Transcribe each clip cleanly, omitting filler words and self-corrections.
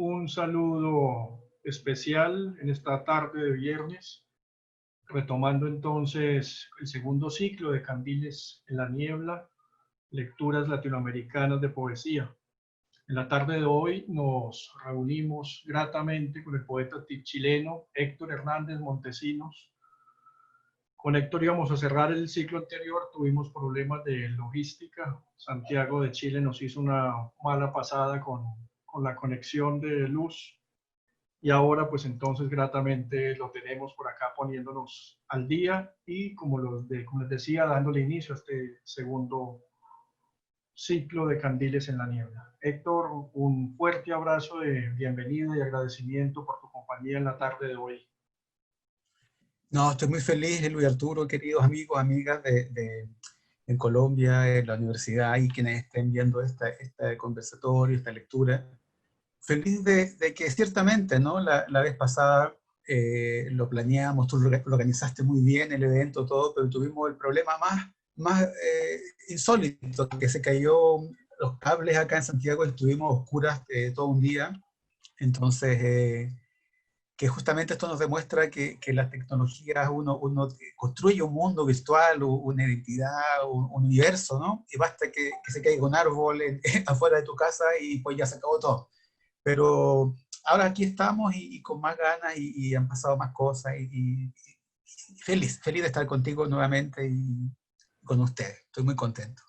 Un saludo especial en esta tarde de viernes, retomando entonces el segundo ciclo de Candiles en la Niebla, lecturas latinoamericanas de poesía. En la tarde de hoy nos reunimos gratamente con el poeta chileno Héctor Hernández Montesinos. Con Héctor íbamos a cerrar el ciclo anterior, tuvimos problemas de logística. Santiago de Chile nos hizo una mala pasada con la conexión de luz. Y ahora, pues entonces, gratamente lo tenemos por acá poniéndonos al día y, como les decía, dándole inicio a este segundo ciclo de Candiles en la Niebla. Héctor, un fuerte abrazo de bienvenida y agradecimiento por tu compañía en la tarde de hoy. No, estoy muy feliz, Luis Arturo, queridos amigos, amigas en Colombia, en la universidad y quienes estén viendo este conversatorio, esta lectura. Feliz de que ciertamente, ¿no? La vez pasada lo planeamos, tú lo organizaste muy bien, el evento, todo, pero tuvimos el problema más insólito, que se cayó los cables acá en Santiago, estuvimos oscuras todo un día, entonces que justamente esto nos demuestra que las tecnologías, uno construye un mundo virtual, una identidad, un universo, ¿no? Y basta que se caiga un árbol afuera de tu casa y pues ya se acabó todo. Pero ahora aquí estamos y con más ganas y han pasado más cosas y feliz de estar contigo nuevamente y con ustedes. Estoy muy contento.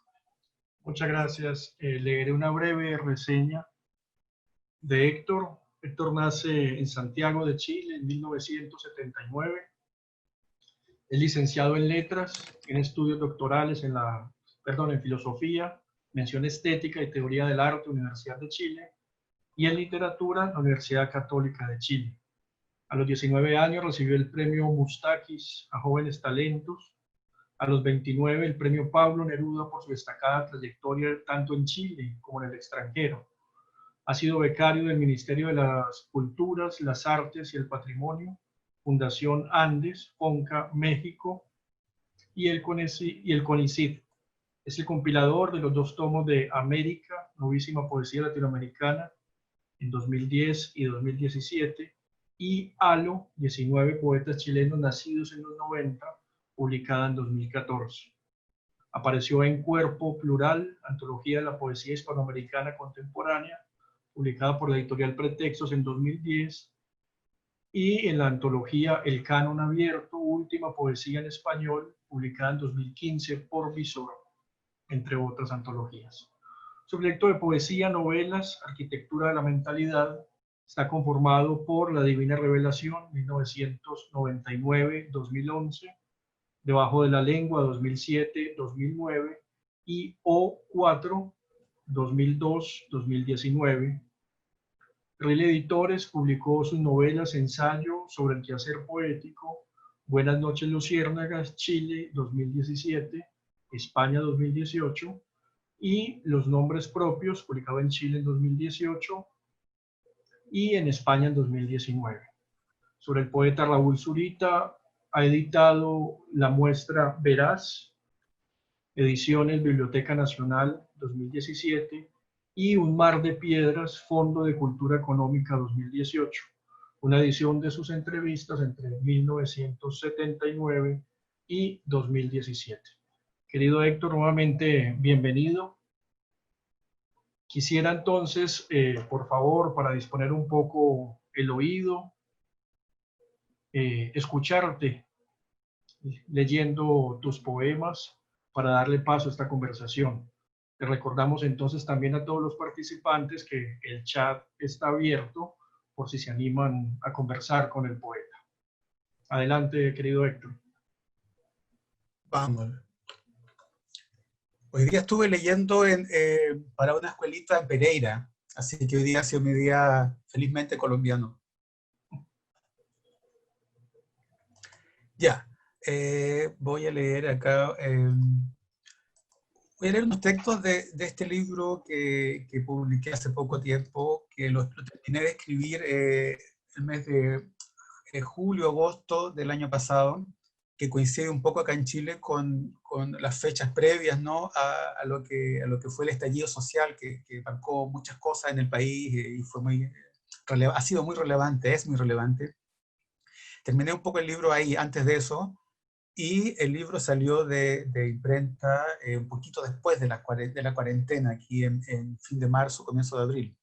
Muchas gracias. Leeré una breve reseña de Héctor. Héctor nace en Santiago de Chile en 1979. Es licenciado en letras, tiene estudios doctorales en filosofía, mención estética y teoría del arte, Universidad de Chile, y en literatura, la Universidad Católica de Chile. A los 19 años recibió el premio Mustakis a jóvenes talentos. A los 29 el premio Pablo Neruda por su destacada trayectoria tanto en Chile como en el extranjero. Ha sido becario del Ministerio de las Culturas, las Artes y el Patrimonio, Fundación Andes, FONCA, México y el CONICIT. Es el compilador de los 2 tomos de América, Novísima Poesía Latinoamericana, en 2010 y 2017, y Halo, 19 poetas chilenos nacidos en los 90, publicada en 2014. Apareció en Cuerpo Plural, Antología de la Poesía Hispanoamericana Contemporánea, publicada por la editorial Pretextos en 2010, y en la antología El Canon Abierto, Última Poesía en Español, publicada en 2015 por Visor, entre otras antologías. Su proyecto de poesía, novelas, arquitectura de la mentalidad, está conformado por La Divina Revelación, 1999-2011, Debajo de la Lengua, 2007-2009, y O4, 2002-2019. Ril Editores publicó sus novelas Ensayo sobre el quehacer poético, Buenas noches Luciérnagas, Chile 2017, España 2018, y Los nombres propios, publicado en Chile en 2018 y en España en 2019. Sobre el poeta Raúl Zurita, ha editado la muestra Veraz, Ediciones Biblioteca Nacional 2017, y Un mar de piedras, Fondo de Cultura Económica 2018, una edición de sus entrevistas entre 1979 y 2017. Querido Héctor, nuevamente bienvenido. Quisiera entonces, por favor, para disponer un poco el oído, escucharte leyendo tus poemas para darle paso a esta conversación. Le recordamos entonces también a todos los participantes que el chat está abierto por si se animan a conversar con el poeta. Adelante, querido Héctor. Vamos. Hoy día estuve leyendo para una escuelita en Pereira, así que hoy día ha sido mi día felizmente colombiano. Ya, voy a leer acá, voy a leer unos textos de este libro que publiqué hace poco tiempo, que lo terminé de escribir el mes de julio, agosto del año pasado, que coincide un poco acá en Chile con las fechas previas, ¿no? a lo que fue el estallido social, que marcó muchas cosas en el país y fue muy ha sido muy relevante, es muy relevante. Terminé un poco el libro ahí antes de eso, y el libro salió de imprenta un poquito después de la cuarentena, aquí en fin de marzo, comienzo de abril.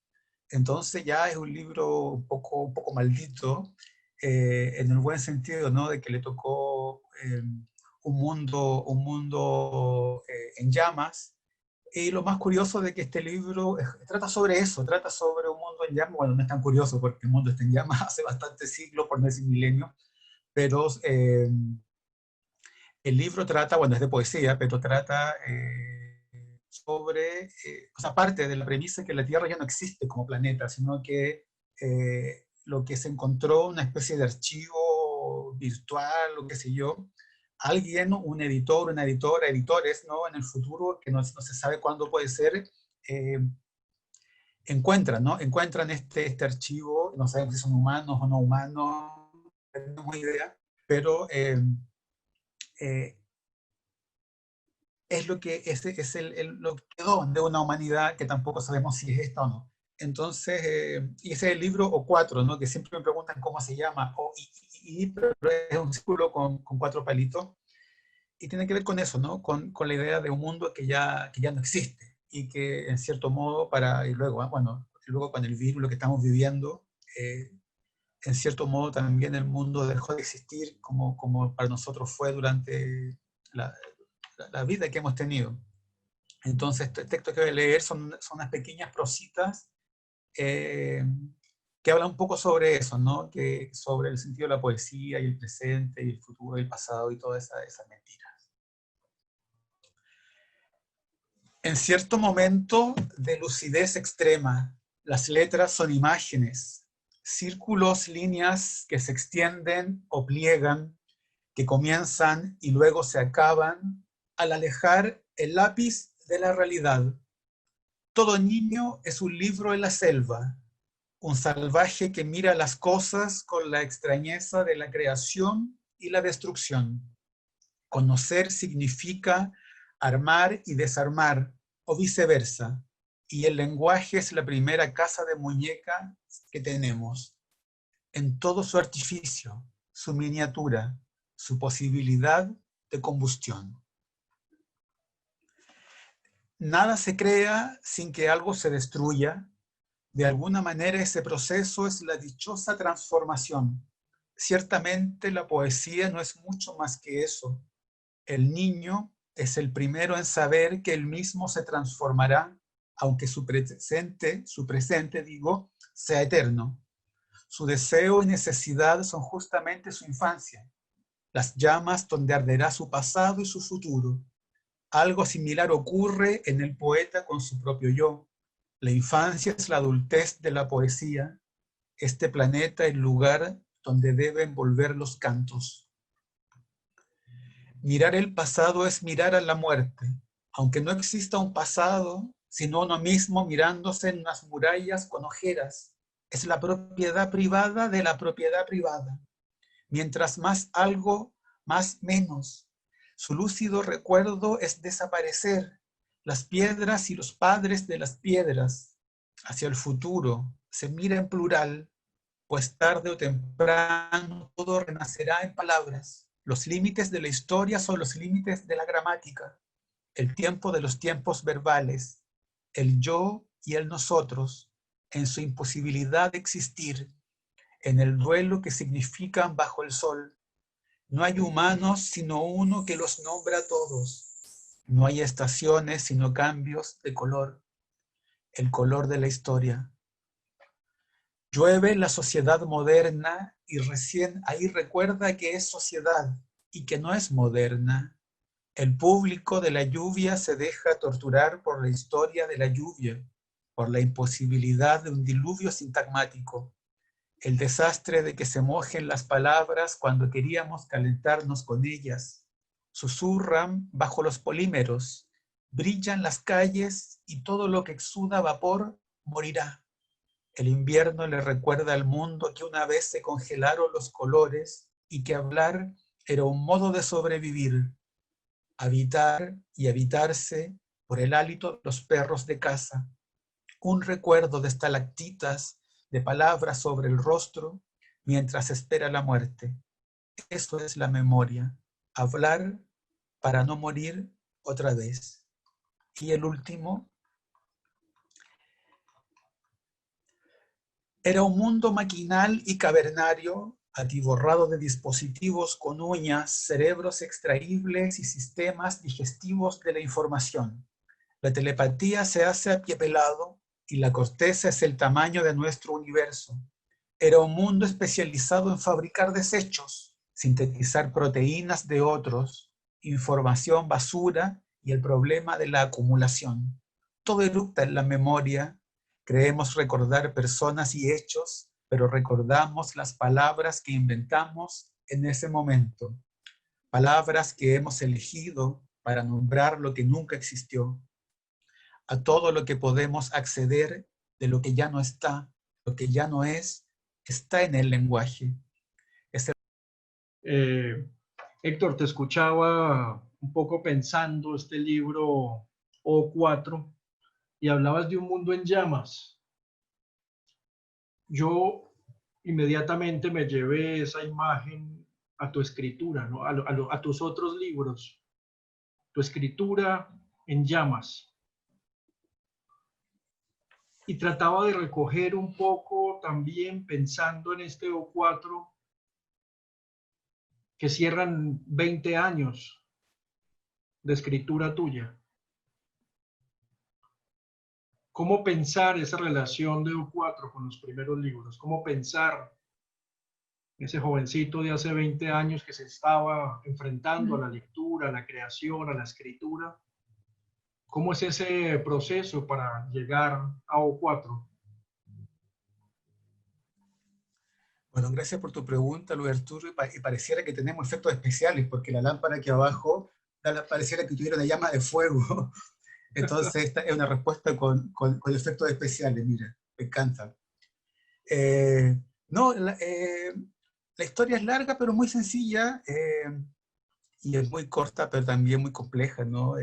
Entonces ya es un libro un poco maldito, en el buen sentido, ¿no? De que le tocó un mundo en llamas. Y lo más curioso de que este libro trata sobre eso, trata sobre un mundo en llamas. Bueno, no es tan curioso porque el mundo está en llamas hace bastantes siglos, por no decir milenios, pero el libro trata, bueno, es de poesía, pero trata sobre, o sea, parte de la premisa que la Tierra ya no existe como planeta, sino que lo que se encontró, una especie de archivo virtual o qué sé yo, alguien, un editor, una editora, editores, ¿no? En el futuro, que no se sabe cuándo puede ser, eh, encuentran, ¿no? Encuentran este archivo, no sabemos si son humanos o no humanos, no tenemos idea, pero eh, es lo que es lo que quedó de una humanidad que tampoco sabemos si es esta o no. Entonces, y ese es el libro o cuatro, ¿no? Que siempre me preguntan cómo se llama, pero es un círculo con cuatro palitos, y tiene que ver con eso, ¿no? Con la idea de un mundo que ya no existe, y que en cierto modo, y luego, bueno, luego con el virus, lo que estamos viviendo, en cierto modo también el mundo dejó de existir como para nosotros fue durante la, la vida que hemos tenido. Entonces, el texto que voy a leer son unas pequeñas prositas eh, que hablan un poco sobre eso, ¿no? Sobre el sentido de la poesía y el presente y el futuro y el pasado y todas esas mentiras. En cierto momento de lucidez extrema, las letras son imágenes, círculos, líneas que se extienden o pliegan, que comienzan y luego se acaban al alejar el lápiz de la realidad. Todo niño es un libro en la selva, un salvaje que mira las cosas con la extrañeza de la creación y la destrucción. Conocer significa armar y desarmar, o viceversa, y el lenguaje es la primera casa de muñeca que tenemos, en todo su artificio, su miniatura, su posibilidad de combustión. Nada se crea sin que algo se destruya. De alguna manera ese proceso es la dichosa transformación. Ciertamente la poesía no es mucho más que eso. El niño es el primero en saber que él mismo se transformará, aunque su presente, sea eterno. Su deseo y necesidad son justamente su infancia, las llamas donde arderá su pasado y su futuro. Algo similar ocurre en el poeta con su propio yo. La infancia es la adultez de la poesía, este planeta el lugar donde deben volver los cantos. Mirar el pasado es mirar a la muerte, aunque no exista un pasado, sino uno mismo mirándose en unas murallas con ojeras. Es la propiedad privada de la propiedad privada. Mientras más algo, más menos. Su lúcido recuerdo es desaparecer. Las piedras y los padres de las piedras. Hacia el futuro se mira en plural, pues tarde o temprano todo renacerá en palabras. Los límites de la historia son los límites de la gramática, el tiempo de los tiempos verbales, el yo y el nosotros, en su imposibilidad de existir, en el duelo que significan bajo el sol. No hay humanos sino uno que los nombra a todos. No hay estaciones sino cambios de color, el color de la historia. Llueve la sociedad moderna y recién ahí recuerda que es sociedad y que no es moderna. El público de la lluvia se deja torturar por la historia de la lluvia, por la imposibilidad de un diluvio sintagmático, el desastre de que se mojen las palabras cuando queríamos calentarnos con ellas. Susurran bajo los polímeros, brillan las calles y todo lo que exuda vapor morirá. El invierno le recuerda al mundo que una vez se congelaron los colores y que hablar era un modo de sobrevivir, habitar y habitarse por el hálito de los perros de casa. Un recuerdo de estalactitas de palabras sobre el rostro mientras espera la muerte. Eso es la memoria, hablar para no morir otra vez. Y el último, era un mundo maquinal y cavernario, atiborrado de dispositivos con uñas, cerebros extraíbles y sistemas digestivos de la información. La telepatía se hace a pie pelado y la corteza es el tamaño de nuestro universo. Era un mundo especializado en fabricar desechos, sintetizar proteínas de otros, información basura y el problema de la acumulación. Todo eructa en la memoria. Creemos recordar personas y hechos, pero recordamos las palabras que inventamos en ese momento. Palabras que hemos elegido para nombrar lo que nunca existió. A todo lo que podemos acceder de lo que ya no está, lo que ya no es, está en el lenguaje. Héctor, te escuchaba un poco pensando este libro O4 y hablabas de un mundo en llamas. Yo inmediatamente me llevé esa imagen a tu escritura, ¿no? A tus otros libros, tu escritura en llamas. Y trataba de recoger un poco también pensando en este O4 que cierran 20 años de escritura tuya. ¿Cómo pensar esa relación de O4 con los primeros libros? ¿Cómo pensar ese jovencito de hace 20 años que se estaba enfrentando a la lectura, a la creación, a la escritura? ¿Cómo es ese proceso para llegar a O4? Bueno, gracias por tu pregunta, Luis Arturo, y pareciera que tenemos efectos especiales, porque la lámpara aquí abajo pareciera que tuviera una llama de fuego. Entonces, esta es una respuesta con efectos especiales, mira, me encanta. No, la historia es larga, pero muy sencilla, y es muy corta, pero también muy compleja, ¿no?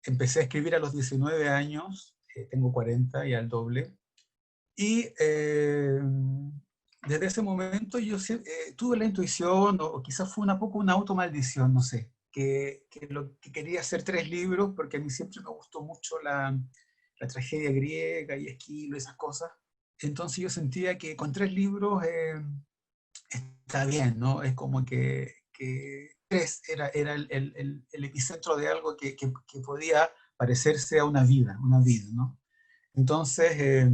Empecé a escribir a los 19 años, tengo 40 y al doble, y desde ese momento yo tuve la intuición, o quizás fue un poco una automaldición, no sé, que quería hacer 3 libros, porque a mí siempre me gustó mucho la tragedia griega y Esquilo, esas cosas. Entonces yo sentía que con 3 libros está bien, ¿no? Es como que 3 era el epicentro de algo que podía parecerse a una vida, ¿no? Entonces,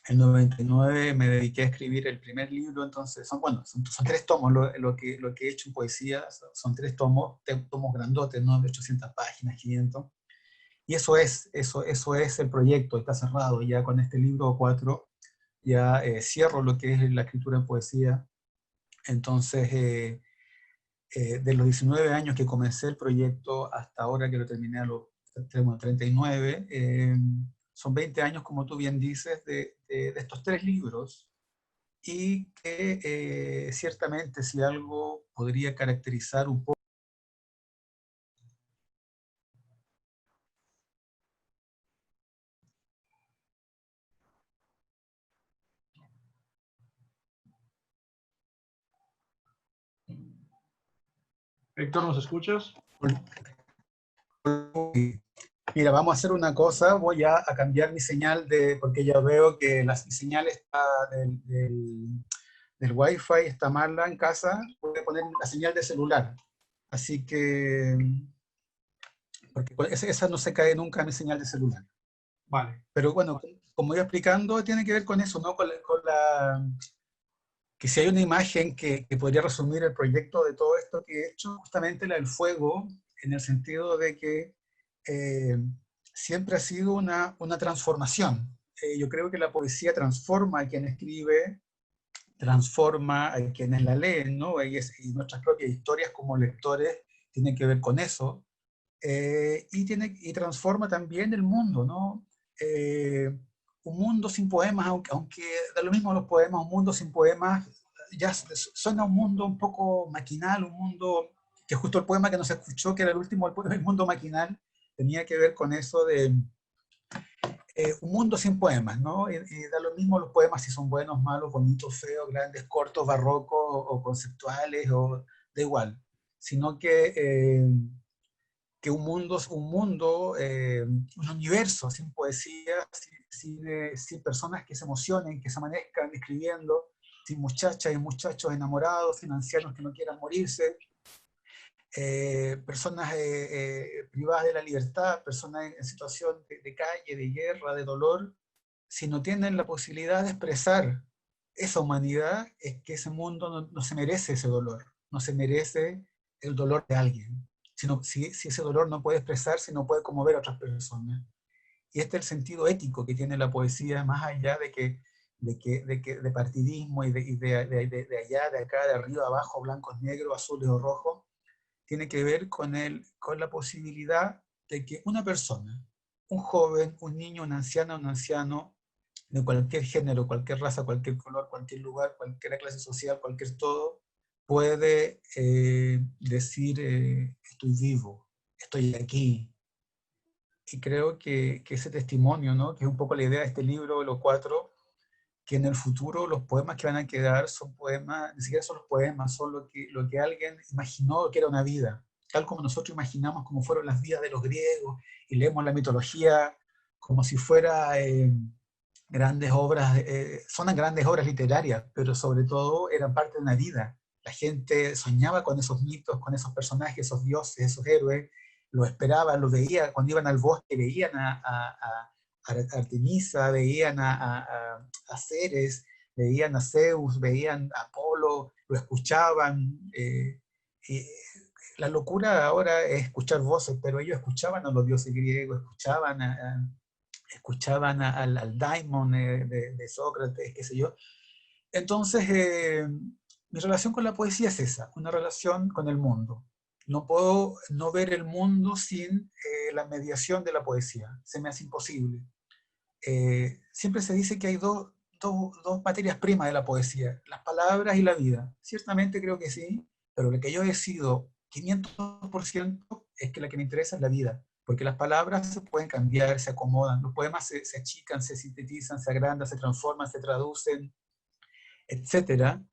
en 99 me dediqué a escribir el primer libro, entonces son 3 tomos lo que he hecho en poesía, son 3 tomos grandotes, ¿no? De 800 páginas, 500. Y eso es el proyecto, está cerrado ya con este libro 4, ya cierro lo que es la escritura en poesía. Entonces, de los 19 años que comencé el proyecto hasta ahora que lo terminé a los 39, son 20 años, como tú bien dices, de estos 3 libros, y que ciertamente si algo podría caracterizar un poco. Héctor, ¿nos escuchas? Mira, vamos a hacer una cosa, voy a cambiar mi señal, porque ya veo que mi señal está del Wi-Fi está mala en casa, voy a poner la señal de celular. Así que, porque esa no se cae nunca, mi señal de celular. Vale. Pero bueno, como iba explicando, tiene que ver con eso, ¿no? Que si hay una imagen que podría resumir el proyecto de todo esto que he hecho, justamente la del fuego, en el sentido de que siempre ha sido una transformación. Yo creo que la poesía transforma a quien escribe, transforma a quienes la leen, ¿no? Y nuestras propias historias como lectores tienen que ver con eso. Y transforma también el mundo, ¿no? Un mundo sin poemas, aunque da lo mismo los poemas, un mundo sin poemas ya suena un mundo un poco maquinal, un mundo que justo el poema que nos escuchó, que era el último, el mundo maquinal, tenía que ver con eso un mundo sin poemas, ¿no? Y da lo mismo los poemas si son buenos, malos, bonitos, feos, grandes, cortos, barrocos o conceptuales, o da igual, sino que un universo sin poesía, sin personas que se emocionen, que se amanezcan escribiendo, sin muchachas y muchachos enamorados, sin ancianos que no quieran morirse, personas privadas de la libertad, personas en situación de calle, de guerra, de dolor, si no tienen la posibilidad de expresar esa humanidad, es que ese mundo no se merece ese dolor, no se merece el dolor de alguien. Si ese dolor no puede expresarse, no puede conmover a otras personas. Y este es el sentido ético que tiene la poesía, más allá de partidismo y de allá, de acá, de arriba, abajo, blancos, negros, azules o rojos. Tiene que ver con la posibilidad de que una persona, un joven, un niño, una anciana, un anciano, de cualquier género, cualquier raza, cualquier color, cualquier lugar, cualquier clase social, cualquier todo, puede decir, estoy vivo, estoy aquí. Y creo que ese testimonio, ¿no? Que es un poco la idea de este libro, Los Cuatro, que en el futuro los poemas que van a quedar son poemas, ni siquiera son los poemas, son lo que alguien imaginó que era una vida, tal como nosotros imaginamos cómo fueron las vidas de los griegos, y leemos la mitología como si fuera grandes obras, son grandes obras literarias, pero sobre todo eran parte de una vida. La gente soñaba con esos mitos, con esos personajes, esos dioses, esos héroes, lo esperaban, lo veían, cuando iban al bosque veían a Artemisa, veían a Ceres, veían a Zeus, veían a Apolo, lo escuchaban. Y la locura ahora es escuchar voces, pero ellos escuchaban a los dioses griegos, escuchaban al daimon de Sócrates, qué sé yo. Entonces, mi relación con la poesía es esa, una relación con el mundo. No puedo no ver el mundo sin la mediación de la poesía, se me hace imposible. Siempre se dice que hay dos materias primas de la poesía, las palabras y la vida. Ciertamente creo que sí, pero lo que yo decido 500% es que la que me interesa es la vida, porque las palabras se pueden cambiar, se acomodan, los poemas se achican, se sintetizan, se agrandan, se transforman, se traducen, etcétera,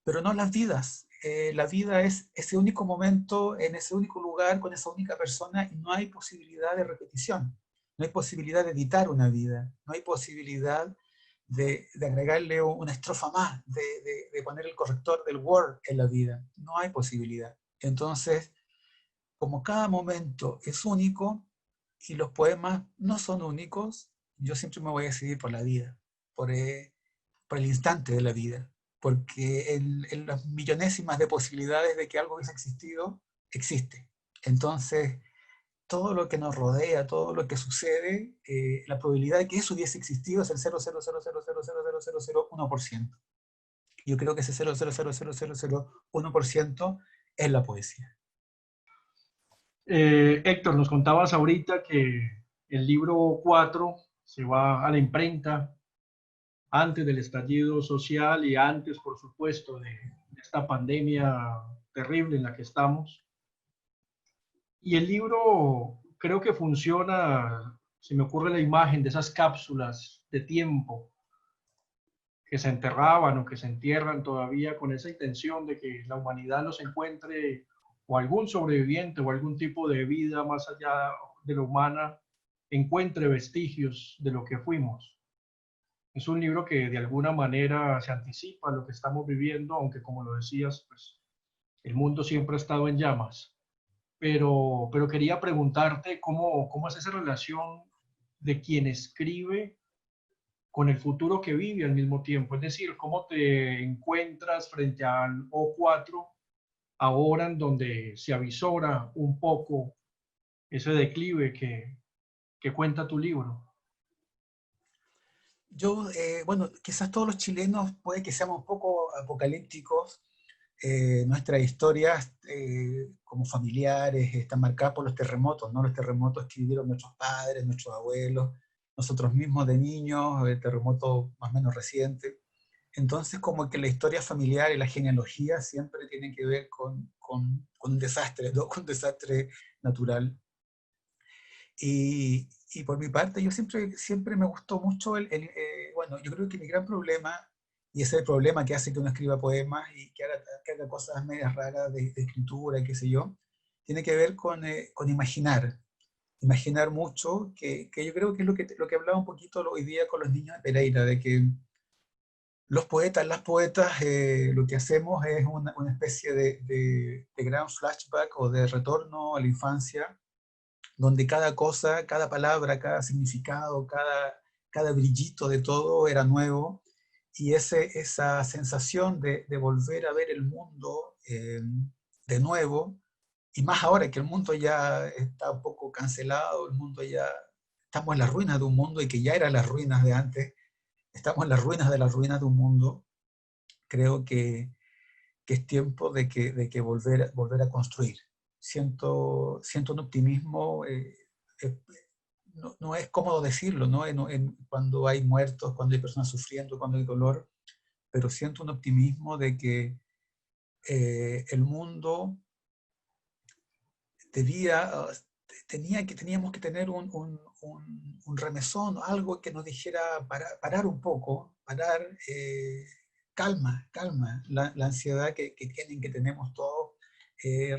pero no las vidas. La vida es ese único momento, en ese único lugar, con esa única persona, y no hay posibilidad de repetición, no hay posibilidad de editar una vida, no hay posibilidad de agregarle una estrofa más, de poner el corrector del Word en la vida, no hay posibilidad. Entonces, como cada momento es único y los poemas no son únicos, yo siempre me voy a decidir por la vida, por, por el instante de la vida, porque en las millonésimas de posibilidades de que algo hubiese existido, existe. Entonces, todo lo que nos rodea, todo lo que sucede, la probabilidad de que eso hubiese existido es el 0,000000001%. Yo creo que ese 0,0000001% es la poesía. Héctor, nos contabas ahorita que el libro 4 se va a la imprenta antes del estallido social y antes, por supuesto, de esta pandemia terrible en la que estamos. Y el libro creo que funciona, se me ocurre la imagen de esas cápsulas de tiempo que se enterraban o que se entierran todavía con esa intención de que la humanidad los encuentre o algún sobreviviente o algún tipo de vida más allá de la humana encuentre vestigios de lo que fuimos. Es un libro que de alguna manera se anticipa a lo que estamos viviendo, aunque como lo decías, pues el mundo siempre ha estado en llamas. Pero quería preguntarte cómo es esa relación de quien escribe con el futuro que vive al mismo tiempo. Es decir, cómo te encuentras frente al O4 ahora en donde se avisora un poco ese declive que cuenta tu libro. Yo, bueno, quizás todos los chilenos puede que seamos un poco apocalípticos. Nuestras historias como familiares están marcadas por los terremotos, ¿no? Los terremotos que vivieron nuestros padres, nuestros abuelos, nosotros mismos de niños, el terremoto más o menos reciente. Entonces, como que la historia familiar y la genealogía siempre tienen que ver con un desastre, ¿no? Con un desastre natural. y por mi parte, yo siempre me gustó mucho bueno, yo creo que mi gran problema, y ese es el problema que hace que uno escriba poemas y que haga cosas medias raras de escritura y qué sé yo, tiene que ver con imaginar. Imaginar mucho, que yo creo que es lo que hablaba un poquito hoy día con los niños de Pereira, de que los poetas, las poetas, lo que hacemos es una especie de gran flashback o de retorno a la infancia, donde cada cosa, cada palabra, cada significado, cada brillito de todo era nuevo, y esa sensación de volver a ver el mundo de nuevo, y más ahora que el mundo ya está un poco cancelado, el mundo ya, estamos en las ruinas de un mundo y que ya eran las ruinas de antes, estamos en las ruinas de un mundo, creo que es tiempo de que volver a construir. Siento un optimismo, eh, no es cómodo decirlo, ¿no? Cuando hay muertos, cuando hay personas sufriendo, cuando hay dolor, pero siento un optimismo de que el mundo debía, teníamos que tener un remesón, algo que nos dijera parar un poco, calma, calma. La ansiedad que tenemos todos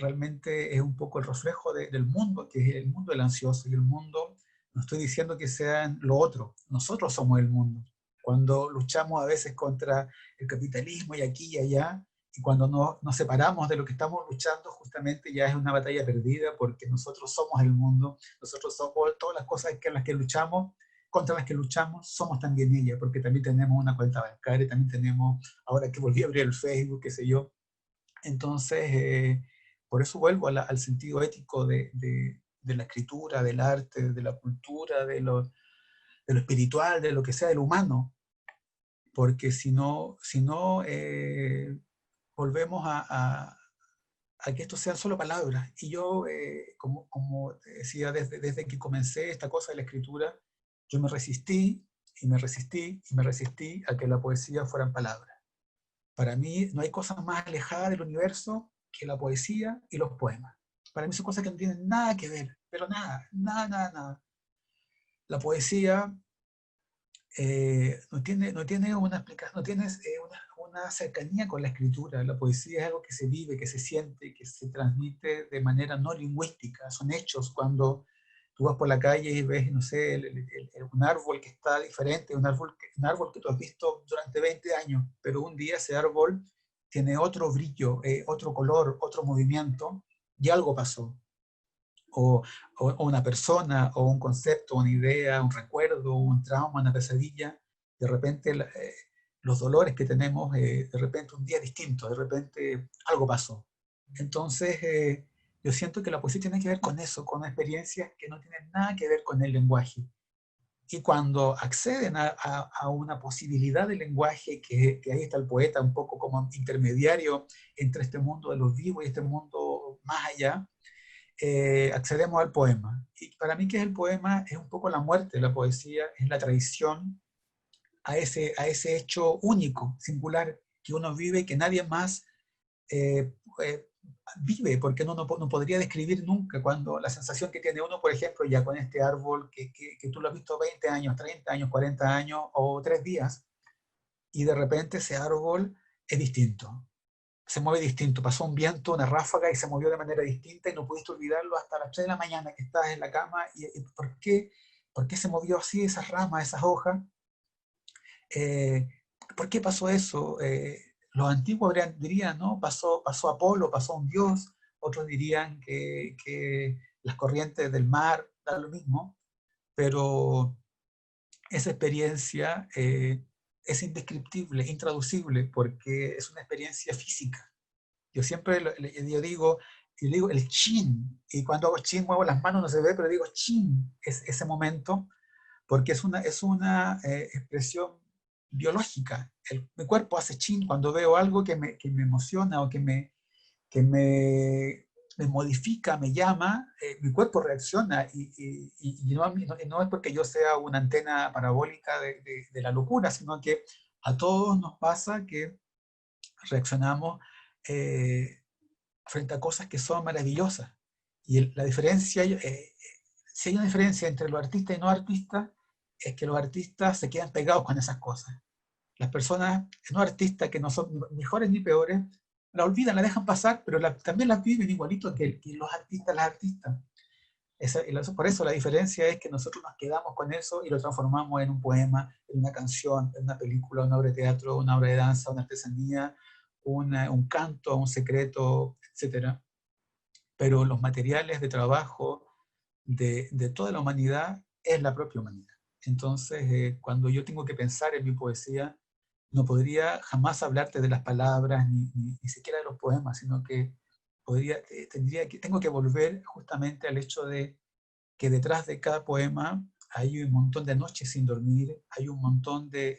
realmente es un poco el reflejo del mundo, que es el mundo del ansioso, y el mundo, no estoy diciendo que sean lo otro, nosotros somos el mundo. Cuando luchamos a veces contra el capitalismo y aquí y allá, y cuando nos separamos de lo que estamos luchando, justamente ya es una batalla perdida, porque nosotros somos el mundo, nosotros somos todas las cosas las que luchamos, contra las que luchamos, somos también ellas, porque también tenemos una cuenta bancaria, también tenemos, ahora que volví a abrir el Facebook, qué sé yo. Entonces, por eso vuelvo al sentido ético de la escritura, del arte, de la cultura, de lo espiritual, de lo que sea, del humano, porque si no volvemos a que esto sean solo palabras. Y yo, como te decía, desde que comencé esta cosa de la escritura, yo me resistí y me resistí y me resistí a que la poesía fueran palabras. Para mí no hay cosa más alejada del universo que la poesía y los poemas. Para mí son cosas que no tienen nada que ver, pero nada, nada, nada, nada. La poesía no tiene una explicación, no tiene una cercanía con la escritura. La poesía es algo que se vive, que se siente, que se transmite de manera no lingüística. Son hechos. Cuando tú vas por la calle y ves, no sé, un árbol que está diferente, un árbol que tú has visto durante 20 años, pero un día ese árbol tiene otro brillo, otro color, otro movimiento, y algo pasó. O, o una persona, o un concepto, una idea, un recuerdo, un trauma, una pesadilla, de repente los dolores que tenemos, de repente un día distinto, de repente algo pasó. Entonces, yo siento que la poesía tiene que ver con eso, con experiencias que no tienen nada que ver con el lenguaje. Y cuando acceden a una posibilidad de lenguaje, que ahí está el poeta un poco como intermediario entre este mundo de los vivos y este mundo más allá, accedemos al poema. Y para mí, ¿qué es el poema? Es un poco la muerte de la poesía, es la traición a ese hecho único, singular, que uno vive y que nadie más eh, eh, vive, porque no podría describir nunca cuando la sensación que tiene uno, por ejemplo, ya con este árbol que tú lo has visto 20 años, 30 años, 40 años o 3 días, y de repente ese árbol es distinto, se mueve distinto, pasó un viento, una ráfaga y se movió de manera distinta y no pudiste olvidarlo hasta las 3 de la mañana que estás en la cama. ¿Y por qué se movió así esas ramas, esas hojas? Eh, ¿Por qué pasó eso? Los antiguos dirían, ¿no? Pasó Apolo, pasó un dios, otros dirían que las corrientes del mar, da lo mismo, pero esa experiencia es indescriptible, intraducible, porque es una experiencia física. Yo siempre yo digo el chin, y cuando hago chin muevo las manos, no se ve, pero digo chin, es ese momento, porque es una expresión biológica. Mi cuerpo hace chin cuando veo algo que me emociona o que me modifica, me llama, mi cuerpo reacciona y no es porque yo sea una antena parabólica de la locura, sino que a todos nos pasa que reaccionamos frente a cosas que son maravillosas. Y la diferencia, si hay una diferencia entre los artistas y no artistas, es que los artistas se quedan pegados con esas cosas. Las personas no artistas, que no son mejores ni peores, la olvidan, la dejan pasar, pero también las viven igualito que los artistas, las artistas. Por eso la diferencia es que nosotros nos quedamos con eso y lo transformamos en un poema, en una canción, en una película, una obra de teatro, una obra de danza, una artesanía, un canto, un secreto, etc. Pero los materiales de trabajo de toda la humanidad es la propia humanidad. Entonces, cuando yo tengo que pensar en mi poesía, no podría jamás hablarte de las palabras, ni siquiera de los poemas, sino que tengo que volver justamente al hecho de que detrás de cada poema hay un montón de noches sin dormir, hay un montón de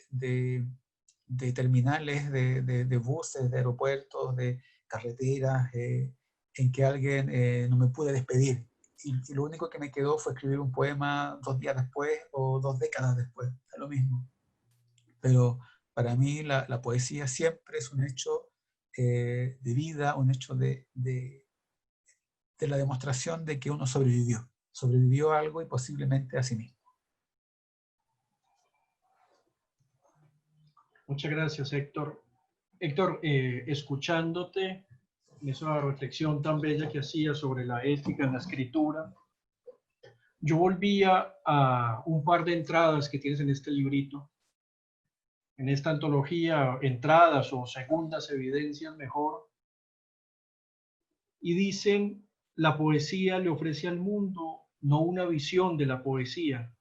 terminales, de buses, de aeropuertos, de carreteras, en que alguien no me pude despedir. Y lo único que me quedó fue escribir un poema 2 días después o 2 décadas después, es lo mismo. Pero para mí la poesía siempre es un hecho de vida, un hecho de la demostración de que uno sobrevivió a algo y posiblemente a sí mismo. Muchas gracias, Héctor. Héctor, escuchándote en esa reflexión tan bella que hacías sobre la ética en la escritura, yo volvía a un par de entradas que tienes en este librito, en esta antología, entradas o segundas evidencias mejor, y dicen, la poesía le ofrece al mundo no una visión de la poesía,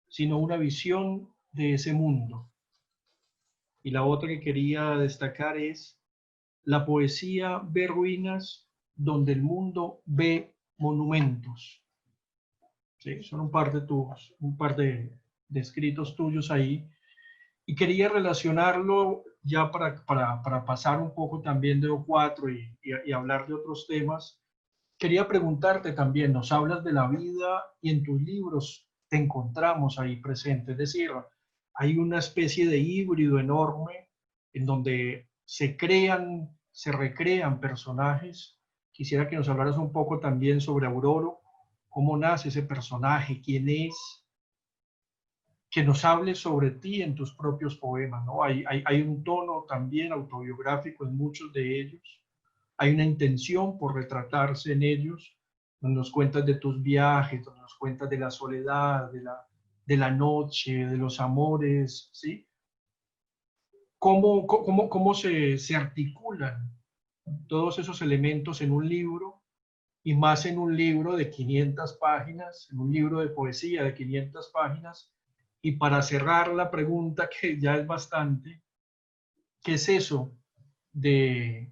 sino una visión de ese mundo. Y la otra que quería destacar es, la poesía ve ruinas donde el mundo ve monumentos. Sí, son un par de escritos tuyos ahí. Y quería relacionarlo ya para pasar un poco también de O4 y hablar de otros temas. Quería preguntarte también, nos hablas de la vida y en tus libros te encontramos ahí presente, es decir, hay una especie de híbrido enorme en donde se recrean personajes. Quisiera que nos hablaras un poco también sobre Auroro, cómo nace ese personaje, quién es, que nos hables sobre ti en tus propios poemas, ¿no? Hay un tono también autobiográfico en muchos de ellos, hay una intención por retratarse en ellos, donde nos cuentas de tus viajes, donde nos cuentas de la soledad, de la noche, de los amores, ¿sí? ¿Cómo se articulan todos esos elementos en un libro y más en un libro de 500 páginas, en un libro de poesía de 500 páginas? Y para cerrar la pregunta, que ya es bastante, ¿qué es eso de,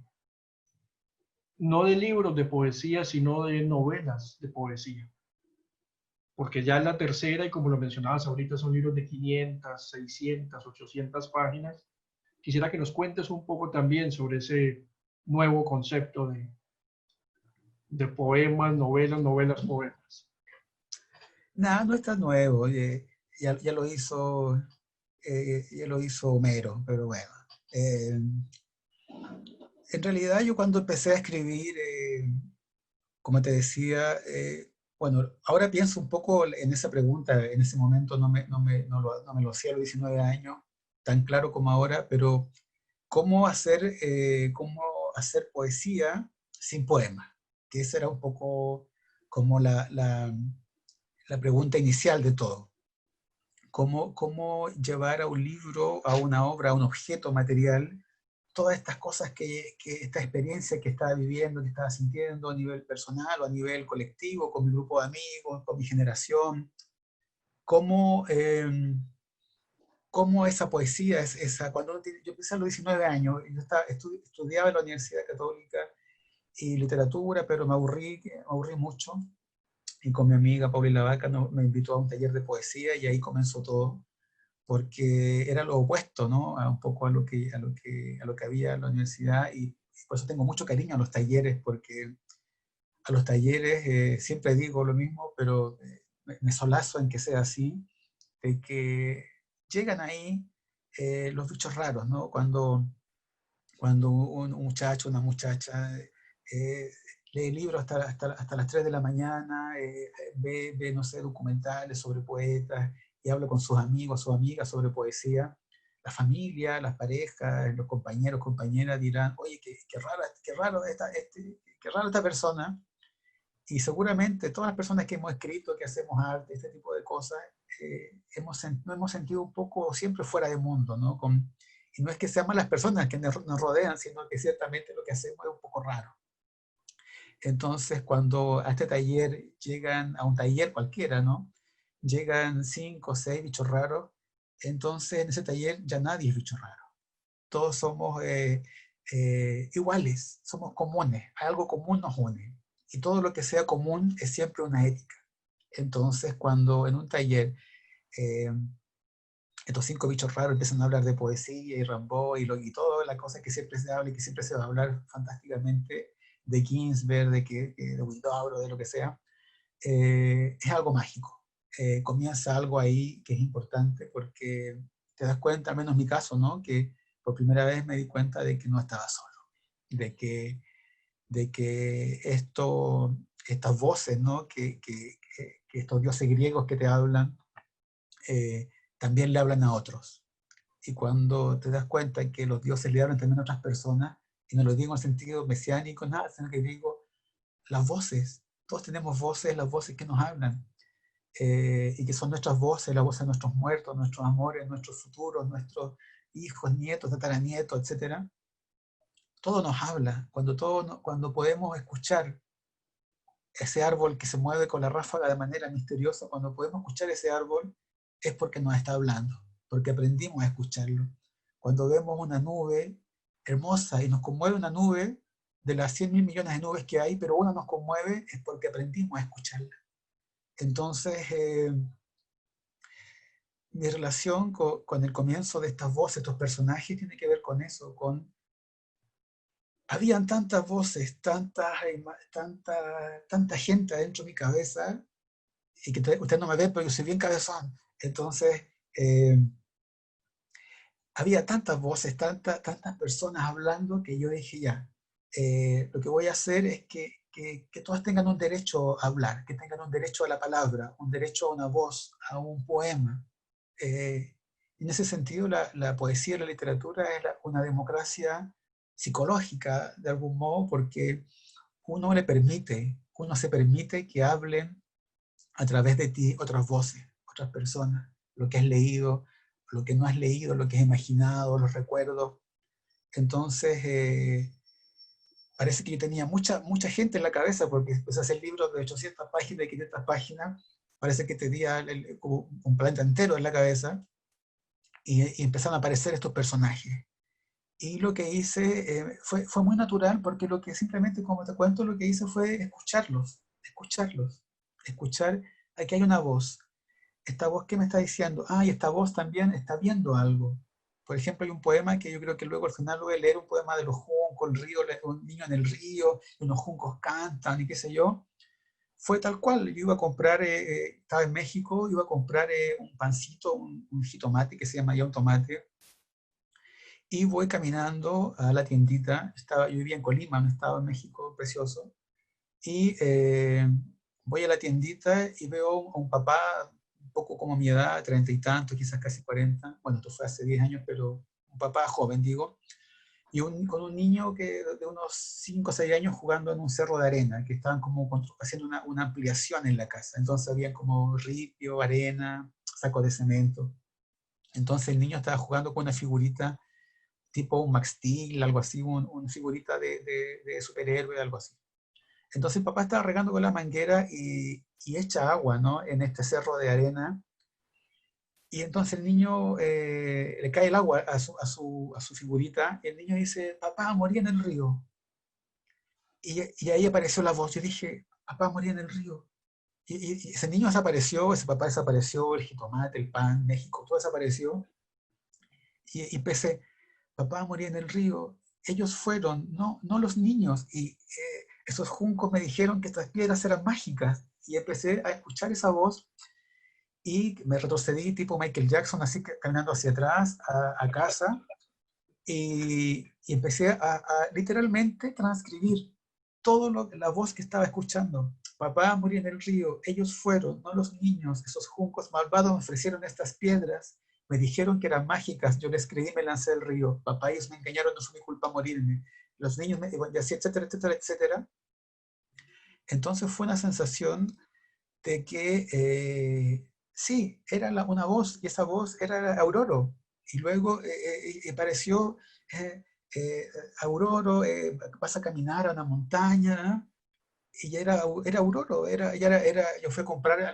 no de libros de poesía, sino de novelas de poesía? Porque ya es la tercera y como lo mencionabas ahorita, son libros de 500, 600, 800 páginas. Quisiera que nos cuentes un poco también sobre ese nuevo concepto de poemas, novelas, poemas. Nada, no está nuevo, oye, ya lo hizo Homero, pero bueno. En realidad yo cuando empecé a escribir, como te decía, bueno, ahora pienso un poco en esa pregunta, en ese momento no me lo hacía a los 19 años, tan claro como ahora, pero cómo hacer poesía sin poemas, que esa era un poco como la pregunta inicial de todo. Cómo llevar a un libro, a una obra, a un objeto material, todas estas cosas esta experiencia que estaba viviendo, que estaba sintiendo a nivel personal o a nivel colectivo, con mi grupo de amigos, con mi generación, cómo, cómo esa poesía, yo empecé a los 19 años, yo estudiaba en la Universidad Católica y literatura, pero me aburrí mucho, y con mi amiga Paula Lavaca me invitó a un taller de poesía y ahí comenzó todo, porque era lo opuesto, ¿no? Un poco a lo que había en la universidad, y por eso tengo mucho cariño a los talleres, porque a los talleres siempre digo lo mismo, pero me solazo en que sea así, de que llegan ahí los bichos raros, ¿no? Cuando un muchacho, una muchacha, lee libros hasta las 3 de la mañana, ve, no sé, documentales sobre poetas, y habla con sus amigos, sus amigas sobre poesía. La familia, las parejas, los compañeros, compañeras dirán, oye, qué raro esta persona. Y seguramente todas las personas que hemos escrito, que hacemos arte, este tipo de cosas, nos hemos sentido un poco siempre fuera de mundo, ¿no? Y no es que sean malas personas que nos rodean, sino que ciertamente lo que hacemos es un poco raro. Entonces, cuando a este taller llegan, a un taller cualquiera, ¿no? Llegan 5 o 6 bichos raros, entonces en ese taller ya nadie es bicho raro. Todos somos iguales, somos comunes, algo común nos une. Y todo lo que sea común es siempre una ética. Entonces, cuando en un taller eh, estos 5 bichos raros empiezan a hablar de poesía y Rimbaud y toda la cosa que siempre se habla y que siempre se va a hablar fantásticamente de Ginsberg, de Huidobro, de lo que sea, es algo mágico. Comienza algo ahí que es importante porque te das cuenta, al menos en mi caso, ¿no? Que por primera vez me di cuenta de que no estaba solo, de que estas voces, ¿no? Que estos dioses griegos que te hablan, también le hablan a otros. Y cuando te das cuenta que los dioses le hablan también a otras personas, y no lo digo en sentido mesiánico, nada, sino que digo las voces. Todos tenemos voces, las voces que nos hablan, y que son nuestras voces, las voces de nuestros muertos, nuestros amores, nuestros futuros, nuestros hijos, nietos, tataranietos, etc. Todo nos habla. Cuando podemos escuchar ese árbol que se mueve con la ráfaga de manera misteriosa, cuando podemos escuchar ese árbol, es porque nos está hablando, porque aprendimos a escucharlo. Cuando vemos una nube hermosa y nos conmueve una nube, de las 100.000 millones de nubes que hay, pero una nos conmueve, es porque aprendimos a escucharla. Entonces, mi relación con el comienzo de estas voces, estos personajes, tiene que ver con eso, habían tantas voces, tanta gente adentro de mi cabeza, y que usted no me ve, pero yo soy bien cabezón. Entonces, había tantas voces, tantas personas hablando, que yo dije, ya, lo que voy a hacer es que todas tengan un derecho a hablar, que tengan un derecho a la palabra, un derecho a una voz, a un poema. En ese sentido, la poesía y la literatura es una democracia psicológica, de algún modo, porque uno se permite que hablen a través de ti otras voces, otras personas, lo que has leído, lo que no has leído, lo que has imaginado, los recuerdos. Entonces, parece que yo tenía mucha gente en la cabeza, porque después de hacer libros de 800 páginas, de 500 páginas, parece que tenía como un planeta entero en la cabeza, y empezaron a aparecer estos personajes. Y lo que hice fue muy natural, porque lo que simplemente, como te cuento, lo que hice fue escuchar, aquí hay una voz. Esta voz que me está diciendo, y esta voz también está viendo algo. Por ejemplo, hay un poema que yo creo que luego al final lo voy a leer, un poema de los juncos, el río, un niño en el río, y unos juncos cantan, y qué sé yo. Fue tal cual, yo iba a comprar, estaba en México, iba a comprar un pancito, un jitomate que se llama ya un tomate, y voy caminando a la tiendita. Yo vivía en Colima, un estado de México precioso, y voy a la tiendita y veo a un papá un poco como mi edad, 30 y tantos, quizás casi 40, bueno, esto fue hace 10 años, pero un papá joven, digo, y con un niño de unos 5 o 6 años jugando en un cerro de arena, que estaban como haciendo una ampliación en la casa. Entonces había como ripio, arena, saco de cemento. Entonces el niño estaba jugando con una figurita tipo un Max Steel, algo así, una figurita de superhéroe, algo así. Entonces el papá estaba regando con la manguera y echa agua, ¿no? En este cerro de arena. Y entonces el niño le cae el agua a su figurita, y el niño dice, papá, morí en el río. Y ahí apareció la voz. Yo dije, papá, morí en el río. Y ese niño desapareció, ese papá desapareció, el jitomate, el pan, México, todo desapareció. Y pensé, papá, morí en el río. Ellos fueron, no los niños. Y esos juncos me dijeron que estas piedras eran mágicas. Y empecé a escuchar esa voz, y me retrocedí tipo Michael Jackson, así que caminando hacia atrás a casa, y empecé a literalmente transcribir la voz que estaba escuchando. Papá murió en el río, ellos fueron, no los niños, esos juncos malvados me ofrecieron estas piedras, me dijeron que eran mágicas, yo les creí y me lancé al río. Papá, ellos me engañaron, no fue mi culpa morirme. Los niños, y así, etcétera, etcétera, etcétera. Entonces fue una sensación de que sí, era una voz, y esa voz era Auroro. Y luego apareció eh, Auroro, vas a caminar a una montaña, y ya era Auroro, yo fui a comprar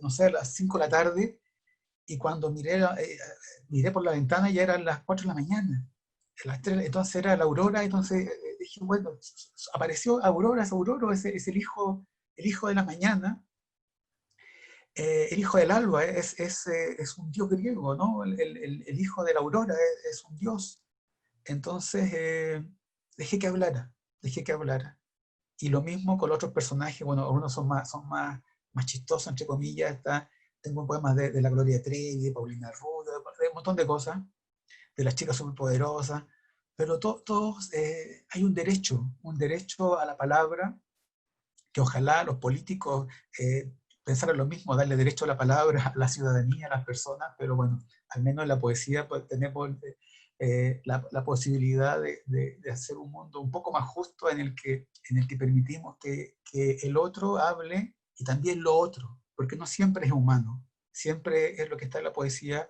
no sé, a las 5 de la tarde, y cuando miré por la ventana ya eran las 4 de la mañana. Entonces era la aurora, entonces dije, bueno, apareció Aurora, es Aurora, es el hijo de la mañana, el hijo del alba, es un dios griego, ¿no? El hijo de la aurora es un dios. Entonces dejé que hablara, dejé que hablara. Y lo mismo con los otros personajes, bueno, algunos más chistosos, entre comillas, tengo poemas de la Gloria Trevi, de Paulina Rubio, de un montón de cosas, de las chicas superpoderosas, pero todos hay un derecho a la palabra, que ojalá los políticos pensaran lo mismo, darle derecho a la palabra a la ciudadanía, a las personas, pero bueno, al menos en la poesía pues, tenemos la posibilidad de hacer un mundo un poco más justo en el que permitimos que el otro hable y también lo otro, porque no siempre es humano, siempre es lo que está en la poesía,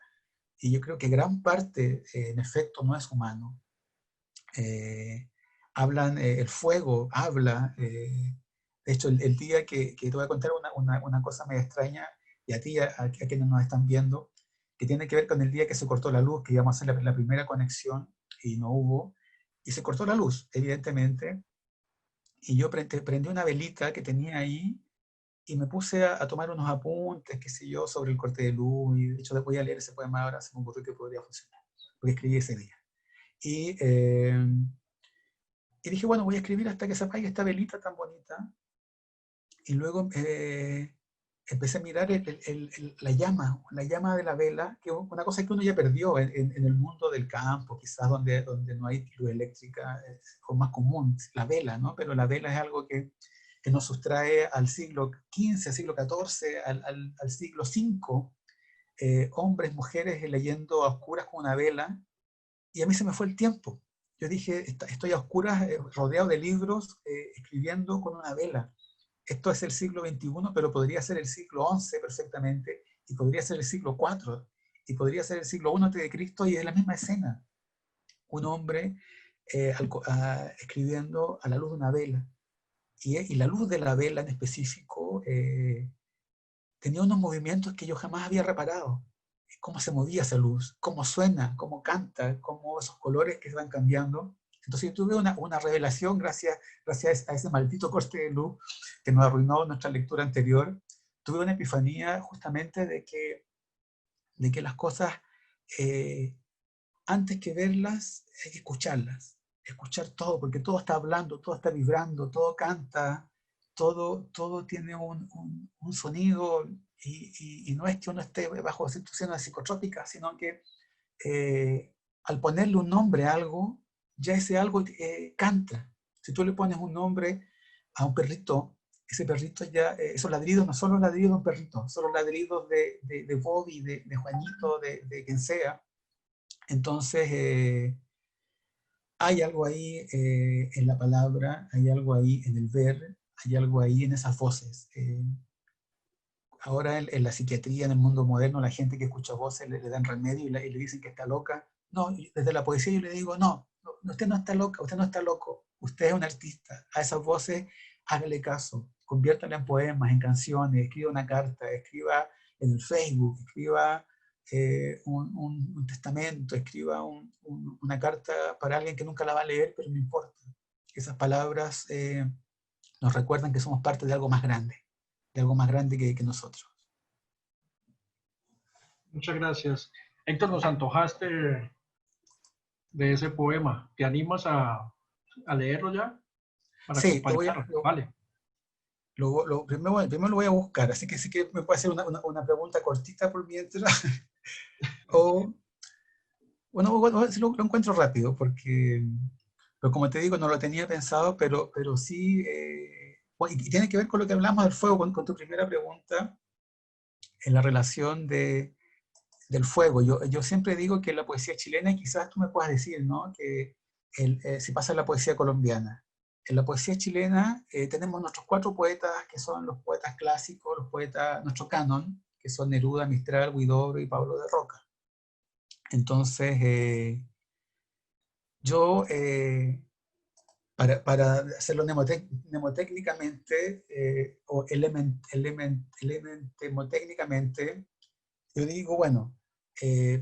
y yo creo que gran parte, en efecto, no es humano. Hablan, el fuego habla. De hecho, el día que te voy a contar una cosa medio extraña, y a ti, a quienes nos están viendo, que tiene que ver con el día que se cortó la luz, que íbamos a hacer la primera conexión y no hubo, y se cortó la luz, evidentemente, y yo prendí una velita que tenía ahí y me puse a tomar unos apuntes, qué sé yo, sobre el corte de luz, y de hecho voy a leer ese poema ahora, se me ocurrió que podría funcionar, porque escribí ese día. Y dije, bueno, voy a escribir hasta que se apague esta velita tan bonita. Y luego empecé a mirar la llama de la vela, que es una cosa que uno ya perdió en el mundo del campo, quizás donde no hay luz eléctrica, o más común, la vela, ¿no? Pero la vela es algo que nos sustrae al siglo XV, al siglo XIV, al siglo V, hombres, mujeres leyendo a oscuras con una vela, y a mí se me fue el tiempo. Yo dije, estoy a oscuras, rodeado de libros, escribiendo con una vela. Esto es el siglo XXI, pero podría ser el siglo XI perfectamente, y podría ser el siglo IV, y podría ser el siglo I antes de Cristo, y es la misma escena. Un hombre escribiendo a la luz de una vela. Y la luz de la vela en específico tenía unos movimientos que yo jamás había reparado. Cómo se movía esa luz, cómo suena, cómo canta, cómo esos colores que van cambiando. Entonces yo tuve una revelación gracias a ese maldito corte de luz que nos arruinó nuestra lectura anterior. Tuve una epifanía justamente de que las cosas, antes que verlas, hay que escucharlas. Escuchar todo, porque todo está hablando, todo está vibrando, todo canta, todo tiene un sonido, y no es que uno esté bajo situaciones psicotrópicas, sino que al ponerle un nombre a algo, ya ese algo canta. Si tú le pones un nombre a un perrito, ese perrito ya, esos ladridos no son los ladridos de un perrito, son los ladridos de Bobby, de Juanito, de quien sea. Entonces, hay algo ahí en la palabra, hay algo ahí en el ver, hay algo ahí en esas voces. Ahora en la psiquiatría, en el mundo moderno, la gente que escucha voces le dan remedio y le dicen que está loca. No, desde la poesía yo le digo, no, usted no está loca, usted no está loco, usted es un artista. A esas voces hágale caso, conviértala en poemas, en canciones, escriba una carta, escriba en el Facebook, escriba un testamento, escriba una carta para alguien que nunca la va a leer, pero no importa. Esas palabras nos recuerdan que somos parte de algo más grande que nosotros. Muchas gracias. Héctor, nos antojaste de ese poema. ¿Te animas a leerlo ya? Para Sí, acompañar. Vale. primero lo voy a buscar, así que si que me puede hacer una pregunta cortita por mientras. O, bueno, si lo encuentro rápido, porque Pero como te digo, no lo tenía pensado, pero sí, y tiene que ver con lo que hablamos del fuego, con tu primera pregunta, en la relación del fuego. Yo siempre digo que la poesía chilena, y quizás tú me puedas decir, ¿no? Que si pasa en la poesía colombiana. En la poesía chilena tenemos nuestros 4 poetas, que son los poetas clásicos, los poetas, nuestro canon, que son Neruda, Mistral, Huidobro y Pablo de Roca. Entonces, yo, para hacerlo mnemotécnicamente, o elementécnicamente, yo digo, bueno,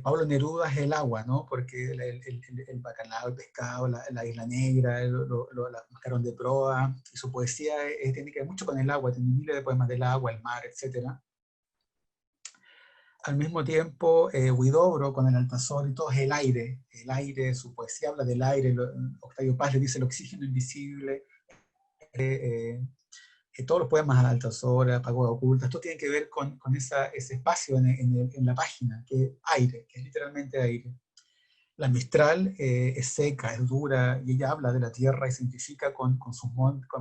Pablo Neruda es el agua, ¿no? Porque el bacalao, el pescado, la isla negra, la mascarón de proa, y su poesía tiene que ver mucho con el agua, tiene miles de poemas del agua, el mar, etc. Al mismo tiempo, Huidobro con el Altazor y todo es el aire, su poesía habla del aire, Octavio Paz le dice el oxígeno invisible, eh, todos los poemas a Altazor, Pagoda Oculta, esto tiene que ver con ese espacio en la página, que es aire, que es literalmente aire. La Mistral es seca, es dura, y ella habla de la tierra y se identifica con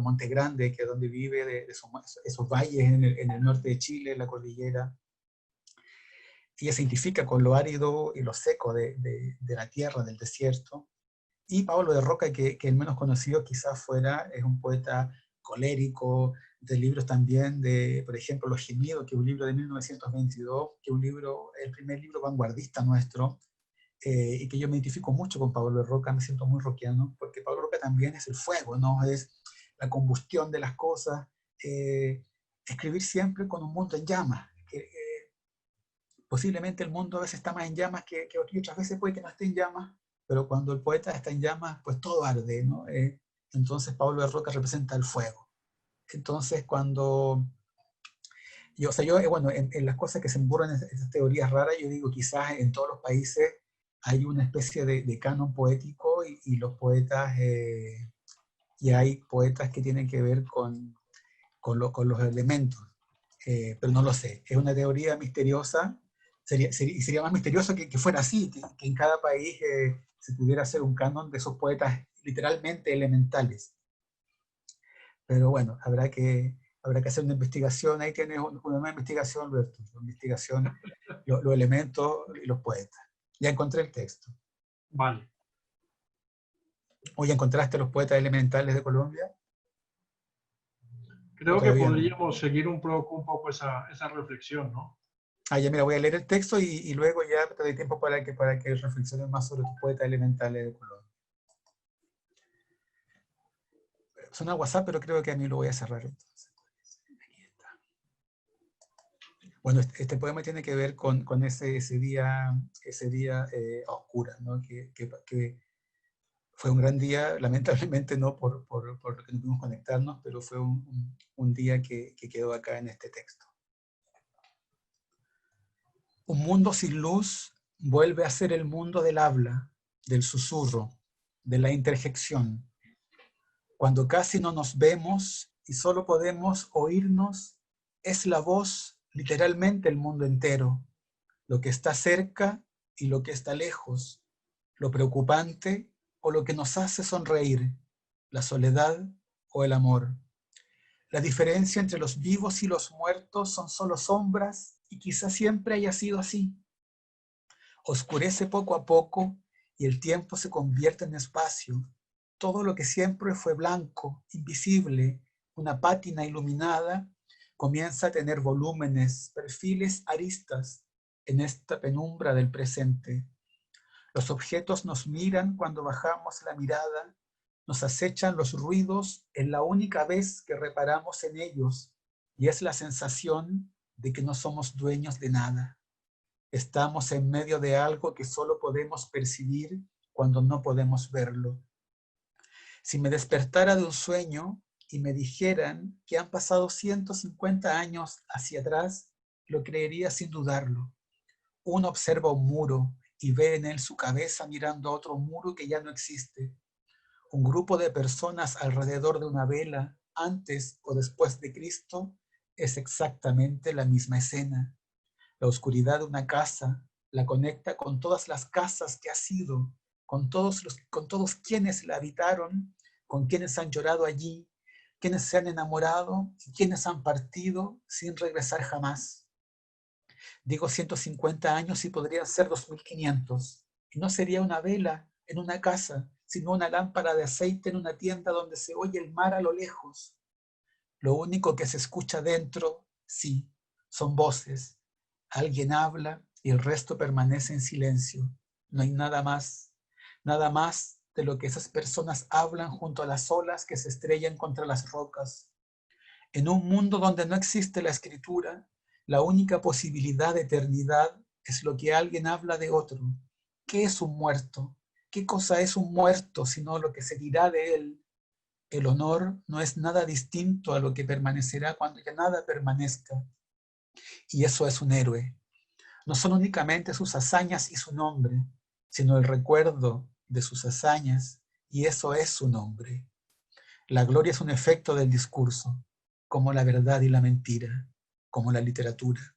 Monte Grande, que es donde vive, de esos valles en el norte de Chile, la cordillera. Ella se identifica con lo árido y lo seco de la tierra, del desierto. Y Pablo de Roca, que el menos conocido quizás fuera, es un poeta colérico, de libros también de, por ejemplo, Los Gemidos, que es un libro de 1922, que es un libro, el primer libro vanguardista nuestro, y que yo me identifico mucho con Pablo de Roca, me siento muy rockiano, porque Pablo de Roca también es el fuego, ¿no? Es la combustión de las cosas, escribir siempre con un mundo en llamas, que posiblemente el mundo a veces está más en llamas que otras veces puede que no esté en llamas, pero cuando el poeta está en llamas, pues todo arde, ¿no? Entonces Pablo de Roca representa el fuego. Entonces cuando yo, o sea, yo, bueno, en las cosas que se emburran en esas teorías raras, yo digo, quizás en todos los países hay una especie de canon poético y los poetas, y hay poetas que tienen que ver con los elementos, pero no lo sé. Es una teoría misteriosa, sería más misterioso que fuera así, que en cada país se pudiera hacer un canon de esos poetas literalmente elementales. Pero bueno, habrá que hacer una investigación. Ahí tienes una nueva investigación, Alberto. Una investigación, los elementos y los poetas. Ya encontré el texto. Vale. ¿O ya encontraste los poetas elementales de Colombia? ¿O Creo que todavía no? podríamos seguir un poco esa reflexión, ¿no? Ah, ya mira, voy a leer el texto y luego ya te doy tiempo para que reflexiones más sobre tus poetas elementales de Colombia. Suena WhatsApp, pero creo que a mí lo voy a cerrar entonces. Bueno, este poema tiene que ver con ese día a oscuras, ¿no? Que fue un gran día, lamentablemente no por lo que no pudimos conectarnos, pero fue un día que quedó acá en este texto. Un mundo sin luz vuelve a ser el mundo del habla, del susurro, de la interjección. Cuando casi no nos vemos y solo podemos oírnos, es la voz literalmente el mundo entero, lo que está cerca y lo que está lejos, lo preocupante o lo que nos hace sonreír, la soledad o el amor. La diferencia entre los vivos y los muertos son solo sombras y quizás siempre haya sido así. Oscurece poco a poco y el tiempo se convierte en espacio. Todo lo que siempre fue blanco, invisible, una pátina iluminada, comienza a tener volúmenes, perfiles, aristas en esta penumbra del presente. Los objetos nos miran cuando bajamos la mirada, nos acechan los ruidos en la única vez que reparamos en ellos, y es la sensación de que no somos dueños de nada. Estamos en medio de algo que solo podemos percibir cuando no podemos verlo. Si me despertara de un sueño y me dijeran que han pasado 150 años hacia atrás, lo creería sin dudarlo. Uno observa un muro y ve en él su cabeza mirando a otro muro que ya no existe. Un grupo de personas alrededor de una vela, antes o después de Cristo, es exactamente la misma escena. La oscuridad de una casa la conecta con todas las casas que ha sido, con todos quienes la habitaron, con quienes han llorado allí, quienes se han enamorado y quienes han partido sin regresar jamás. Digo 150 años y podrían ser 2500. Y no sería una vela en una casa, sino una lámpara de aceite en una tienda donde se oye el mar a lo lejos. Lo único que se escucha dentro, sí, son voces. Alguien habla y el resto permanece en silencio. No hay nada más de lo que esas personas hablan junto a las olas que se estrellan contra las rocas. En un mundo donde no existe la escritura, la única posibilidad de eternidad es lo que alguien habla de otro. ¿Qué es un muerto? ¿Qué cosa es un muerto sino lo que se dirá de él? El honor no es nada distinto a lo que permanecerá cuando ya nada permanezca. Y eso es un héroe. No son únicamente sus hazañas y su nombre, sino el recuerdo de sus hazañas, y eso es su nombre. La gloria es un efecto del discurso, como la verdad y la mentira, como la literatura.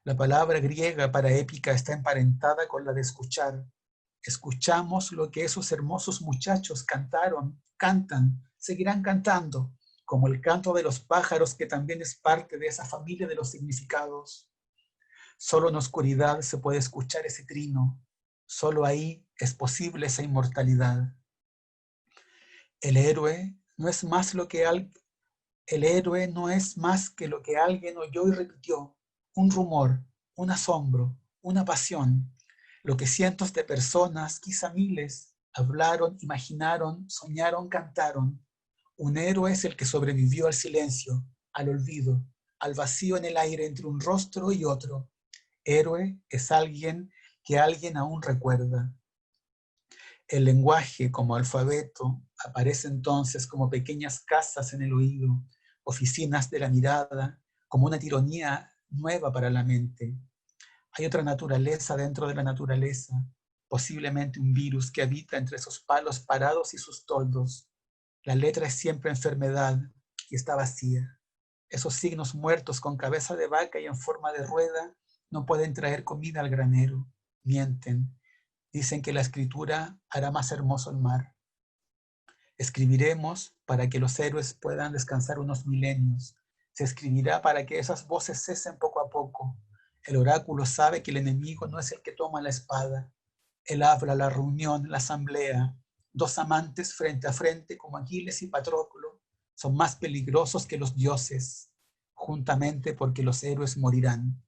La palabra griega para épica está emparentada con la de escuchar. Escuchamos lo que esos hermosos muchachos cantan, seguirán cantando, como el canto de los pájaros que también es parte de esa familia de los significados. Solo en oscuridad se puede escuchar ese trino, solo ahí es posible esa inmortalidad. El héroe no es más que lo que alguien oyó y repitió, un rumor, un asombro, una pasión, lo que cientos de personas, quizá miles, hablaron, imaginaron, soñaron, cantaron. Un héroe es el que sobrevivió al silencio, al olvido, al vacío en el aire entre un rostro y otro. Héroe es alguien que alguien aún recuerda. El lenguaje como alfabeto aparece entonces como pequeñas casas en el oído, oficinas de la mirada, como una tironía nueva para la mente. Hay otra naturaleza dentro de la naturaleza, posiblemente un virus que habita entre esos palos parados y sus toldos. La letra es siempre enfermedad y está vacía. Esos signos muertos con cabeza de vaca y en forma de rueda no pueden traer comida al granero. Mienten. Dicen que la escritura hará más hermoso el mar. Escribiremos para que los héroes puedan descansar unos milenios. Se escribirá para que esas voces cesen poco a poco. El oráculo sabe que el enemigo no es el que toma la espada. Él habla, la reunión, la asamblea. Dos amantes frente a frente como Aquiles y Patroclo son más peligrosos que los dioses, juntamente porque los héroes morirán.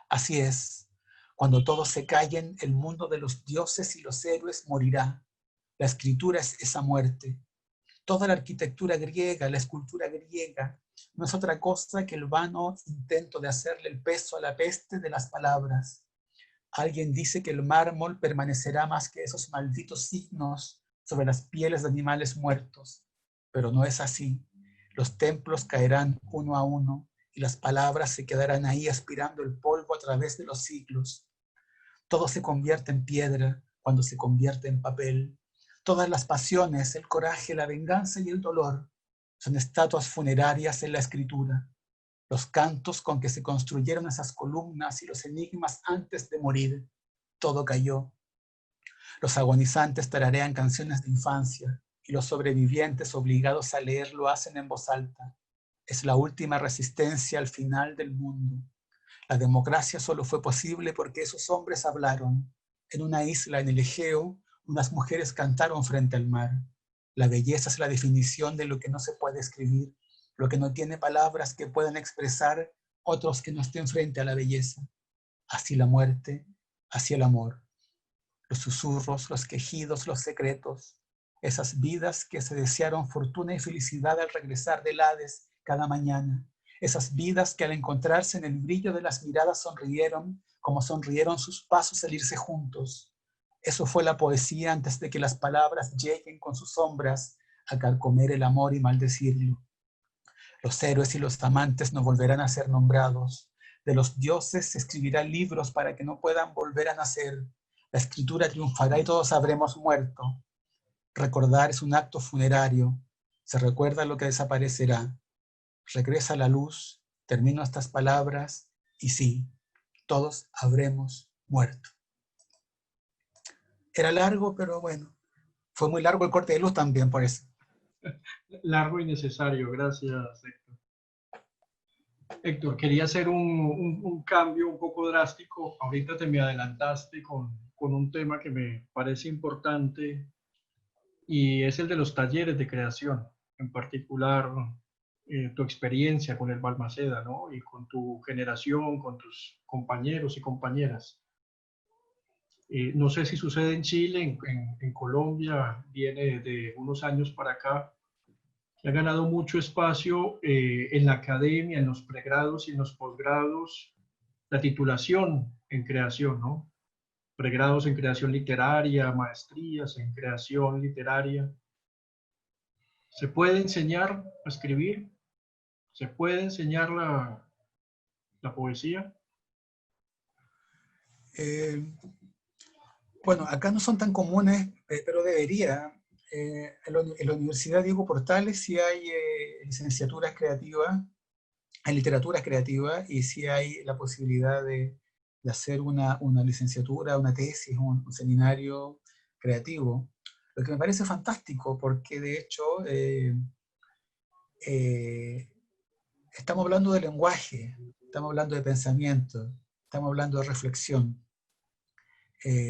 Así es, cuando todos se callen, el mundo de los dioses y los héroes morirá. La escritura es esa muerte. Toda la arquitectura griega, la escultura griega, no es otra cosa que el vano intento de hacerle el peso a la peste de las palabras. Alguien dice que el mármol permanecerá más que esos malditos signos sobre las pieles de animales muertos, pero no es así. Los templos caerán uno a uno y las palabras se quedarán ahí aspirando el polvo a través de los siglos. Todo se convierte en piedra cuando se convierte en papel. Todas las pasiones, el coraje, la venganza y el dolor son estatuas funerarias en la escritura. Los cantos con que se construyeron esas columnas y los enigmas antes de morir, todo cayó. Los agonizantes tararean canciones de infancia y los sobrevivientes obligados a leer lo hacen en voz alta. Es la última resistencia al final del mundo. La democracia solo fue posible porque esos hombres hablaron. En una isla en el Egeo, unas mujeres cantaron frente al mar. La belleza es la definición de lo que no se puede escribir, lo que no tiene palabras que puedan expresar otros que no estén frente a la belleza. Así la muerte, así el amor. Los susurros, los quejidos, los secretos, esas vidas que se desearon fortuna y felicidad al regresar del Hades cada mañana, esas vidas que al encontrarse en el brillo de las miradas sonrieron como sonrieron sus pasos al irse juntos. Eso fue la poesía antes de que las palabras lleguen con sus sombras a carcomer el amor y maldecirlo. Los héroes y los amantes no volverán a ser nombrados. De los dioses se escribirán libros para que no puedan volver a nacer. La escritura triunfará y todos habremos muerto. Recordar es un acto funerario. Se recuerda lo que desaparecerá. Regresa la luz, termino estas palabras y sí, todos habremos muerto. Era largo, pero bueno, fue muy largo el corte de luz también por eso. Largo y necesario, gracias, Héctor. Héctor, quería hacer un cambio un poco drástico. Ahorita te me adelantaste con un tema que me parece importante y es el de los talleres de creación, en particular tu experiencia con el Balmaceda, ¿no? Y con tu generación, con tus compañeros y compañeras. No sé si sucede en Chile, en Colombia, viene de unos años para acá, que ha ganado mucho espacio en la academia, en los pregrados y en los posgrados, la titulación en creación, ¿no? Pregrados en creación literaria, maestrías en creación literaria. ¿Se puede enseñar a escribir? ¿Se puede enseñar la poesía? Eh, bueno, acá no son tan comunes, pero debería. En la Universidad Diego Portales sí hay licenciaturas creativas, hay literaturas creativas y sí hay la posibilidad de hacer una licenciatura, una tesis, un seminario creativo. Lo que me parece fantástico porque de hecho eh, estamos hablando de lenguaje, estamos hablando de pensamiento, estamos hablando de reflexión.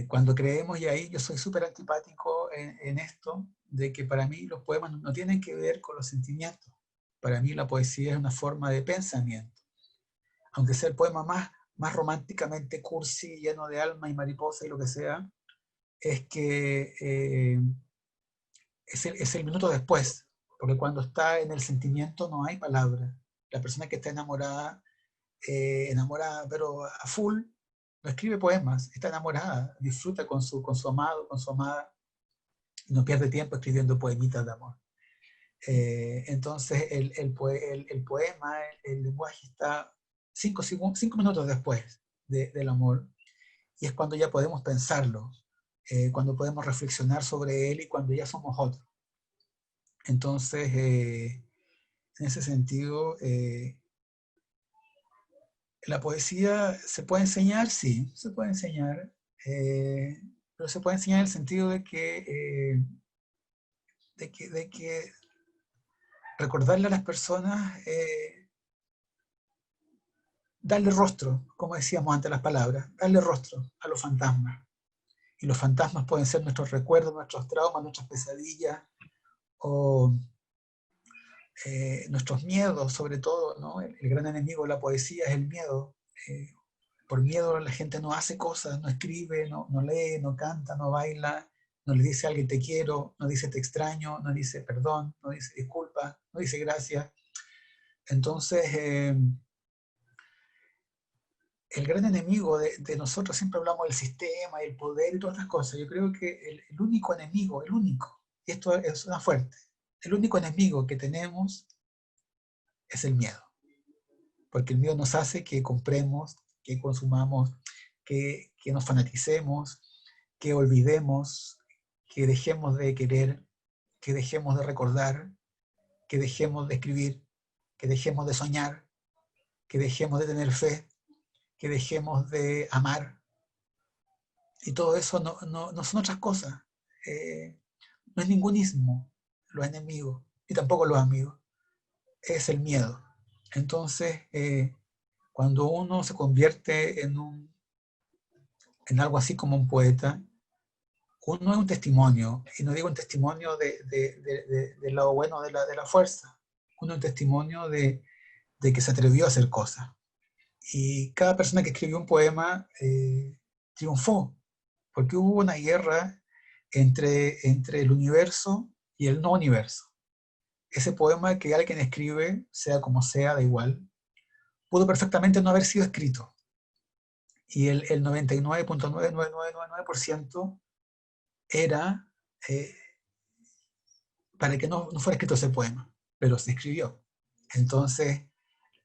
Cuando creemos, y ahí yo soy súper antipático en esto, de que para mí los poemas no tienen que ver con los sentimientos. Para mí la poesía es una forma de pensamiento. Aunque sea el poema más románticamente cursi, lleno de alma y mariposa y lo que sea, es que es el minuto después, porque cuando está en el sentimiento no hay palabra. La persona que está enamorada, enamorada pero a full, no escribe poemas, está enamorada, disfruta con su amado, con su amada, y no pierde tiempo escribiendo poemitas de amor. Entonces el poema, el lenguaje está 5 minutos después del amor, y es cuando ya podemos pensarlo, cuando podemos reflexionar sobre él y cuando ya somos otros. Entonces, en ese sentido, la poesía se puede enseñar, sí, se puede enseñar, pero se puede enseñar en el sentido de que recordarle a las personas, darle rostro, como decíamos antes las palabras, darle rostro a los fantasmas. Y los fantasmas pueden ser nuestros recuerdos, nuestros traumas, nuestras pesadillas, o nuestros miedos, sobre todo, ¿no? El gran enemigo de la poesía es el miedo. Por miedo la gente no hace cosas, no escribe, no lee, no canta, no baila, no le dice a alguien te quiero, no dice te extraño, no dice perdón, no dice disculpa, no dice gracias. Entonces, el gran enemigo de nosotros, siempre hablamos del sistema, el poder y todas estas cosas. Yo creo que el único enemigo, el único, y esto es una fuerte, el único enemigo que tenemos es el miedo. Porque el miedo nos hace que compremos, que consumamos, que nos fanaticemos, que olvidemos, que dejemos de querer, que dejemos de recordar, que dejemos de escribir, que dejemos de soñar, que dejemos de tener fe, que dejemos de amar. Y todo eso no son otras cosas. No es ningún ismo, los enemigos, y tampoco los amigos. Es el miedo. Entonces, cuando uno se convierte en algo así como un poeta, uno es un testimonio, y no digo un testimonio del lado bueno de la fuerza, uno es un testimonio de que se atrevió a hacer cosas. Y cada persona que escribió un poema triunfó, porque hubo una guerra entre el universo y el no universo. Ese poema que alguien escribe, sea como sea, da igual, pudo perfectamente no haber sido escrito. Y el 99.99999% era para que no fuera escrito ese poema, pero se escribió. Entonces,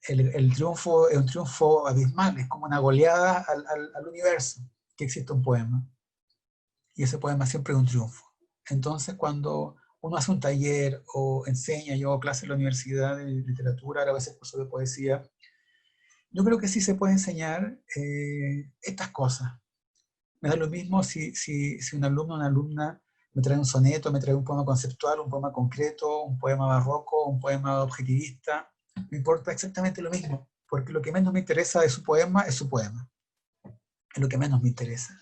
el triunfo es un triunfo abismal, es como una goleada al universo, que existe un poema. Y ese poema siempre es un triunfo. Entonces, cuando uno hace un taller o enseña, yo hago clases en la universidad de literatura, a veces cursos de poesía, yo creo que sí se puede enseñar estas cosas. Me da lo mismo si un alumno o una alumna me trae un soneto, me trae un poema conceptual, un poema concreto, un poema barroco, un poema objetivista. Me importa exactamente lo mismo, porque lo que menos me interesa de su poema es su poema. Es lo que menos me interesa.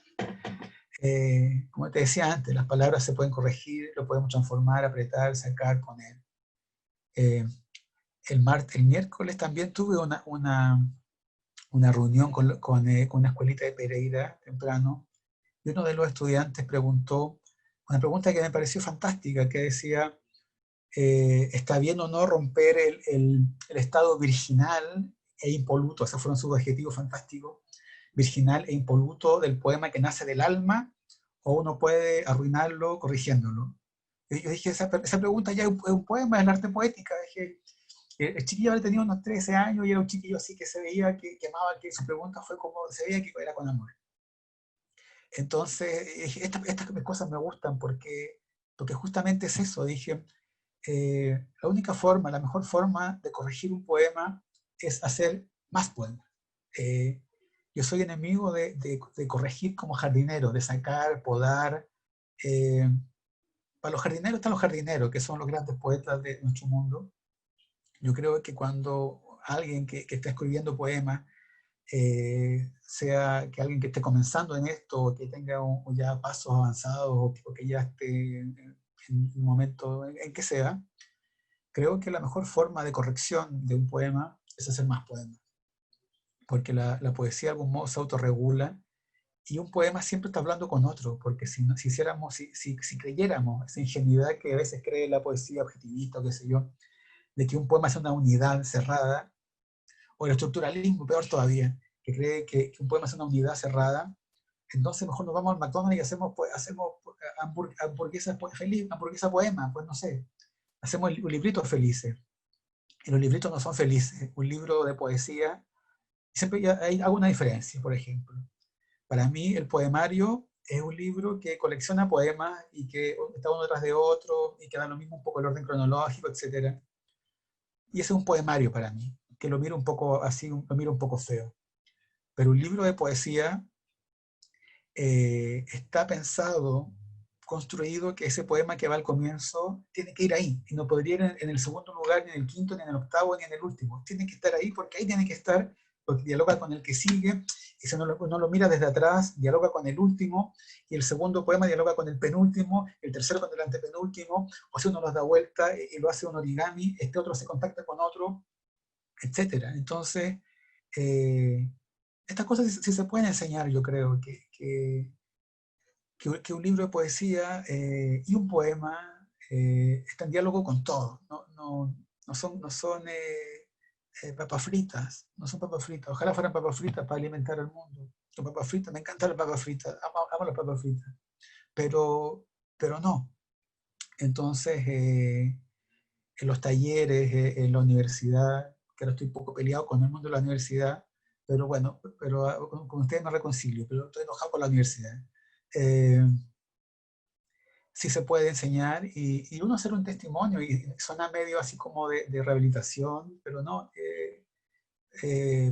Como te decía antes, las palabras se pueden corregir, lo podemos transformar, apretar, sacar, poner. El miércoles también tuve una reunión con una escuelita de Pereira temprano, y uno de los estudiantes preguntó una pregunta que me pareció fantástica, que decía, ¿está bien o no romper el estado virginal e impoluto? Esos fueron sus adjetivos fantásticos. Virginal e impoluto del poema que nace del alma, o uno puede arruinarlo corrigiéndolo. Y yo dije, esa pregunta ya es un poema, es el arte poética. Dije, el chiquillo había tenido unos 13 años y era un chiquillo así que se veía que amaba, que su pregunta fue como, se veía que era con amor. Entonces, estas cosas me gustan porque justamente es eso. Dije, la única forma, la mejor forma de corregir un poema es hacer más poemas. Yo soy enemigo de corregir como jardinero, de sacar, podar. Para los jardineros están los jardineros, que son los grandes poetas de nuestro mundo. Yo creo que cuando alguien que está escribiendo poemas, sea que alguien que esté comenzando en esto, o que tenga ya pasos avanzados, o que ya esté en un momento en que sea, creo que la mejor forma de corrección de un poema es hacer más poemas. Porque la poesía de algún modo se autorregula, y un poema siempre está hablando con otro, porque si creyéramos esa ingenuidad que a veces cree la poesía objetivista, o qué sé yo, de que un poema es una unidad cerrada, o el estructuralismo, peor todavía, que cree que un poema es una unidad cerrada, entonces mejor nos vamos al McDonald's y hacemos hamburguesas feliz, hamburguesa poema, pues no sé, hacemos un librito felices. Y los libritos no son felices. Un libro de poesía, siempre hago una diferencia, por ejemplo. Para mí el poemario es un libro que colecciona poemas y que está uno detrás de otro y que da lo mismo un poco el orden cronológico, etc. Y ese es un poemario para mí, que lo miro un poco así, lo miro un poco feo. Pero un libro de poesía está pensado, construido, que ese poema que va al comienzo tiene que ir ahí, y no podría ir en el segundo lugar, ni en el quinto, ni en el octavo, ni en el último. Tiene que estar ahí porque ahí tiene que estar, porque dialoga con el que sigue, y si uno lo mira desde atrás, dialoga con el último, y el segundo poema dialoga con el penúltimo, el tercero con el antepenúltimo, o si uno los da vuelta y lo hace un origami, este otro se contacta con otro, etc. Entonces, estas cosas sí se pueden enseñar, yo creo, que un libro de poesía y un poema está en diálogo con todo. No son papas fritas, no son papas fritas. Ojalá fueran papas fritas para alimentar al mundo. Son papas fritas, me encantan las papas fritas, amo las papas fritas, pero no. Entonces, en los talleres, en la universidad, que ahora estoy un poco peleado con el mundo de la universidad, pero bueno, pero con ustedes me reconcilio, pero estoy enojado con la universidad. Eh, sí se puede enseñar, y uno hacer un testimonio, y suena medio así como de rehabilitación, pero no.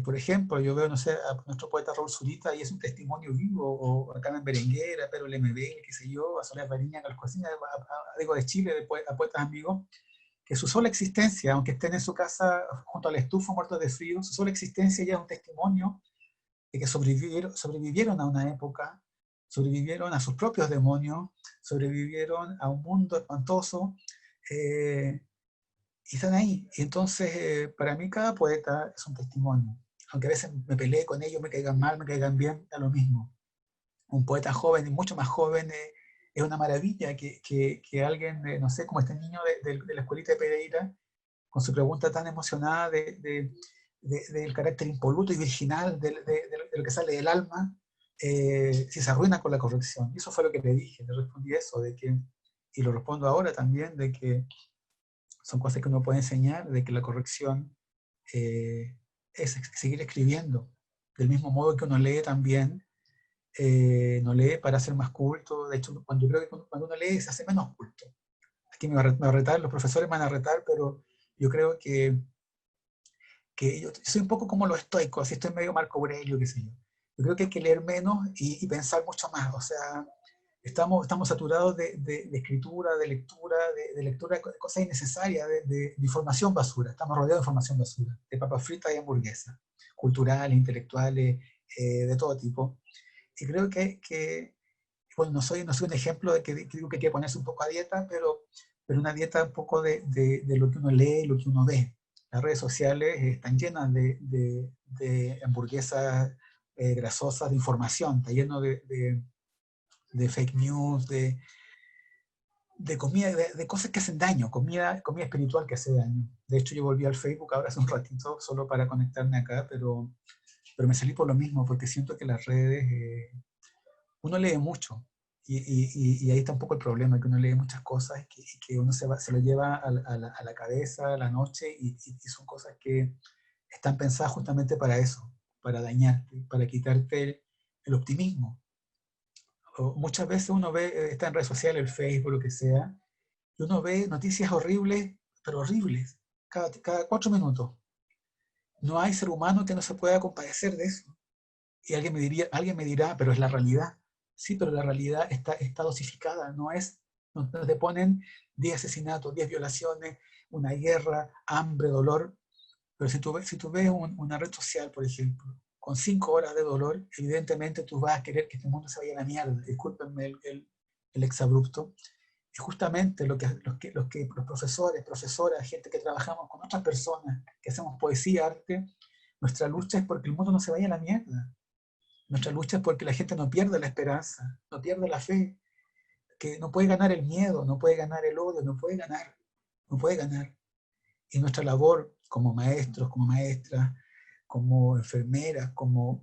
Por ejemplo, yo veo, no sé, a nuestro poeta Raúl Zurita, y es un testimonio vivo, o a Carmen Berenguer, a Pedro Lemebel, qué sé yo, a Soledad Bariña, digo de Chile, a poetas amigos, que su sola existencia, aunque estén en su casa junto al estufa muertos de frío, su sola existencia ya es un testimonio de que sobrevivieron a una época, sobrevivieron a sus propios demonios, sobrevivieron a un mundo espantoso, y están ahí. Y entonces, para mí cada poeta es un testimonio. Aunque a veces me peleé con ellos, me caigan mal, me caigan bien, da lo mismo. Un poeta joven y mucho más joven, es una maravilla que alguien, no sé, como este niño de la escuelita de Pereira, con su pregunta tan emocionada del carácter impoluto y virginal de lo que sale del alma, si se arruina con la corrección. Y eso fue lo que le dije, le respondí eso, y lo respondo ahora también, de que son cosas que uno puede enseñar, de que la corrección es seguir escribiendo. Del mismo modo que uno lee también, no lee para ser más culto. De hecho, creo que cuando uno lee se hace menos culto. Aquí me va a retar, los profesores me van a retar, pero yo creo que yo soy un poco como los estoicos, así estoy medio Marco Aurelio, qué sé yo. Yo creo que hay que leer menos y pensar mucho más. O sea, estamos saturados de escritura, de lectura, de lectura de cosas innecesarias, de información basura. Estamos rodeados de información basura, de papas fritas y hamburguesas, culturales, intelectuales, de todo tipo. Y creo que bueno, no soy un ejemplo de que digo que hay que ponerse un poco a dieta, pero una dieta un poco de lo que uno lee, lo que uno ve. Las redes sociales están llenas de hamburguesas grasosas, de información, está lleno de fake news, de comida, de cosas que hacen daño, comida espiritual que hace daño. De hecho, yo volví al Facebook ahora hace un ratito solo para conectarme acá, pero me salí por lo mismo, porque siento que las redes, uno lee mucho, y ahí está un poco el problema, que uno lee muchas cosas y que uno se lo lleva a la cabeza, a la noche, y son cosas que están pensadas justamente para eso, para dañarte, para quitarte el optimismo. Muchas veces uno ve, está en redes sociales, el Facebook, lo que sea, y uno ve noticias horribles, pero horribles, cada 4 minutos. No hay ser humano que no se pueda compadecer de eso. Y alguien me dirá, pero es la realidad. Sí, pero la realidad está dosificada, no te ponen 10 asesinatos, 10 violaciones, una guerra, hambre, dolor. Pero si tú ves una red social, por ejemplo, con 5 horas de dolor, evidentemente tú vas a querer que este mundo se vaya a la mierda. Discúlpenme el exabrupto. Y justamente los profesores, profesoras, gente que trabajamos con otras personas, que hacemos poesía, arte, nuestra lucha es porque el mundo no se vaya a la mierda. Nuestra lucha es porque la gente no pierda la esperanza, no pierda la fe, que no puede ganar el miedo, no puede ganar el odio, no puede ganar, no puede ganar. Y nuestra labor como maestros, como maestras, como enfermeras, como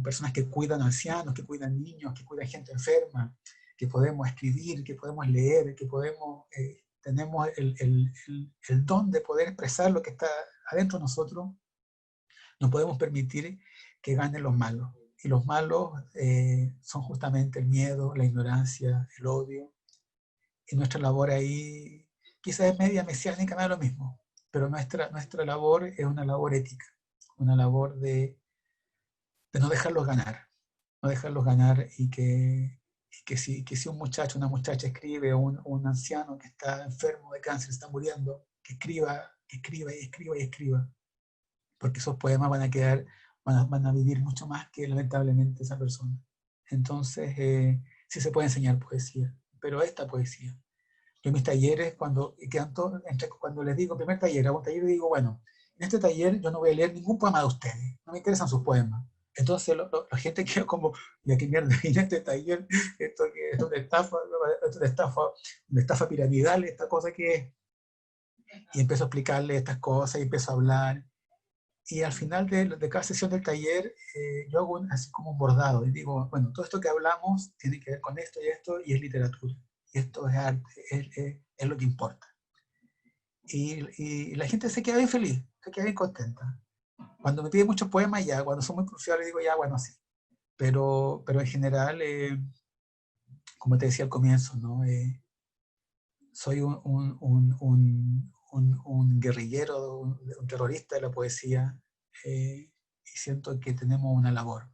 personas que cuidan ancianos, que cuidan niños, que cuidan gente enferma, que podemos escribir, que podemos leer, que tenemos el don de poder expresar lo que está adentro de nosotros, no podemos permitir que ganen los malos. Y los malos son justamente el miedo, la ignorancia, el odio. Y nuestra labor ahí quizás es media mesiánica, no es lo mismo, pero nuestra labor es una labor ética, una labor de no dejarlos ganar, no dejarlos ganar, y que si un muchacho, una muchacha escribe, o un anciano que está enfermo de cáncer, está muriendo, que escriba, que escriba y escriba y escriba, porque esos poemas van a vivir mucho más que lamentablemente esa persona. Entonces, sí se puede enseñar poesía, pero esta poesía. Yo en mis talleres, cuando les digo primer taller, hago un taller y digo, bueno, en este taller yo no voy a leer ningún poema de ustedes, no me interesan sus poemas. Entonces la gente queda como, ¿y qué mierda viene este taller? Esto que es una estafa piramidal, esta cosa que es. Y empiezo a explicarle estas cosas y empiezo a hablar. Y al final de cada sesión del taller, yo hago así como un bordado y digo, bueno, todo esto que hablamos tiene que ver con esto, y es literatura. Y esto es arte, es lo que importa. Y la gente se queda bien feliz, se queda bien contenta. Cuando me piden muchos poemas, ya, cuando son muy cruciales, digo, ya, bueno, sí. Pero en general, como te decía al comienzo, ¿no? Soy un guerrillero, un terrorista de la poesía, y siento que tenemos una labor,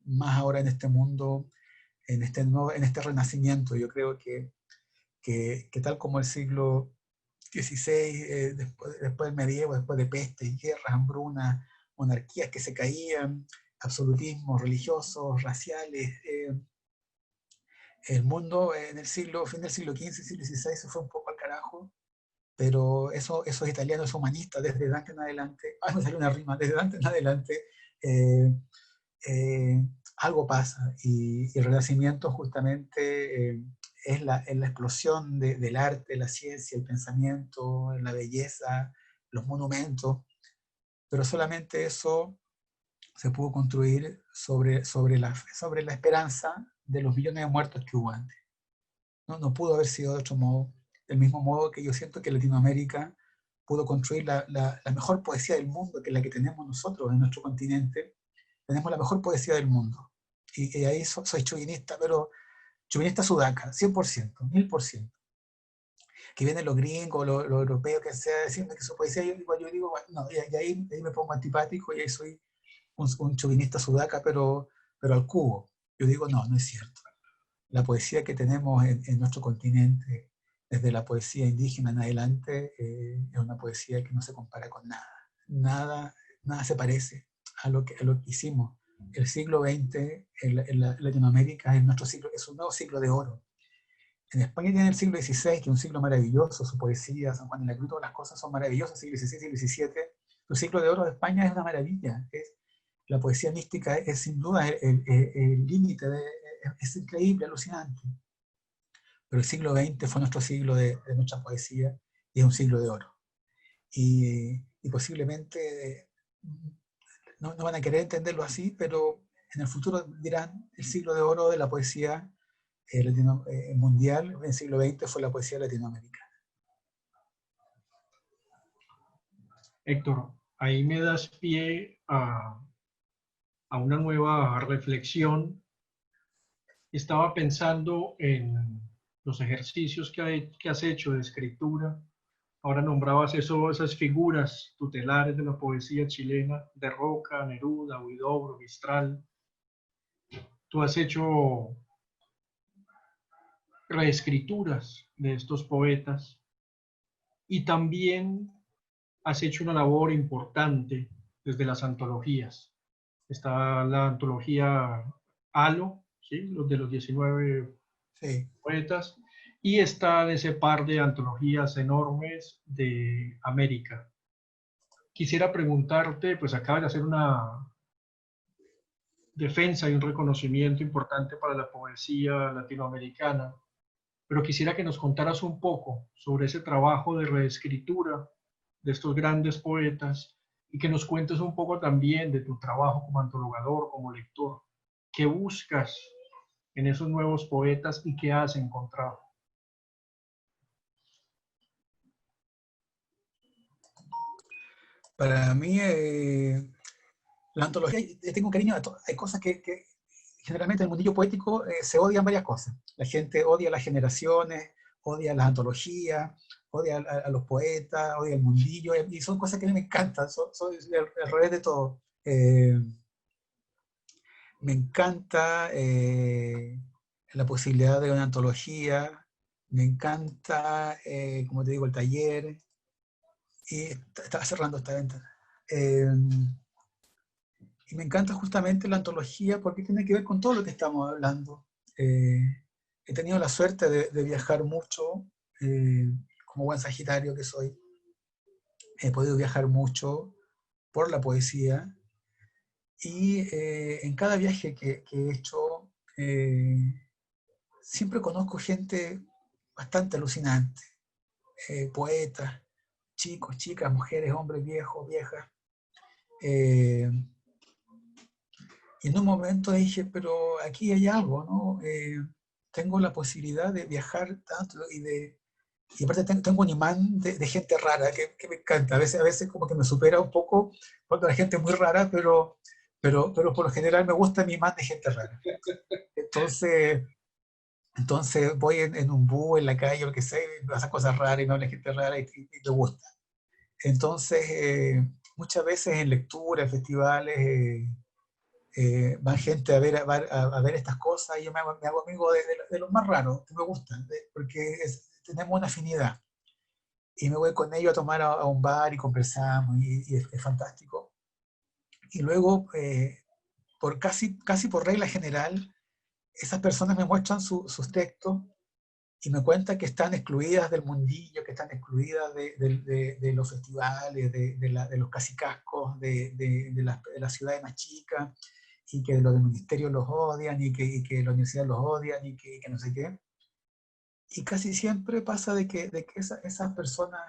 más ahora en este mundo, en este renacimiento. Yo creo que tal como el siglo XVI, después del medievo, después de pestes, guerras, hambrunas, monarquías que se caían, absolutismos religiosos, raciales, el mundo en fin del siglo XV, siglo XVI se fue un poco al carajo, pero esos italianos humanistas, desde Dante en adelante, me salió una rima, desde Dante en adelante, eh, algo pasa, y el Renacimiento justamente es la explosión del arte, la ciencia, el pensamiento, la belleza, los monumentos, pero solamente eso se pudo construir sobre la esperanza de los millones de muertos que hubo antes. No pudo haber sido de otro modo, del mismo modo que yo siento que Latinoamérica pudo construir la mejor poesía del mundo, que es la que tenemos nosotros en nuestro continente. Tenemos la mejor poesía del mundo. Y ahí soy chauvinista, pero chauvinista sudaca, 100%, 1000%. Que vienen los gringos, los europeos, que sea, decirme que su poesía, yo digo, bueno, no, y ahí me pongo antipático, y ahí soy un chauvinista sudaca, pero al cubo. Yo digo, no, no es cierto. La poesía que tenemos en nuestro continente, desde la poesía indígena en adelante, es una poesía que no se compara con nada. Nada se parece a lo que hicimos. El siglo XX en Latinoamérica es, es un nuevo siglo de oro. En España tiene el siglo XVI, que es un siglo maravilloso, su poesía, San Juan de la Cruz, todas las cosas son maravillosas, siglo XVI, siglo XVII. El siglo de oro de España es una maravilla. La poesía mística es sin duda el límite, es increíble, alucinante. Pero el siglo XX fue nuestro siglo de nuestra poesía y es un siglo de oro. Y posiblemente no van a querer entenderlo así, pero en el futuro dirán el siglo de oro de la poesía mundial, en el siglo XX fue la poesía latinoamericana. Héctor, ahí me das pie a una nueva reflexión. Estaba pensando en los ejercicios que has hecho de escritura. Ahora nombrabas esas figuras tutelares de la poesía chilena, de Roca, Neruda, Huidobro, Mistral. Tú has hecho reescrituras de estos poetas y también has hecho una labor importante desde las antologías. Está la antología Halo, ¿sí? Los de los 19 sí. poetas, y está ese par de antologías enormes de América. Quisiera preguntarte, pues acabas de hacer una defensa y un reconocimiento importante para la poesía latinoamericana, pero quisiera que nos contaras un poco sobre ese trabajo de reescritura de estos grandes poetas y que nos cuentes un poco también de tu trabajo como antologador, como lector. ¿Qué buscas en esos nuevos poetas y qué has encontrado? Para mí, la antología, tengo cariño a todo. Hay cosas que generalmente en el mundillo poético se odian varias cosas. La gente odia las generaciones, odia las antologías, odia a los poetas, odia el mundillo, y son cosas que a mí me encantan, soy al revés de todo. Me encanta la posibilidad de una antología, me encanta, como te digo, el taller, y estaba cerrando esta ventana. Y me encanta justamente la antología porque tiene que ver con todo lo que estamos hablando. He tenido la suerte de viajar mucho, como buen sagitario que soy. He podido viajar mucho por la poesía y en cada viaje que he hecho siempre conozco gente bastante alucinante, poetas, chicos, chicas, mujeres, hombres, viejos, viejas. Y en un momento dije, pero aquí hay algo, ¿no? Tengo la posibilidad de viajar tanto y aparte tengo un imán de gente rara que me encanta. A veces como que me supera un poco cuando la gente es muy rara, pero por lo general me gusta mi imán de gente rara. Entonces voy en un bus, en la calle, o lo que sea, y me pasan cosas raras y me habla gente rara y me gusta. Entonces, muchas veces en lecturas, en festivales, van gente a ver estas cosas y yo me hago amigo de los más raros, que me gustan, porque tenemos una afinidad. Y me voy con ellos a tomar a un bar y conversamos y es fantástico. Y luego, casi por regla general, esas personas me muestran sus textos y me cuentan que están excluidas del mundillo, que están excluidas de los festivales, de los cacicascos, de las ciudades más chicas, y que los del ministerio los odian, y que la universidad los odian, y que no sé qué. Y casi siempre pasa de que esas personas,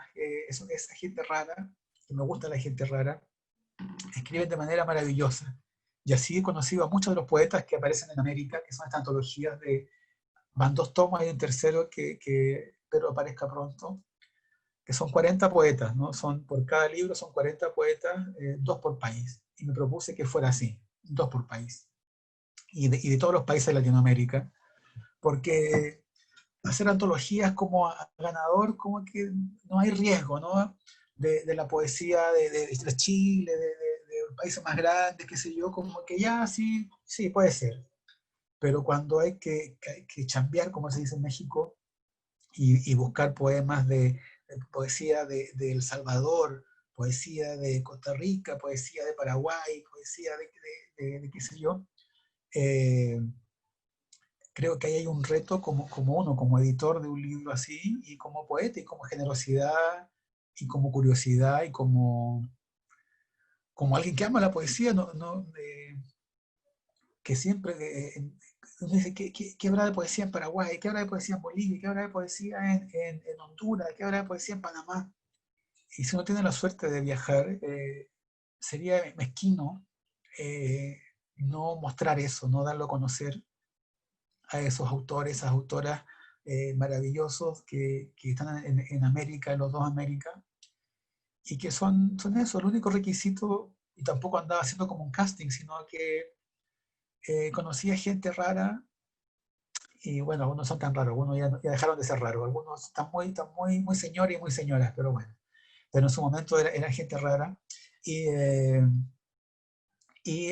esa gente rara, que me gusta la gente rara, escriben de manera maravillosa. Y así he conocido a muchos de los poetas que aparecen en América, que son estas antologías van 2 tomos y un tercero que espero aparezca pronto, que son 40 poetas, ¿no? Por cada libro son 40 poetas, 2 por país. Y me propuse que fuera así, 2 por país. Y de todos los países de Latinoamérica, porque hacer antologías como ganador, como que no hay riesgo, ¿no? De la poesía de Chile, países más grandes, qué sé yo, como que ya sí, sí, puede ser. Pero cuando hay que chambear, como se dice en México, y buscar poemas de poesía de El Salvador, poesía de Costa Rica, poesía de Paraguay, poesía de qué sé yo, eh, creo que ahí hay un reto como uno, como editor de un libro así, y como poeta, y como generosidad, y como curiosidad, y como alguien que ama la poesía, que siempre uno dice, ¿qué habrá de poesía en Paraguay? ¿Qué habrá de poesía en Bolivia? ¿Qué habrá de poesía en Honduras? ¿Qué habrá de poesía en Panamá? Y si uno tiene la suerte de viajar, sería mezquino no mostrar eso, no darlo a conocer a esos autores, esas autoras maravillosos que están en América, en los dos Américas, y que son eso, el único requisito, y tampoco andaba haciendo como un casting, sino que conocía gente rara, y bueno, algunos son tan raros, algunos ya dejaron de ser raros, algunos están muy señores y muy señoras, pero bueno, pero en su momento era gente rara, y, y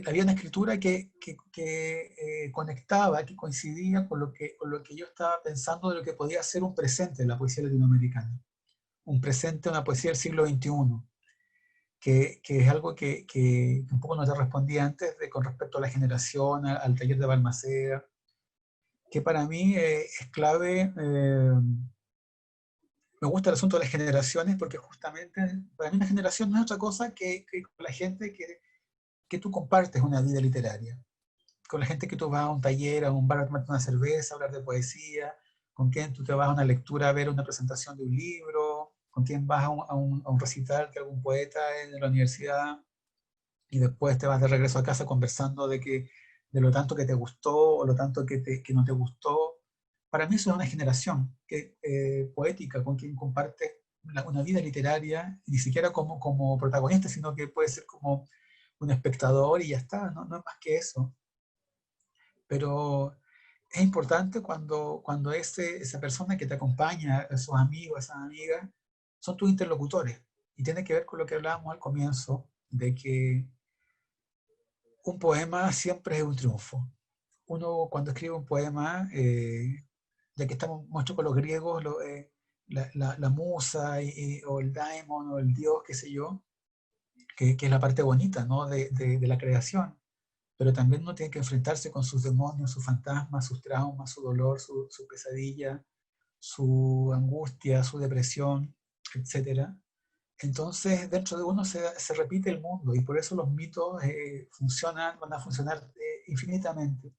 había una escritura que conectaba, que coincidía con lo que yo estaba pensando de lo que podía ser un presente de la poesía latinoamericana, un presente, una poesía del siglo XXI, que es algo que un poco no te respondí antes con respecto a la generación, al taller de Balmaceda, que para mí es clave. Me gusta el asunto de las generaciones porque justamente para mí una generación no es otra cosa que la gente que tú compartes una vida literaria, con la gente que tú vas a un taller, a un bar a tomarte una cerveza, a hablar de poesía, con quien tú te vas a una lectura a ver una presentación de un libro, con quien vas a un recital de algún poeta en la universidad, y después te vas de regreso a casa conversando de lo tanto que te gustó o lo tanto que no te gustó. Para mí eso es una generación poética con quien comparte una vida literaria, ni siquiera como protagonista, sino que puede ser como un espectador y ya está, no es más que eso. Pero es importante cuando esa persona que te acompaña, esos amigos, esas amigas, son tus interlocutores. Y tiene que ver con lo que hablábamos al comienzo, de que un poema siempre es un triunfo. Uno cuando escribe un poema, ya que estamos mucho con los griegos, la musa o el daimon o el dios, qué sé yo, que es la parte bonita, ¿no? de la creación, pero también uno tiene que enfrentarse con sus demonios, sus fantasmas, sus traumas, su dolor, su pesadilla, su angustia, su depresión, etcétera. Entonces, dentro de uno se repite el mundo y por eso los mitos van a funcionar infinitamente,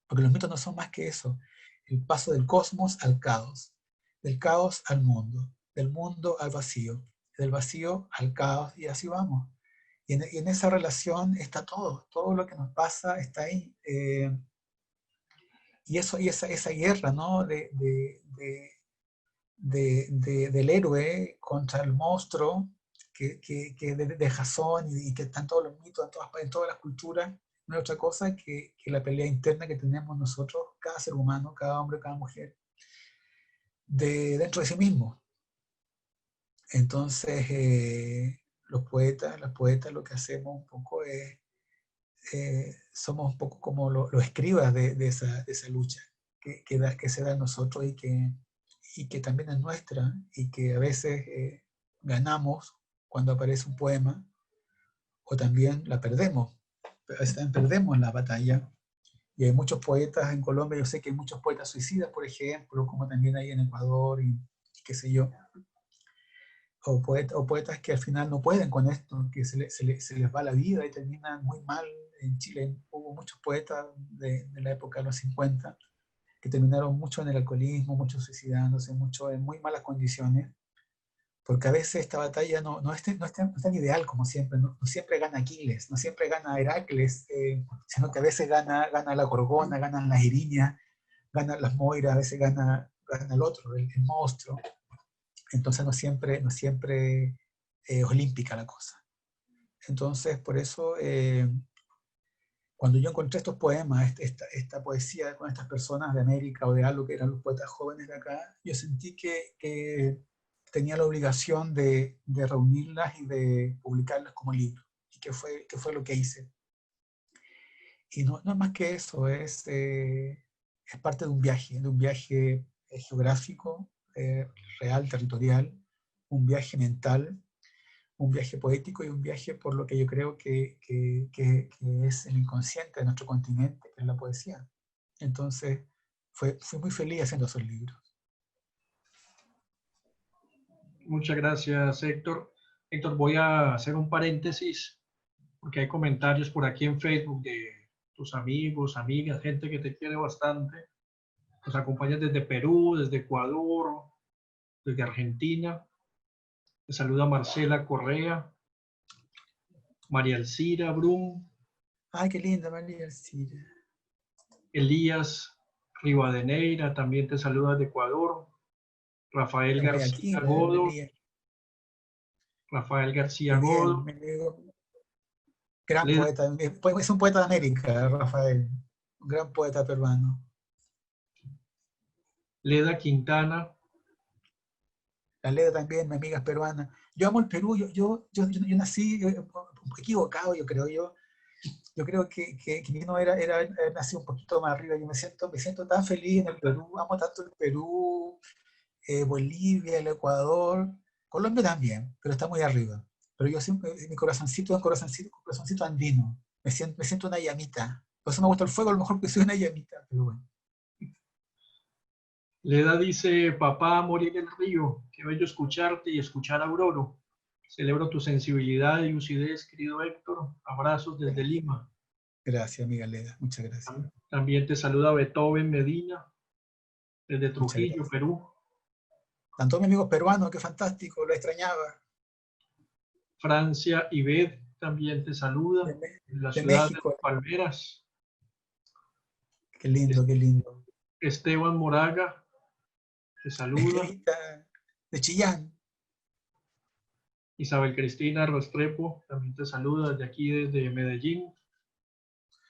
porque los mitos no son más que eso, el paso del cosmos al caos, del caos al mundo, del mundo al vacío, del vacío al caos y así vamos. Y en esa relación está todo lo que nos pasa está ahí. Y esa guerra, ¿no? Del héroe contra el monstruo, que de Jasón y que están todos los mitos en todas las culturas, no es otra cosa que la pelea interna que tenemos nosotros, cada ser humano, cada hombre, cada mujer, dentro de sí mismo. Entonces, las poetas lo que hacemos un poco es somos un poco como los escribas de esa lucha que se da en nosotros y que también es nuestra y que a veces ganamos cuando aparece un poema o también la perdemos. A veces también perdemos la batalla. Y hay muchos poetas en Colombia, yo sé que hay muchos poetas suicidas, por ejemplo, como también hay en Ecuador y qué sé yo, o poetas que al final no pueden con esto, que se les va la vida y terminan muy mal. En Chile hubo muchos poetas de la época de los 50 que terminaron mucho en el alcoholismo, muchos suicidándose, mucho en muy malas condiciones, porque a veces esta batalla no es tan ideal como siempre, no siempre gana Aquiles, no siempre gana Heracles, sino que a veces gana la Gorgona, ganan las Iriñas, ganan las Moiras, a veces gana el otro, el monstruo. Entonces no siempre olímpica la cosa. Entonces, por eso, cuando yo encontré estos poemas, esta poesía con estas personas de América o de algo que eran los poetas jóvenes de acá, yo sentí que tenía la obligación de reunirlas y de publicarlas como libro. ¿Y qué fue lo que hice? Y no es más que eso, es parte de un viaje geográfico, real, territorial, un viaje mental, un viaje poético y un viaje por lo que yo creo que es el inconsciente de nuestro continente, que es la poesía. Entonces, fui muy feliz haciendo esos libros. Muchas gracias, Héctor. Héctor, voy a hacer un paréntesis porque hay comentarios por aquí en Facebook de tus amigos, amigas, gente que te quiere bastante. Nos acompañas desde Perú, desde Ecuador, desde Argentina. Te saluda Marcela Correa, María Elcira Brum, Ay, qué linda, María. Sí. Elías Rivadeneira, también te saluda de Ecuador. Rafael Muy García aquí, Godo, María. Rafael García Qué bien, Godo, me digo, gran Leda, poeta, es un poeta de América, Rafael, un gran poeta peruano. Leda Quintana, La Leda también, mi amiga es peruana. Yo amo el Perú, yo nací equivocado, yo creo. Yo creo que mi no era nací un poquito más arriba. Yo me siento tan feliz en el Perú, amo tanto el Perú, Bolivia, el Ecuador, Colombia también, pero está muy arriba. Pero yo siempre, mi corazoncito es un corazoncito andino. Me siento una llamita. Por eso me gusta el fuego, a lo mejor porque soy una llamita, pero bueno. Leda dice, papá, morir en el río, qué bello escucharte y escuchar a Aurora. Celebro tu sensibilidad y lucidez, querido Héctor. Abrazos desde Lima. Gracias, amiga Leda. Muchas gracias. También te saluda Beethoven Medina, desde Muchas Trujillo, gracias. Perú. Tanto mis amigos peruanos, qué fantástico, lo extrañaba. Francia Ibed también te saluda, de la De ciudad de México, Palmeras. qué lindo, qué lindo. Esteban Moraga te saluda. De Chillán. Isabel Cristina Restrepo también te saluda desde aquí, desde Medellín. Qué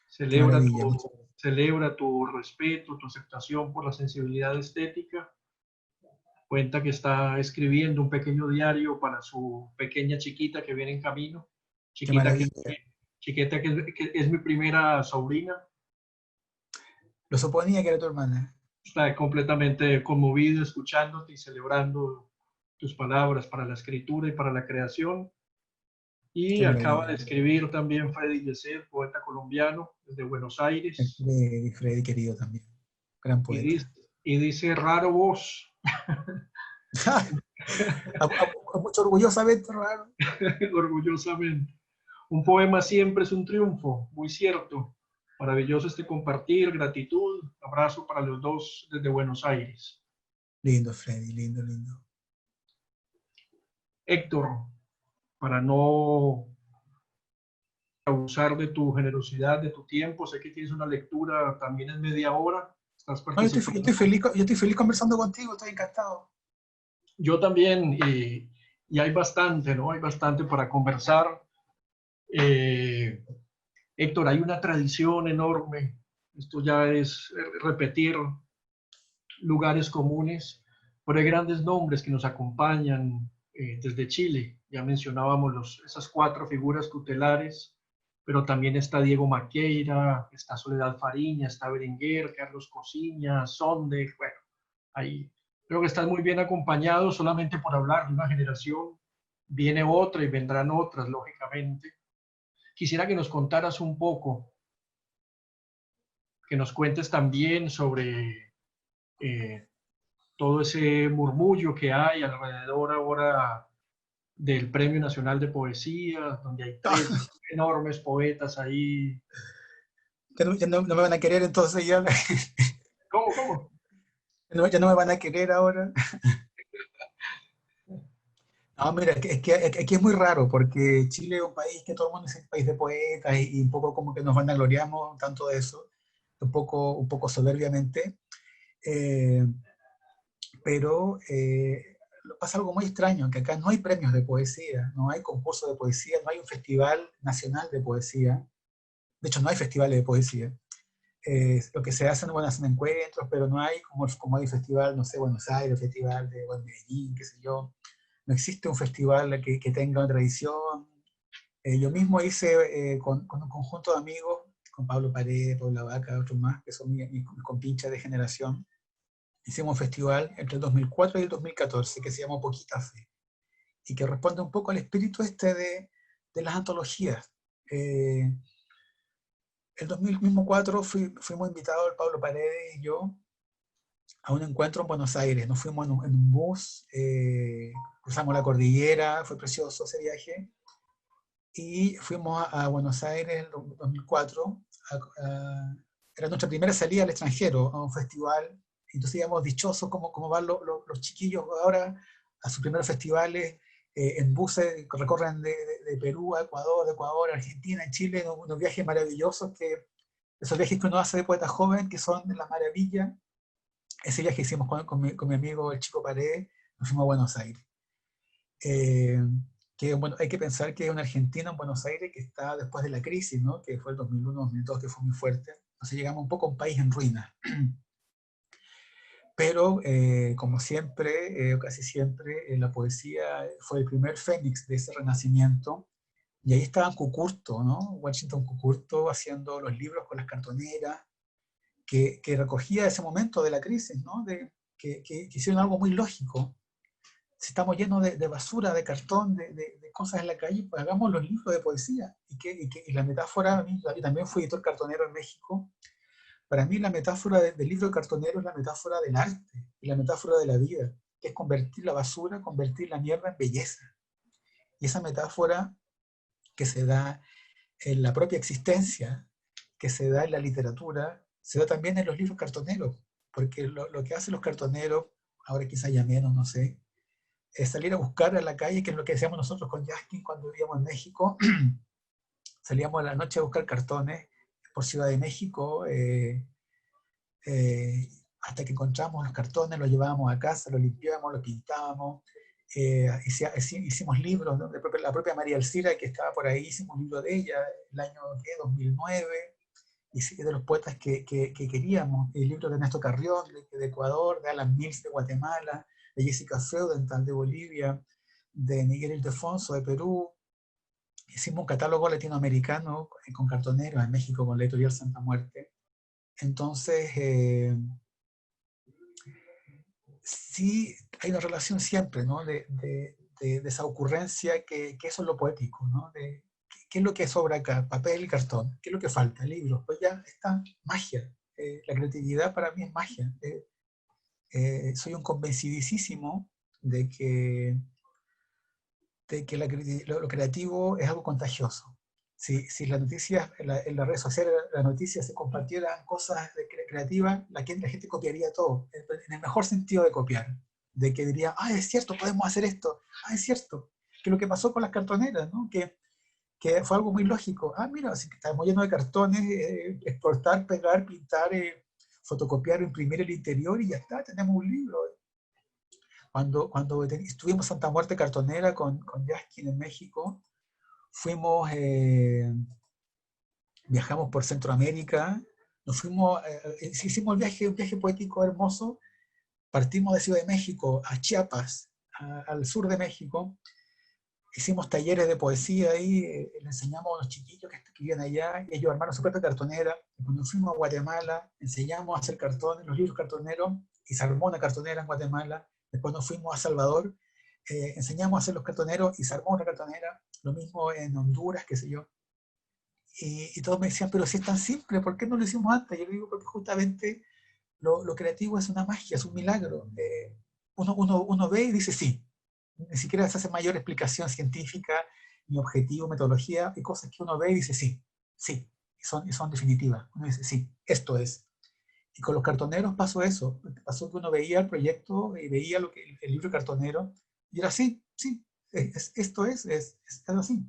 Celebra maravilla, tu, muchas gracias. celebra tu respeto, tu aceptación por la sensibilidad estética. Cuenta que está escribiendo un pequeño diario para su pequeña chiquita que viene en camino. Qué Chiquita que, maravilla. chiquita que es mi primera sobrina. Lo suponía que era tu hermana. Está completamente conmovido escuchándote y celebrando tus palabras para la escritura y para la creación. Y Qué acaba maravilla. de escribir también Freddy Yeset, poeta colombiano desde Buenos Aires. Freddy querido también. Gran Y dice, poeta. y dice raro vos. Mucho orgullosamente raro. Orgullosamente. Un poema siempre es un triunfo, muy cierto. Maravilloso este compartir, gratitud. Abrazo para los dos desde Buenos Aires. Lindo, Freddy, lindo, lindo. Héctor, para no abusar de tu generosidad, de tu tiempo, sé que tienes una lectura también en media hora. Estás No, participando. yo estoy feliz conversando contigo, estoy encantado. Yo también, y hay bastante, ¿no? Hay bastante para conversar. Héctor, hay una tradición enorme. Esto ya es repetir lugares comunes, pero hay grandes nombres que nos acompañan desde Chile. Ya mencionábamos esas cuatro figuras tutelares, pero también está Diego Maqueira, está Soledad Fariña, está Berenguer, Carlos Cosiña, Sonde. Bueno, ahí creo que estás muy bien acompañado. Solamente por hablar de una generación, viene otra y vendrán otras, lógicamente. Quisiera que nos contaras un poco, que nos cuentes también sobre todo ese murmullo que hay alrededor ahora del Premio Nacional de Poesía, donde hay tres enormes poetas ahí. No me van a querer entonces ya. ¿Cómo, cómo? Ya no me van a querer ahora. No, mira, es que es muy raro porque Chile es un país que todo el mundo es un país de poetas y un poco como que nos vanagloriamos tanto de eso, un poco soberbiamente. Eh, pero pasa algo muy extraño, que acá no hay premios de poesía, no hay concursos de poesía, no hay un festival nacional de poesía. De hecho, no hay festivales de poesía. lo que se hacen, bueno, hacen encuentros, pero no hay como hay festival, no sé, Buenos Aires, festival de bueno, Medellín, qué sé yo. No existe un festival que tenga una tradición. Yo mismo hice con un conjunto de amigos, con Pablo Paredes, Paula Vaca, otros más, que son mis compinchas de generación, hicimos un festival entre el 2004 y el 2014 que se llama Poquita Fe, y que responde un poco al espíritu de las antologías. El 2004 fuimos invitados, el Pablo Paredes y yo, a un encuentro en Buenos Aires. Nos fuimos en un bus, cruzamos la cordillera, fue precioso ese viaje, y fuimos a Buenos Aires en 2004. Era nuestra primera salida al extranjero, a un festival. Entonces íbamos dichosos como van los chiquillos ahora a sus primeros festivales, en buses que recorren de Perú a Ecuador, de Ecuador a Argentina, en Chile, unos viajes maravillosos, esos viajes que uno hace de poeta joven, que son de la maravilla. Ese viaje hicimos con mi amigo el Chico Paredes, nos fuimos a Buenos Aires. Que bueno, hay que pensar que es una Argentina en Buenos Aires que está después de la crisis, ¿no? Que fue el 2001-2002, que fue muy fuerte. Entonces llegamos un poco a un país en ruinas. Pero, como siempre, casi siempre, la poesía fue el primer fénix de ese renacimiento. Y ahí estaban Cucurto, ¿no? Washington Cucurto haciendo los libros con las cartoneras, que recogía ese momento de la crisis, ¿no? Que hicieron algo muy lógico. Si estamos llenos de basura, de cartón, de cosas en la calle, pues hagamos los libros de poesía. Y la metáfora, yo también fui editor cartonero en México. Para mí la metáfora del libro de cartonero es la metáfora del arte y la metáfora de la vida, que es convertir la basura, convertir la mierda en belleza. Y esa metáfora que se da en la propia existencia, que se da en la literatura, se da también en los libros cartoneros, porque lo que hacen los cartoneros, ahora quizá ya menos, no sé, es salir a buscar a la calle, que es lo que hacíamos nosotros con Jaskin cuando vivíamos en México. Salíamos a la noche a buscar cartones por Ciudad de México, hasta que encontramos los cartones, los llevábamos a casa, los limpiábamos, los pintábamos. Hicimos libros, ¿no? La propia María Alcira, que estaba por ahí, hicimos un libro de ella, el año 2009, y de los poetas que queríamos, el libro de Ernesto Carrión, de Ecuador, de Alan Mills, de Guatemala, de Jessica Freudenthal, de Bolivia, de Miguel Ildefonso, de Perú. Hicimos un catálogo latinoamericano con cartoneros en México, con la editorial Santa Muerte. Entonces, sí hay una relación siempre, ¿no? de esa ocurrencia, que eso es lo poético, ¿no? ¿Qué es lo que sobra acá? Papel y cartón. ¿Qué es lo que falta? Libros. Pues ya está, magia. La creatividad para mí es magia. Soy un convencidísimo de que lo creativo es algo contagioso. Si las noticias, en las redes sociales, las noticias se compartieran cosas creativas, la gente copiaría todo, en el mejor sentido de copiar. De que diría, ah, es cierto, podemos hacer esto, ah, es cierto. Que lo que pasó con las cartoneras, ¿no? Que fue algo muy lógico. Ah, mira, si estamos llenos de cartones, exportar, pegar, pintar, fotocopiar, imprimir el interior y ya está, tenemos un libro. Cuando estuvimos en Santa Muerte Cartonera con Jaskin en México, fuimos, viajamos por Centroamérica, nos fuimos, hicimos un viaje poético hermoso, partimos de Ciudad de México a Chiapas, al sur de México, hicimos talleres de poesía ahí, le enseñamos a los chiquillos que vivían allá, y ellos armaron su propia cartonera. Cuando fuimos a Guatemala, enseñamos a hacer cartones, los libros cartoneros, y se armó una cartonera en Guatemala. Después nos fuimos a Salvador, enseñamos a hacer los cartoneros y se armó una cartonera. Lo mismo en Honduras, qué sé yo. Y todos me decían, pero si es tan simple, ¿por qué no lo hicimos antes? Yo le digo, porque justamente lo creativo es una magia, es un milagro. Uno ve y dice sí. Ni siquiera se hace mayor explicación científica, ni objetivo, metodología. Hay cosas que uno ve y dice sí, sí, y son definitivas. Uno dice sí, esto es. Y con los cartoneros pasó eso. Pasó que uno veía el proyecto y veía el libro cartonero y era así, sí, esto es así.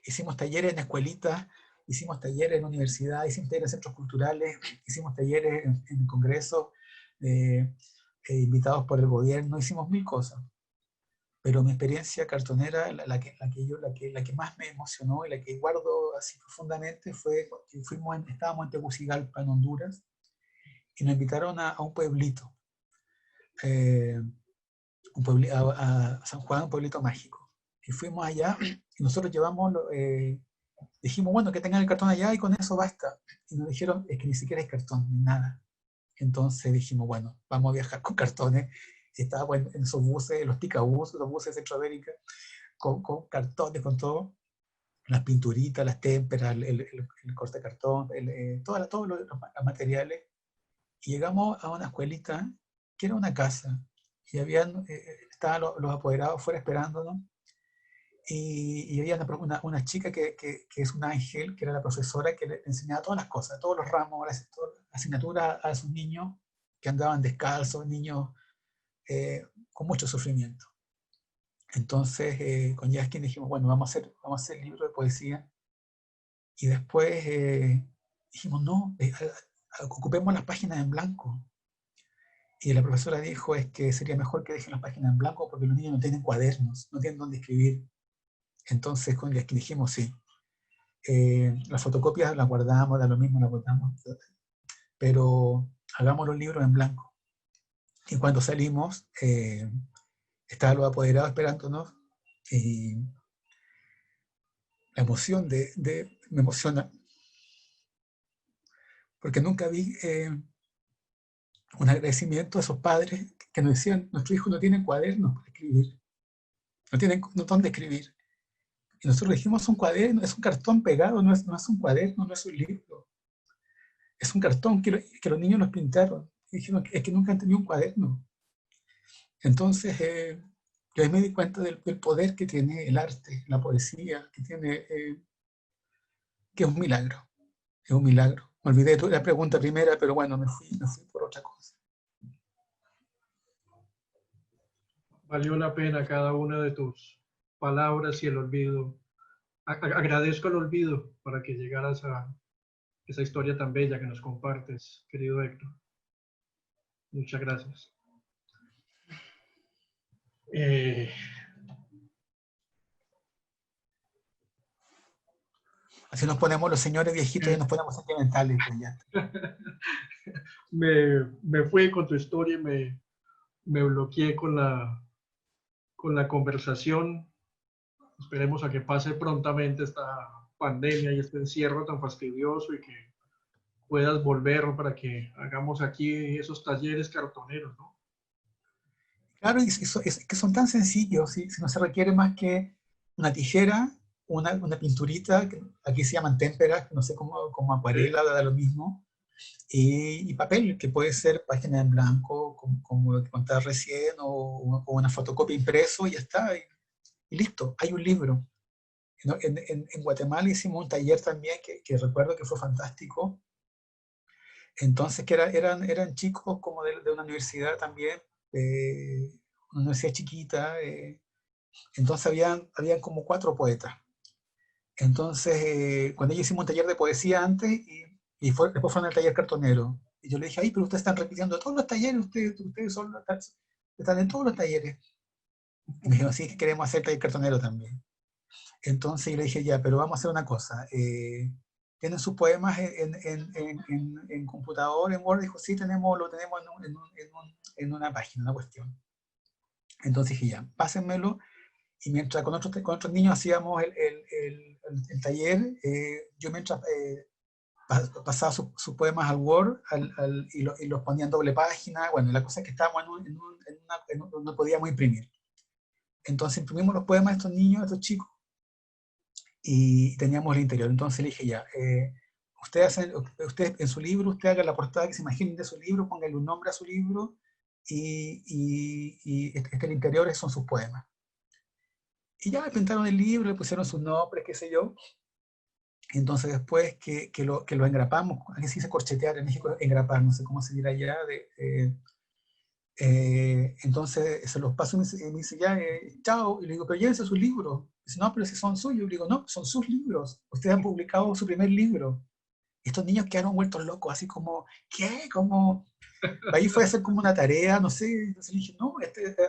Hicimos talleres en escuelitas, hicimos talleres en universidades, hicimos talleres en centros culturales, hicimos talleres en congresos, invitados por el gobierno, hicimos mil cosas. pero mi experiencia cartonera, la que más me emocionó y la que guardo así profundamente fue que estábamos en Tegucigalpa, en Honduras, y nos invitaron a un pueblito, eh, a San Juan, un pueblito mágico. Y fuimos allá y nosotros dijimos, bueno, que tengan el cartón allá y con eso basta. Y nos dijeron, es que ni siquiera hay cartón, ni nada. Entonces dijimos, bueno, vamos a viajar con cartones. Y estábamos en esos buses, los picabús, los buses de Centroamérica, con cartones, con todo, las pinturitas, las témperas, el corte de cartón, todos los materiales. Y llegamos a una escuelita que era una casa, y estaban los apoderados fuera esperándonos, y había una chica que es un ángel, que era la profesora, que le enseñaba todas las cosas, todos los ramos, todas las asignaturas a sus niños que andaban descalzos, niños con mucho sufrimiento. Entonces, con Yaskin dijimos, bueno, vamos a hacer libro de poesía. Y después dijimos, no, ocupemos las páginas en blanco. Y la profesora dijo, es que sería mejor que dejen las páginas en blanco porque los niños no tienen cuadernos, no tienen dónde escribir. Entonces, con Yaskin dijimos, sí. Las fotocopias las guardamos, da lo mismo, las guardamos, pero hagamos los libros en blanco. Y cuando salimos, estaban los apoderados esperándonos, y la emoción me emociona, porque nunca vi un agradecimiento a esos padres que nos decían, nuestros hijos no tienen cuadernos para escribir, no tienen dónde escribir. Y nosotros dijimos, es un cuaderno, es un cartón pegado, no es un cuaderno, no es un libro. Es un cartón que los niños nos pintaron. Y dijeron, es que nunca han tenido un cuaderno. Entonces, yo ahí me di cuenta del poder que tiene el arte, la poesía, que es un milagro. Es un milagro. Me olvidé de la pregunta primera, pero bueno, me fui por otra cosa. Valió la pena cada una de tus palabras y el olvido. Agradezco el olvido para que llegaras a esa historia tan bella que nos compartes, querido Héctor. Muchas gracias. Así nos ponemos los señores viejitos y nos ponemos sentimentales. Pues ya. me fui con tu historia y me bloqueé con la conversación. Esperemos a que pase prontamente esta pandemia y este encierro tan fastidioso y que puedas volver para que hagamos aquí esos talleres cartoneros, ¿no? Claro, es que son tan sencillos, ¿sí? Si no se requiere más que una tijera, una pinturita, que aquí se llaman témperas, no sé como acuarela, da lo mismo, y papel, que puede ser página en blanco, como lo que contaba recién, o una fotocopia impreso, y ya está, y listo, hay un libro. En Guatemala hicimos un taller también que recuerdo que fue fantástico. Entonces, que eran chicos como de una universidad también, una universidad chiquita. Entonces, habían como 4 poetas. Entonces, cuando ellos hicimos un taller de poesía antes, después fueron al taller cartonero. Y yo le dije, ay, pero ustedes están repitiendo todos los talleres, ustedes están en todos los talleres. Y me dijeron, sí, que queremos hacer taller cartonero también. Entonces yo le dije, ya, pero vamos a hacer una cosa. ¿Tienen sus poemas en computador, en Word? Dijo, sí, lo tenemos en una página, una cuestión. Entonces dije, ya, pásenmelo. Y mientras con otros niños hacíamos el taller, yo mientras pasaba sus poemas al Word y los ponía en doble página. Bueno, la cosa es que estábamos no podíamos imprimir. Entonces imprimimos los poemas de estos niños, de estos chicos, y teníamos el interior. Entonces le dije, ya, usted en su libro, usted haga la portada que se imaginen de su libro, póngale un nombre a su libro, y el interior son sus poemas. Y ya pintaron el libro, le pusieron sus nombres, qué sé yo. Entonces después que lo engrapamos, aquí se dice corchetear, en México engrapar, no sé cómo se dirá allá, entonces se los paso y me dice, ya, chao, y le digo, pero llévense sus libros. Dice, no, pero si son suyos. Le digo, no, son sus libros, ustedes han publicado su primer libro. Y estos niños quedaron vueltos locos, así como, ¿qué? ¿Cómo? Ahí fue a hacer como una tarea, no sé, entonces le dije, no,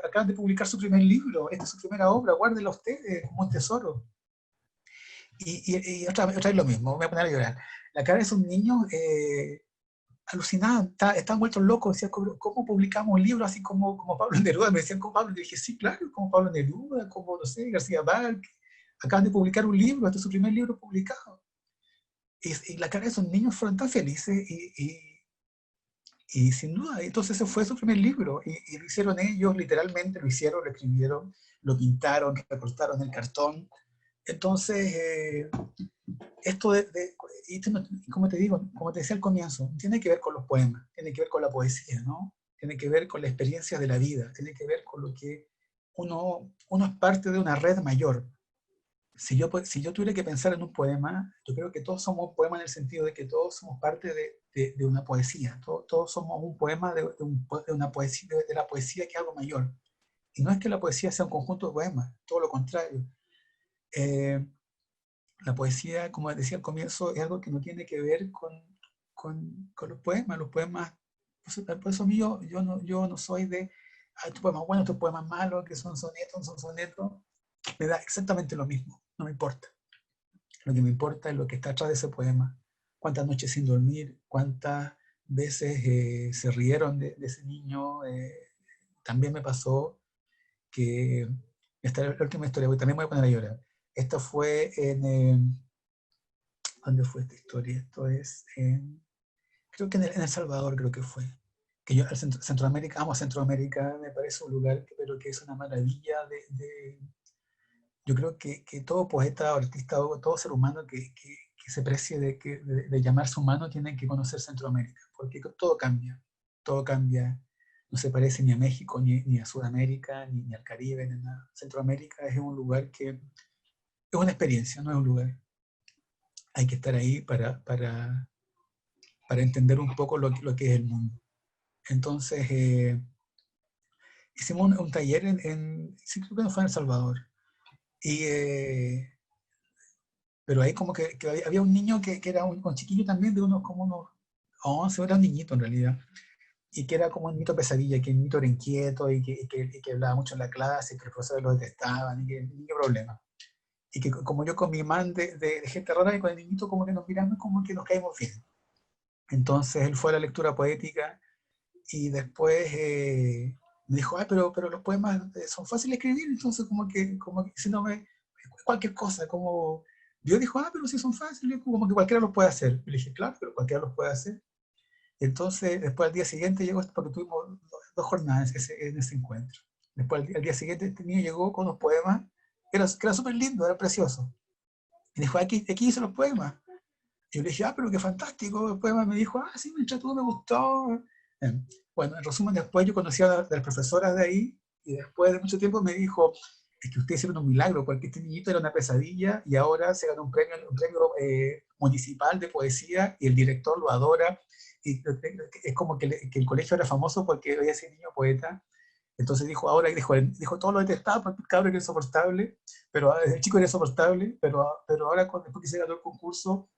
acaban de publicar su primer libro, esta es su primera obra, guárdela usted como un tesoro. Y otra vez lo mismo, me voy a poner a llorar. La cara de esos niños alucinaban, estaban vueltos locos, decían, ¿cómo publicamos un libro así como Pablo Neruda? Me decían, ¿como Pablo? Y dije, sí, claro, como Pablo Neruda, como, no sé, García Márquez. Acaban de publicar un libro, este es su primer libro publicado. Y la cara de esos niños fueron tan felices y sin duda, entonces ese fue su primer libro y lo hicieron ellos, literalmente lo hicieron, lo escribieron, lo pintaron, recortaron el cartón. Entonces, esto y como te digo, como te decía al comienzo, tiene que ver con los poemas, tiene que ver con la poesía, ¿no? Tiene que ver con la experiencia de la vida, tiene que ver con lo que uno es parte de una red mayor. Si yo tuviera que pensar en un poema, yo creo que todos somos un poema en el sentido de que todos somos parte de una poesía, todos somos un poema de una poesía, de la poesía que es algo mayor. Y no es que la poesía sea un conjunto de poemas, todo lo contrario. Eh, la poesía, como decía al comienzo, es algo que no tiene que ver con los poemas. Los poemas, por eso mío, yo no soy de, tu poema bueno, tu poema malo, que son sonetos, son sonetos. Me da exactamente lo mismo, no me importa. Lo que me importa es lo que está atrás de ese poema. Cuántas noches sin dormir, cuántas veces se rieron de ese niño. También me pasó que, esta es la última historia, porque también me voy a poner a llorar. Esta fue ¿dónde fue esta historia? Esto es creo que en El Salvador creo que fue. Que yo, Centroamérica, amo Centroamérica, me parece un lugar, pero que es una maravilla yo creo que todo poeta, artista, todo ser humano que se precie de llamarse humano tiene que conocer Centroamérica, porque todo cambia, no se parece ni a México, ni a Sudamérica, ni al Caribe, ni nada. Centroamérica es un lugar que es una experiencia, no es un lugar. Hay que estar ahí para entender un poco lo que es el mundo. Entonces, hicimos un taller sí creo que no fue en El Salvador, y, pero ahí como que había un niño que era un chiquillo también de como unos 11, era un niñito en realidad, y que era como un niñito pesadilla, que el niñito era inquieto y que hablaba mucho en la clase, que los profesores lo detestaban y que ningún problema. Y que como yo con mi imán de gente rara y con el niñito como que nos miramos como que nos caímos bien. Entonces él fue a la lectura poética y después me dijo, ay, pero los poemas son fáciles de escribir, entonces como que si no cualquier cosa, como, yo dijo, ah, pero si son fáciles, como que cualquiera los puede hacer. Y le dije, claro, pero cualquiera los puede hacer. Entonces, después al día siguiente llegó, porque tuvimos dos jornadas en ese encuentro. Después al día siguiente este niño llegó con unos poemas, que era súper lindo, era precioso. Y dijo, aquí hice los poemas. Y yo le dije, ah, pero qué fantástico. El poema me dijo, ah, sí, me entretuvo, me gustó. Bueno, en resumen, después yo conocí a las profesoras de ahí y después de mucho tiempo me dijo, es que ustedes hicieron un milagro porque este niñito era una pesadilla y ahora se ganó un premio municipal de poesía y el director lo adora. Y es como que el colegio era famoso porque había ese niño poeta. Entonces dijo, ahora dijo todo lo detestaba porque el cabrón era insoportable, pero el chico era insoportable, pero ahora después que se ganó el concurso,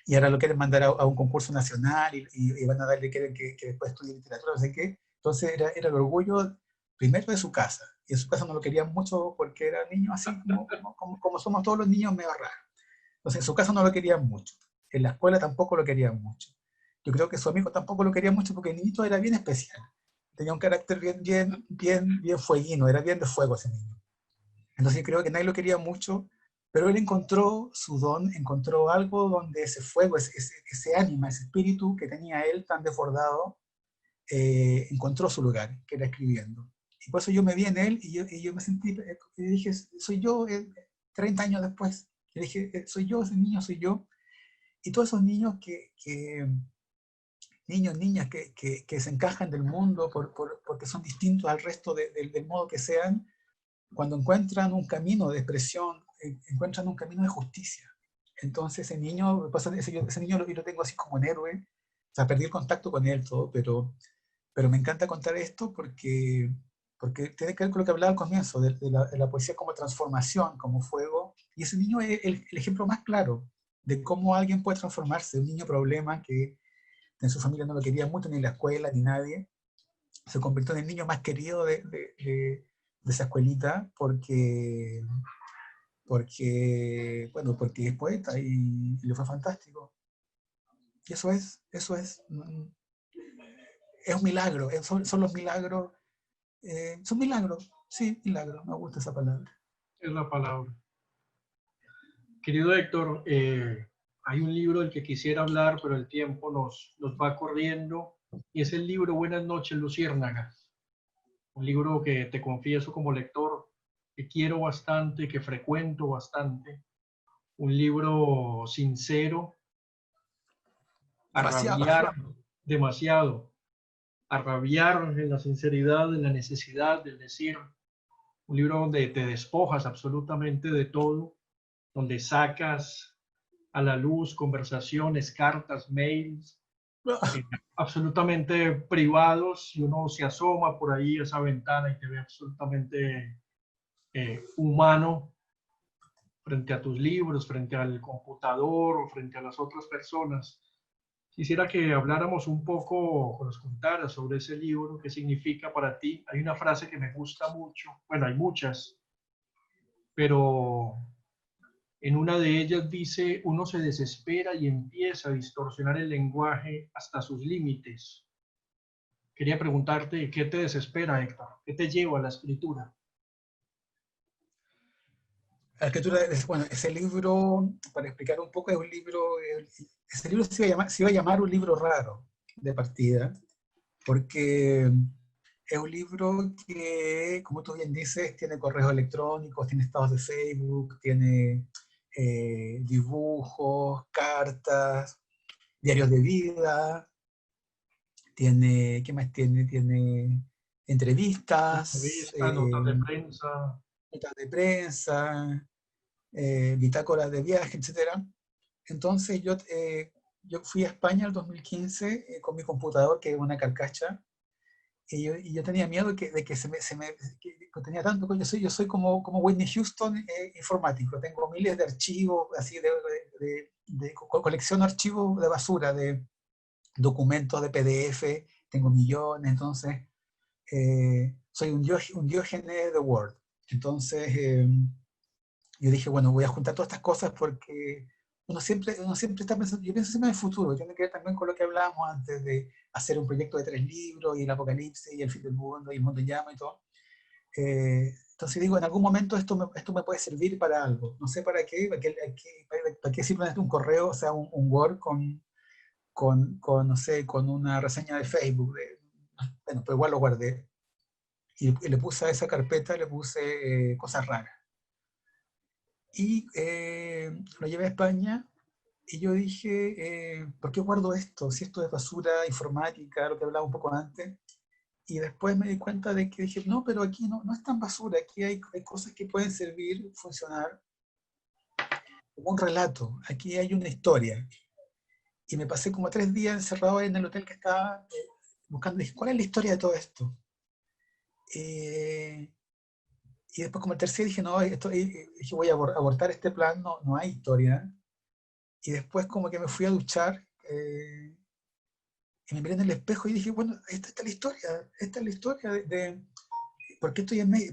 y ahora lo quieren mandar a un concurso nacional y van a darle, quieren que después estudie literatura, no sé qué. Entonces era el orgullo primero de su casa, y en su casa no lo querían mucho porque era niño así como somos todos los niños medio raros. Entonces en su casa no lo querían mucho, en la escuela tampoco lo querían mucho. Yo creo que su amigo tampoco lo quería mucho porque el niñito era bien especial, tenía un carácter bien fueguino, era bien de fuego ese niño. Entonces creo que nadie lo quería mucho, pero él encontró su don, encontró algo donde ese fuego, ese ánima, ese espíritu que tenía él tan desbordado, encontró su lugar, que era escribiendo. Y por eso yo me vi en él y yo me sentí, y dije, soy yo 30 años después. Y dije, soy yo, ese niño soy yo. Y todos esos niños niños, niñas que se encajan del mundo porque son distintos al resto del modo que sean, cuando encuentran un camino de expresión, encuentran un camino de justicia. Entonces ese niño, ese niño lo tengo así como un héroe, o sea, perdí el contacto con él todo, pero me encanta contar esto porque tiene que ver con lo que hablaba al comienzo, de la poesía como transformación, como fuego, y ese niño es el ejemplo más claro de cómo alguien puede transformarse, un niño problema que en su familia no lo quería mucho, ni la escuela, ni nadie. Se convirtió en el niño más querido de esa escuelita porque es poeta y le fue fantástico. Y eso es un milagro, son los milagros, son milagros, sí, milagros, me gusta esa palabra. Es la palabra. Querido Héctor, hay un libro del que quisiera hablar, pero el tiempo nos va corriendo, y es el libro Buenas noches, Luciérnaga. Un libro que te confieso como lector que quiero bastante, que frecuento bastante. Un libro sincero, a Demasiado. rabiar demasiado, a rabiar en la sinceridad, en la necesidad del decir. Un libro donde te despojas absolutamente de todo, donde sacas a la luz conversaciones, cartas, mails, eh, absolutamente privados, y uno se asoma por ahí a esa ventana y te ve absolutamente humano frente a tus libros, frente al computador o frente a las otras personas. Quisiera que habláramos un poco, que nos contaras sobre ese libro, qué significa para ti. Hay una frase que me gusta mucho, bueno, hay muchas, pero en una de ellas dice: uno se desespera y empieza a distorsionar el lenguaje hasta sus límites. Quería preguntarte, ¿qué te desespera, Héctor? ¿Qué te lleva a la escritura? La escritura, bueno, ese libro, para explicar un poco, es un libro, ese libro se iba a llamar un libro raro de partida, porque es un libro que, como tú bien dices, tiene correos electrónicos, tiene estados de Facebook, tiene dibujos, cartas, diarios de vida, tiene, ¿qué más tiene? Tiene entrevistas, Entrevistas, notas de prensa. notas de prensa, bitácoras de viaje, etcétera. Entonces yo fui a España en el 2015 con mi computador, que es una carcacha, y yo tenía miedo de que que tenía tanto, yo soy como Whitney Houston informático, tengo miles de archivos, así colecciono archivos de basura, de documentos de PDF, tengo millones, entonces soy un diógenes de Word. Entonces yo dije, bueno, voy a juntar todas estas cosas porque uno siempre está pensando, yo pienso siempre en el futuro, tiene que ver también con lo que hablábamos antes de hacer un proyecto de 3 libros y el apocalipsis y el fin del mundo y el mundo en llama y todo. Entonces digo, en algún momento esto me puede servir para algo, no sé para qué, para qué sirve un correo, o sea, un Word no sé, con una reseña de Facebook, bueno, pero igual lo guardé y le puse a esa carpeta, le puse cosas raras. Y lo llevé a España y yo dije, ¿por qué guardo esto? Si esto es basura informática, lo que hablaba un poco antes. Y después me di cuenta de que dije, no, pero aquí no es tan basura, aquí hay cosas que pueden servir, funcionar como un relato, aquí hay una historia. Y me pasé como 3 días encerrado en el hotel que estaba buscando, dije, ¿cuál es la historia de todo esto? Eh, y después como el tercer dije, no, dije, voy a abortar este plan, no hay historia. Y después como que me fui a duchar y me miré en el espejo y dije, bueno, esta es la historia de ¿por qué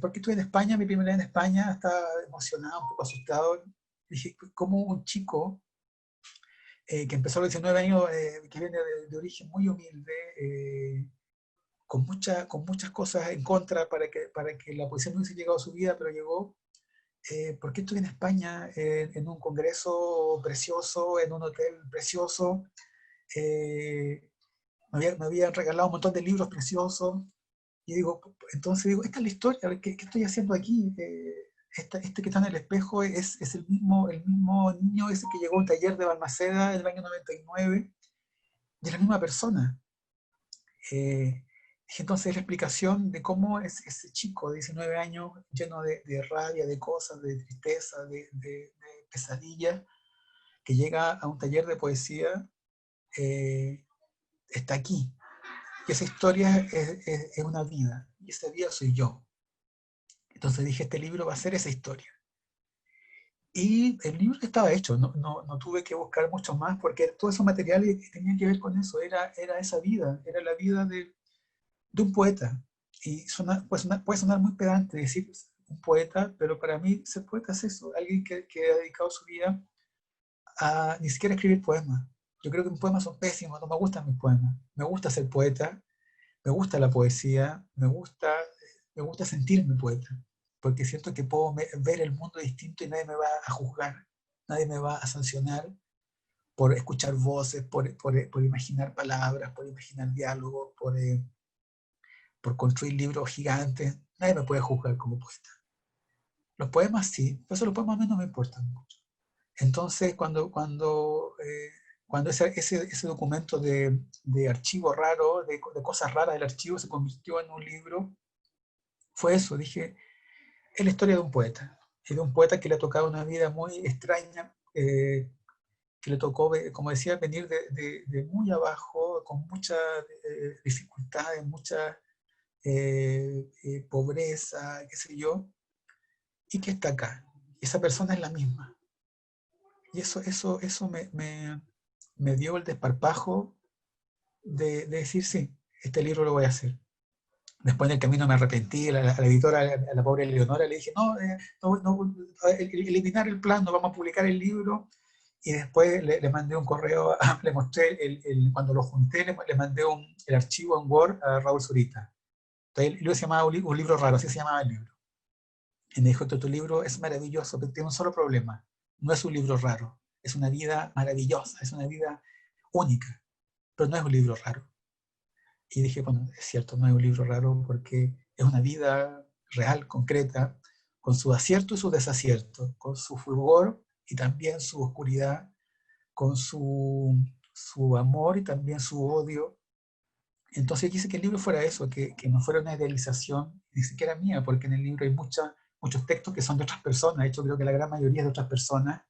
por qué estoy en España? Mi primera vez en España, estaba emocionado, un poco asustado. Dije, ¿cómo un chico que empezó a los 19 años, que viene de origen muy humilde, con muchas cosas en contra para que la poesía no hubiese llegado a su vida, pero llegó? ¿Por qué estoy en España en un congreso precioso, en un hotel precioso? Eh, me habían regalado un montón de libros preciosos. Y digo, entonces digo, esta es la historia, ¿qué estoy haciendo aquí? Este que está en el espejo es el mismo niño ese que llegó a un taller de Balmaceda en el año 99, y es la misma persona. Dije, entonces la explicación de cómo es ese chico de 19 años, lleno de rabia, de cosas, de tristeza, de pesadilla, que llega a un taller de poesía, está aquí. Y esa historia es una vida, y esa vida soy yo. Entonces dije, este libro va a ser esa historia. Y el libro estaba hecho, no tuve que buscar mucho más porque todos esos materiales tenían que ver con eso, era esa vida, era la vida de un poeta. Y puede sonar muy pedante decir un poeta, pero para mí ser poeta es eso, alguien que ha dedicado su vida a ni siquiera escribir poemas. Yo creo que mis poemas son pésimos, no me gustan mis poemas. Me gusta ser poeta, me gusta la poesía, me gusta sentirme poeta, porque siento que puedo ver el mundo distinto y nadie me va a juzgar, nadie me va a sancionar por escuchar voces, por imaginar palabras, por imaginar diálogos, por construir libros gigantes. Nadie me puede juzgar como poeta. Los poemas sí, por eso los poemas a mí no me importan mucho. Entonces, cuando ese documento de archivo raro, de cosas raras del archivo, se convirtió en un libro, fue eso. Dije, es la historia de un poeta. Y de un poeta que le ha tocado una vida muy extraña, que le tocó, como decía, venir de muy abajo, con muchas dificultades, mucha pobreza, qué sé yo, y que está acá. Y esa persona es la misma. Y eso me dio el desparpajo de decir, sí, este libro lo voy a hacer. Después en el camino me arrepentí, a la editora, a la pobre Leonora, le dije, no, eliminar el plan, no vamos a publicar el libro. Y después le mandé un correo, le mostré, cuando lo junté, le mandé el archivo en Word a Raúl Zurita. Entonces el libro se llamaba Un libro raro, así se llamaba el libro. Y me dijo, tu libro es maravilloso, pero tiene un solo problema. No es un libro raro, es una vida maravillosa, es una vida única, pero no es un libro raro. Y dije, bueno, es cierto, no es un libro raro porque es una vida real, concreta, con su acierto y su desacierto, con su fulgor y también su oscuridad, con su amor y también su odio. Entonces quise que el libro fuera eso, que no fuera una idealización, ni siquiera mía, porque en el libro hay muchos textos que son de otras personas, de hecho creo que la gran mayoría es de otras personas.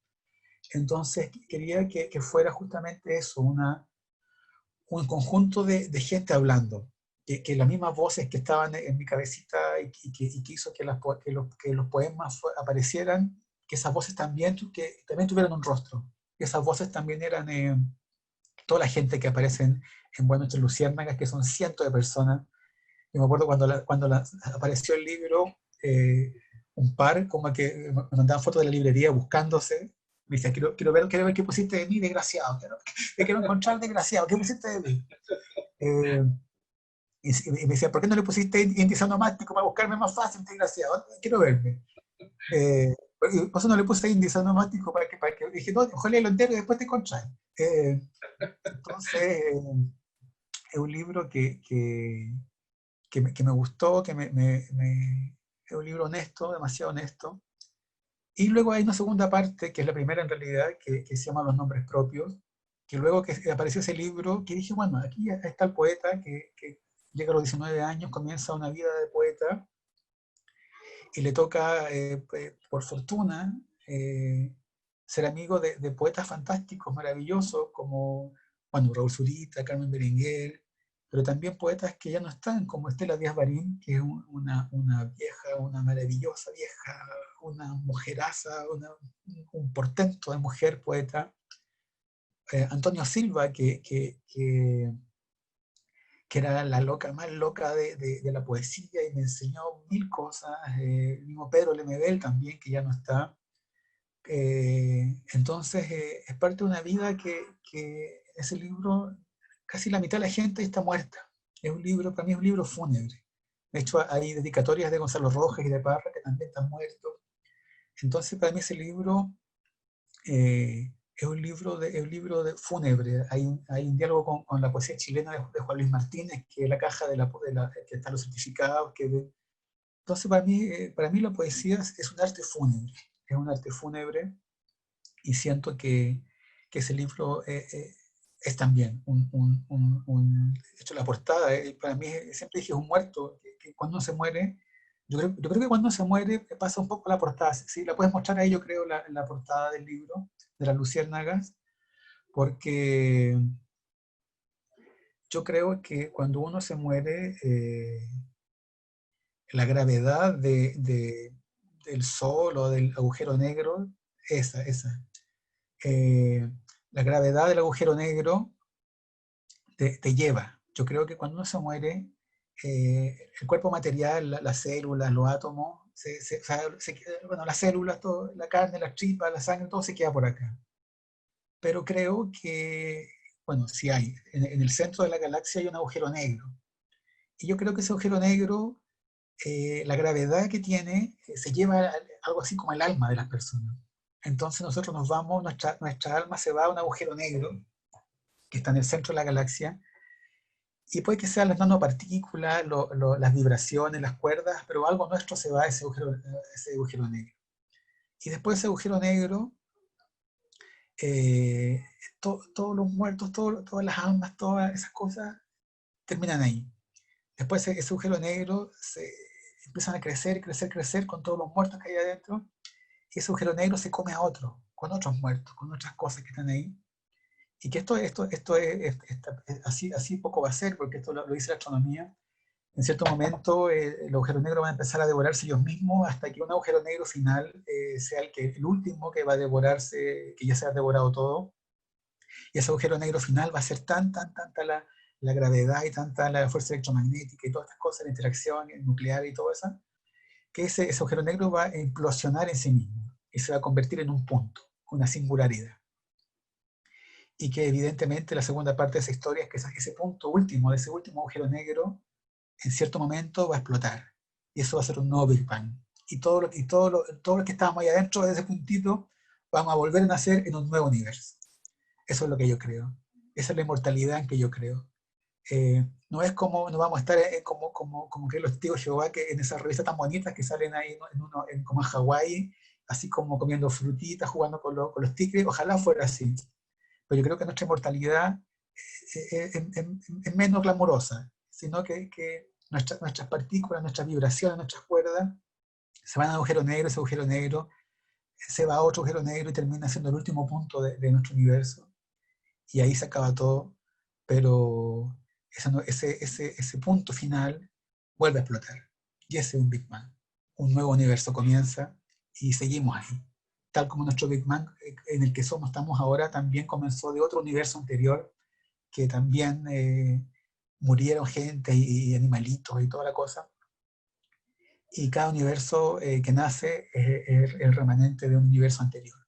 Entonces quería que fuera justamente eso, un conjunto de gente hablando, que las mismas voces que estaban en mi cabecita y que hizo que los poemas aparecieran, que esas voces también tuvieran un rostro, que esas voces también eran toda la gente que aparece en Buenas noches Luciérnagas, que son cientos de personas. Yo me acuerdo cuando apareció el libro, un par como que me mandaban fotos de la librería buscándose. Me decían, quiero ver qué pusiste de mí, desgraciado. Te quiero encontrar, desgraciado. ¿Qué pusiste de mí? Eh, y me decían, ¿por qué no le pusiste índice onomástico para buscarme más fácil, desgraciado? Quiero verme. Por eso no le puse índice onomástico para que dije, no, ojalá lo entero y después te encontrás. Entonces, es un libro que me gustó, es un libro honesto, demasiado honesto. Y luego hay una segunda parte, que es la primera en realidad, que se llama Los nombres propios, que luego que apareció ese libro, que dije, bueno, aquí está el poeta que llega a los 19 años, comienza una vida de poeta, y le toca, por fortuna, ser amigo de poetas fantásticos, maravillosos, como, bueno, Raúl Zurita, Carmen Berenguer, pero también poetas que ya no están, como Estela Díaz Barín, que es una vieja, una maravillosa vieja, una mujeraza, un portento de mujer poeta. Antonio Silva, que era la loca más loca de la poesía y me enseñó mil cosas. El mismo Pedro Lemebel también, que ya no está. Entonces, es parte de una vida que ese libro, casi la mitad de la gente está muerta. Es un libro, para mí es un libro fúnebre. De hecho, hay dedicatorias de Gonzalo Rojas y de Parra que también están muertos. Entonces, para mí ese libro es un libro de fúnebre. Hay un diálogo con la poesía chilena de Juan Luis Martínez, que es la caja que están los certificados. Entonces, para mí la poesía es un arte fúnebre. Es un arte fúnebre y siento que ese libro es también de hecho la portada, para mí siempre dije es un muerto, que cuando se muere, yo creo que cuando se muere pasa un poco la portada, sí, la puedes mostrar ahí yo creo la portada del libro, de las Luciérnagas, porque yo creo que cuando uno se muere, la gravedad del sol o del agujero negro esa. La gravedad del agujero negro te lleva. Yo creo que cuando uno se muere, el cuerpo material, las células, los átomos, bueno, las células, todo, la carne, las tripas, la sangre, todo se queda por acá. Pero creo que, bueno, sí hay, en el centro de la galaxia hay un agujero negro. Y yo creo que ese agujero negro, la gravedad que tiene, se lleva algo así como el alma de las personas. Entonces nosotros nos vamos, nuestra alma se va a un agujero negro que está en el centro de la galaxia, y puede que sean las nanopartículas, las vibraciones, las cuerdas, pero algo nuestro se va a ese agujero negro. Y después de ese agujero negro, todos los muertos, todas las almas, todas esas cosas terminan ahí. Después ese agujero negro empiezan a crecer, crecer, crecer con todos los muertos que hay adentro, y ese agujero negro se come a otros, con otros muertos, con otras cosas que están ahí. Y que así poco va a ser, porque esto lo dice la astronomía. En cierto momento, los agujeros negros van a empezar a devorarse ellos mismos hasta que un agujero negro final sea el último que va a devorarse, que ya se ha devorado todo. Y ese agujero negro final va a ser tanta la gravedad y tanta la fuerza electromagnética y todas estas cosas, la interacción nuclear y todo eso, que ese agujero negro va a implosionar en sí mismo y se va a convertir en un punto, una singularidad. Y que evidentemente la segunda parte de esa historia es que ese punto último, de ese último agujero negro, en cierto momento va a explotar. Y eso va a ser un nuevo Big Bang. Y todo lo que estábamos ahí adentro de ese puntito, vamos a volver a nacer en un nuevo universo. Eso es lo que yo creo. Esa es la inmortalidad en que yo creo. No es como, no vamos a estar como que los testigos de Jehová, que en esas revistas tan bonitas que salen ahí como en Hawái, así como comiendo frutitas, jugando con los tigres. Ojalá fuera así. Pero yo creo que nuestra inmortalidad es menos glamurosa, sino que nuestras partículas, nuestras vibraciones, nuestras cuerdas se van a agujero negro, ese agujero negro se va a otro agujero negro y termina siendo el último punto de nuestro universo. Y ahí se acaba todo, pero ese punto final vuelve a explotar. Y ese es un Big Bang. Un nuevo universo comienza y seguimos ahí. Tal como nuestro Big Bang en el que estamos ahora, también comenzó de otro universo anterior, que también murieron gente y animalitos y toda la cosa. Y cada universo que nace es el remanente de un universo anterior.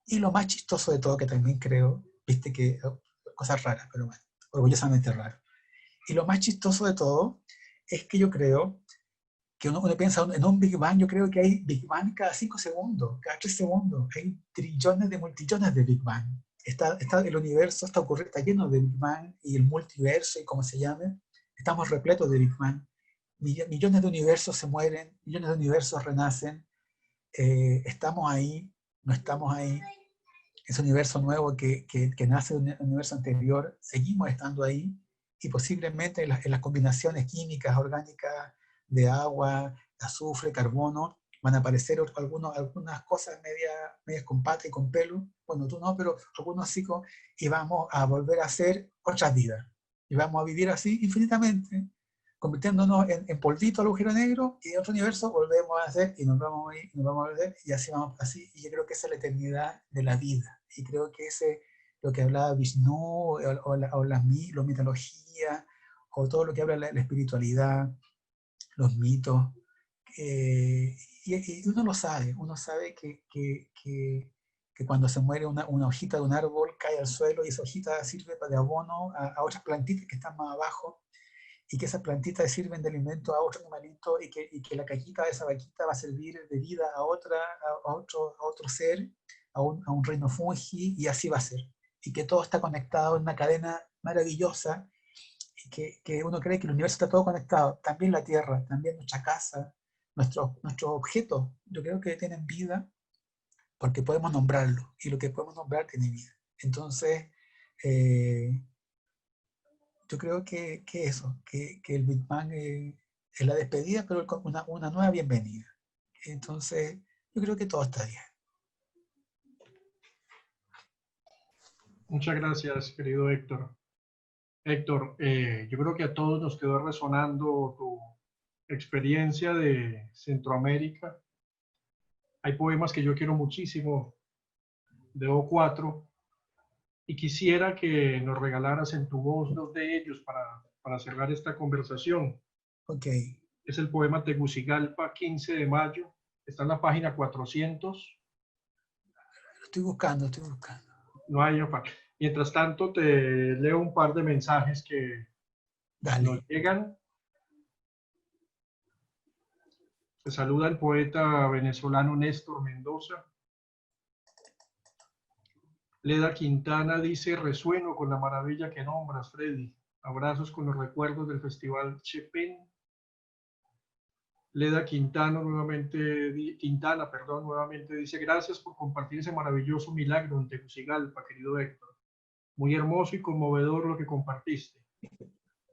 Y lo más chistoso de todo, que también creo, viste que cosas raras, pero bueno, orgullosamente raro. Y lo más chistoso de todo es que yo creo que uno piensa en un Big Bang, yo creo que hay Big Bang cada 5 segundos, cada 3 segundos. Hay trillones de multillones de Big Bang. El universo está lleno de Big Bang, y el multiverso, y como se llame, estamos repletos de Big Bang. Millones de universos se mueren, millones de universos renacen. Estamos ahí, no estamos ahí. Ese universo nuevo que nace de un universo anterior, seguimos estando ahí, y posiblemente en las combinaciones químicas, orgánicas, de agua, azufre, carbono, van a aparecer algunas cosas medias con pata y con pelo. Bueno, tú no, pero algunos sí, y vamos a volver a hacer otras vidas. Y vamos a vivir así infinitamente, convirtiéndonos en polvito al agujero negro, y en otro universo volvemos a hacer y nos vamos a ir, y nos vamos a volver, y así vamos, así. Y yo creo que esa es la eternidad de la vida. Y creo que ese, lo que hablaba Vishnu, o la mitología, o todo lo que habla la espiritualidad, los mitos, y uno sabe que cuando se muere una hojita de un árbol cae al suelo, y esa hojita sirve de abono a otras plantitas que están más abajo, y que esas plantitas sirven de alimento a otro animalito, y que la cajita de esa vaquita va a servir de vida a otro ser, a un reino fungi, y así va a ser. Y que todo está conectado en una cadena maravillosa, y que uno cree que el universo está todo conectado, también la Tierra, también nuestra casa, nuestros objetos, yo creo que tienen vida porque podemos nombrarlo, y lo que podemos nombrar tiene vida. Entonces, yo creo que eso, que el Big Bang es la despedida, pero una nueva bienvenida. Entonces, yo creo que todo está bien. Muchas gracias, querido Héctor. Héctor, yo creo que a todos nos quedó resonando tu experiencia de Centroamérica. Hay poemas que yo quiero muchísimo de O4, y quisiera que nos regalaras en tu voz dos de ellos para cerrar esta conversación. Ok, Es el poema Tegucigalpa, 15 de mayo. Está en la página 400. lo estoy buscando, estoy buscando. No hay afán. Mientras tanto, te leo un par de mensajes que nos Dale. llegan. Te saluda el poeta venezolano Néstor Mendoza. Leda Quintana dice: resueno con la maravilla que nombras, Freddy. Abrazos con los recuerdos del Festival Chepén. Leda Quintana nuevamente dice: gracias por compartir ese maravilloso milagro en Tegucigalpa, querido Héctor. Muy hermoso y conmovedor lo que compartiste.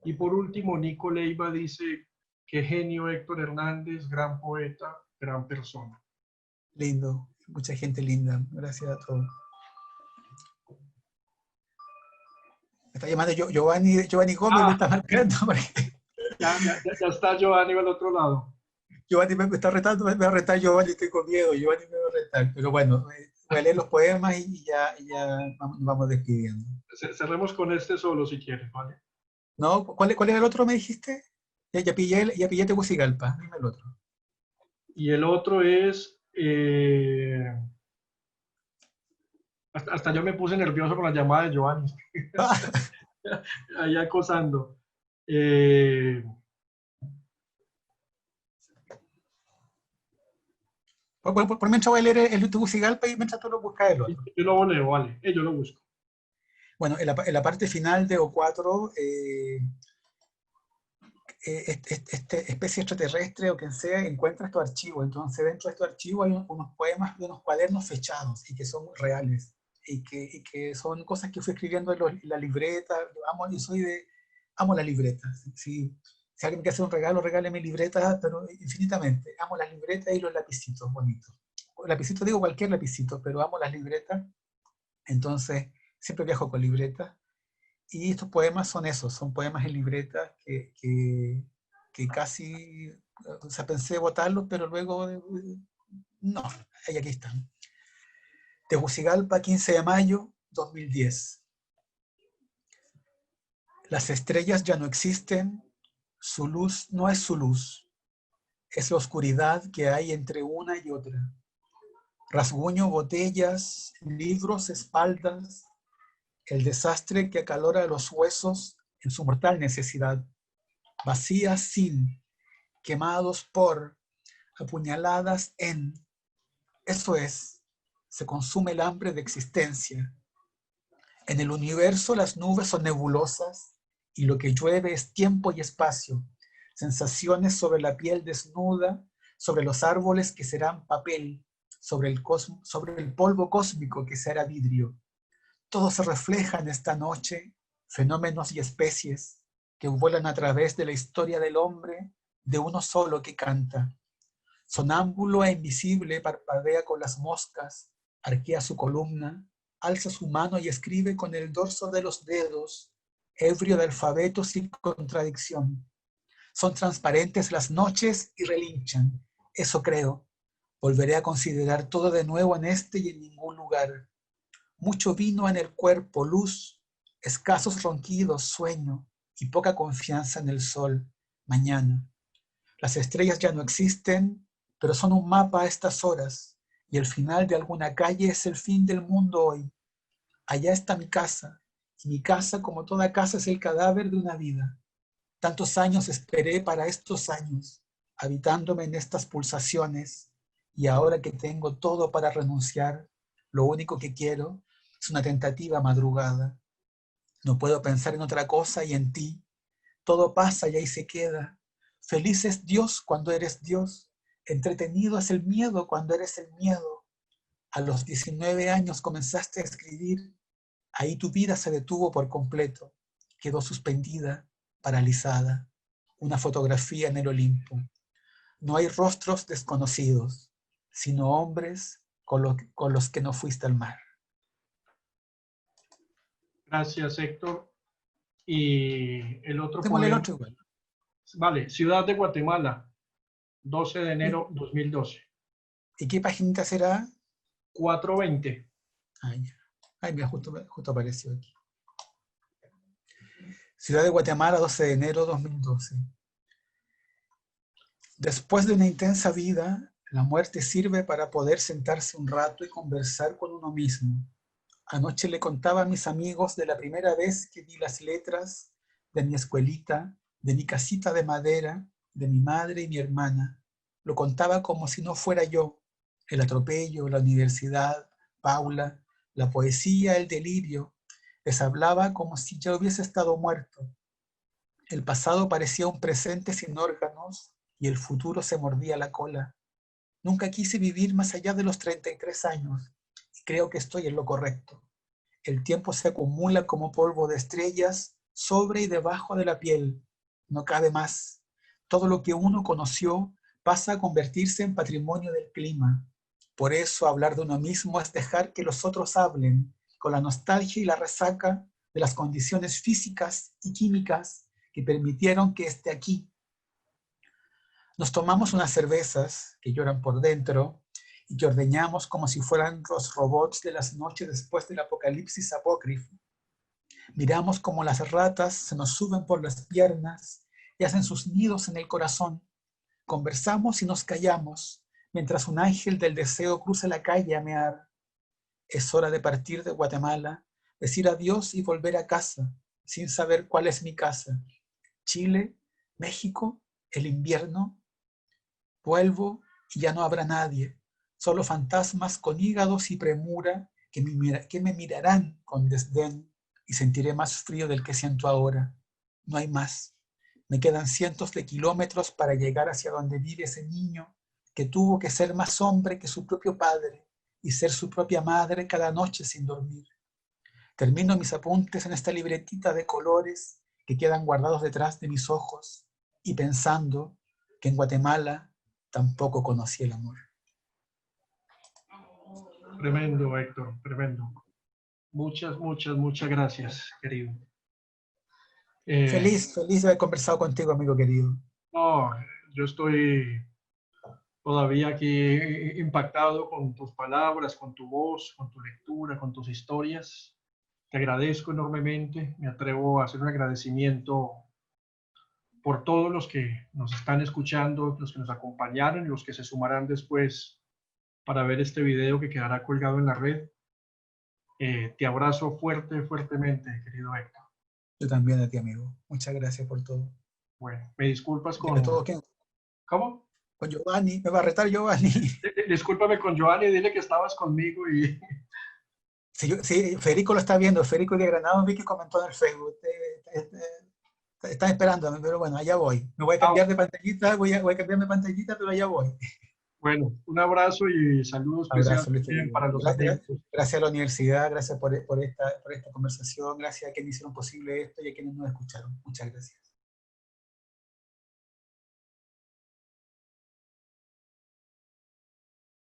Y por último, Nico Leiva dice: qué genio Héctor Hernández, gran poeta, gran persona. Lindo, mucha gente linda. Gracias a todos. Me está llamando Giovanni Gómez, me está marcando. Ya está Giovanni al otro lado. Giovanni me está retando, me va a retar Giovanni, estoy con miedo, Giovanni me va a retar. Pero bueno, voy a leer los poemas y ya vamos despidiendo. Cerremos con este solo si quieres, ¿vale? ¿No? ¿Cuál es el otro, me dijiste? Ya pillé Tegucigalpa, dime el otro. Y el otro es... hasta yo me puse nervioso con la llamada de Giovanni. Ahí acosando. Por mientras voy a leer el Tegucigalpa y mientras tú lo buscas el otro. Yo lo leo, vale. Yo lo busco. Bueno, en la parte final de O4, esta especie extraterrestre o quien sea encuentra estos archivos. Entonces, dentro de estos archivos hay unos poemas de unos cuadernos fechados y que son reales. Y que son cosas que fui escribiendo en la libreta. Amo las libretas. Si alguien me quiere hacer un regalo, regáleme libreta, pero infinitamente. Amo las libretas y los lapicitos bonitos. Lapicito, digo cualquier lapicito, pero amo las libretas. Entonces, siempre viajo con libretas. Y estos poemas son esos, son poemas en libretas que casi, o sea, pensé botarlos, pero luego, no, aquí están. Tegucigalpa, 15 de mayo, 2010. Las estrellas ya no existen, su luz no es su luz, es la oscuridad que hay entre una y otra. Rasguño botellas, libros, espaldas, el desastre que acalora los huesos en su mortal necesidad. Vacías sin, quemados por, apuñaladas en. Eso es, se consume el hambre de existencia. En el universo las nubes son nebulosas y lo que llueve es tiempo y espacio, sensaciones sobre la piel desnuda, sobre los árboles que serán papel, sobre el polvo cósmico que será vidrio. Todo se refleja en esta noche, fenómenos y especies que vuelan a través de la historia del hombre, de uno solo que canta. Sonámbulo e invisible parpadea con las moscas, arquea su columna, alza su mano y escribe con el dorso de los dedos, ebrio de alfabetos y contradicción. Son transparentes las noches y relinchan, eso creo. Volveré a considerar todo de nuevo en este y en ningún lugar. Mucho vino en el cuerpo, luz, escasos ronquidos, sueño y poca confianza en el sol, mañana. Las estrellas ya no existen, pero son un mapa a estas horas, y el final de alguna calle es el fin del mundo hoy. Allá está mi casa, y mi casa, como toda casa, es el cadáver de una vida. Tantos años esperé para estos años, habitándome en estas pulsaciones, y ahora que tengo todo para renunciar, lo único que quiero es una tentativa madrugada. No puedo pensar en otra cosa y en ti. Todo pasa y ahí se queda. Feliz es Dios cuando eres Dios. Entretenido es el miedo cuando eres el miedo. A los 19 años comenzaste a escribir. Ahí tu vida se detuvo por completo. Quedó suspendida, paralizada. Una fotografía en el Olimpo. No hay rostros desconocidos, sino hombres con los que no fuiste al mar. Gracias, Héctor. Y el otro Démosle el poema, otro igual. vale, Ciudad de Guatemala, 12 de ¿Y, enero 2012. y qué paginita será? 420. Ay, ay, mira, justo apareció aquí. Ciudad de Guatemala, 12 de enero de 2012. Después de una intensa vida, la muerte sirve para poder sentarse un rato y conversar con uno mismo. Anoche le contaba a mis amigos de la primera vez que vi las letras de mi escuelita, de mi casita de madera, de mi madre y mi hermana. Lo contaba como si no fuera yo. El atropello, la universidad, Paula, la poesía, el delirio. Les hablaba como si ya hubiese estado muerto. El pasado parecía un presente sin órganos y el futuro se mordía la cola. Nunca quise vivir más allá de los 33 años y creo que estoy en lo correcto. El tiempo se acumula como polvo de estrellas sobre y debajo de la piel. No cabe más. Todo lo que uno conoció pasa a convertirse en patrimonio del clima. Por eso hablar de uno mismo es dejar que los otros hablen, con la nostalgia y la resaca de las condiciones físicas y químicas que permitieron que esté aquí. Nos tomamos unas cervezas que lloran por dentro y que ordeñamos como si fueran los robots de las noches después del apocalipsis apócrifo. Miramos como las ratas se nos suben por las piernas y hacen sus nidos en el corazón. Conversamos y nos callamos mientras un ángel del deseo cruza la calle a mear. Es hora de partir de Guatemala, decir adiós y volver a casa, sin saber cuál es mi casa. Chile, México, el invierno. Vuelvo y ya no habrá nadie, solo fantasmas con hígados y premura que me mirarán con desdén y sentiré más frío del que siento ahora. No hay más. Me quedan cientos de kilómetros para llegar hacia donde vive ese niño que tuvo que ser más hombre que su propio padre y ser su propia madre cada noche sin dormir. Termino mis apuntes en esta libretita de colores que quedan guardados detrás de mis ojos y pensando que en Guatemala tampoco conocí el amor. Tremendo, Héctor, tremendo. Muchas gracias, querido. Feliz de haber conversado contigo, amigo querido. No, yo estoy todavía aquí impactado con tus palabras, con tu voz, con tu lectura, con tus historias. Te agradezco enormemente. Me atrevo a hacer un agradecimiento por todos los que nos están escuchando, los que nos acompañaron y los que se sumarán después para ver este video que quedará colgado en la red. Te abrazo fuertemente, querido Héctor. Yo también a ti, amigo. Muchas gracias por todo. Bueno, me disculpas Dile todo, ¿Cómo? Con Giovanni, me va a retar Giovanni. Discúlpame con Giovanni, dile que estabas conmigo y... Sí, Federico lo está viendo, Federico de Granado, vi que comentó en el Facebook. Están esperándome, pero bueno, allá voy. Me voy a cambiar de pantallita, voy a cambiar de pantallita, pero allá voy. Bueno, un abrazo y saludos Abrazo, especiales para los amigos. Gracias a la universidad, gracias por esta conversación, gracias a quienes hicieron posible esto y a quienes nos escucharon. Muchas gracias.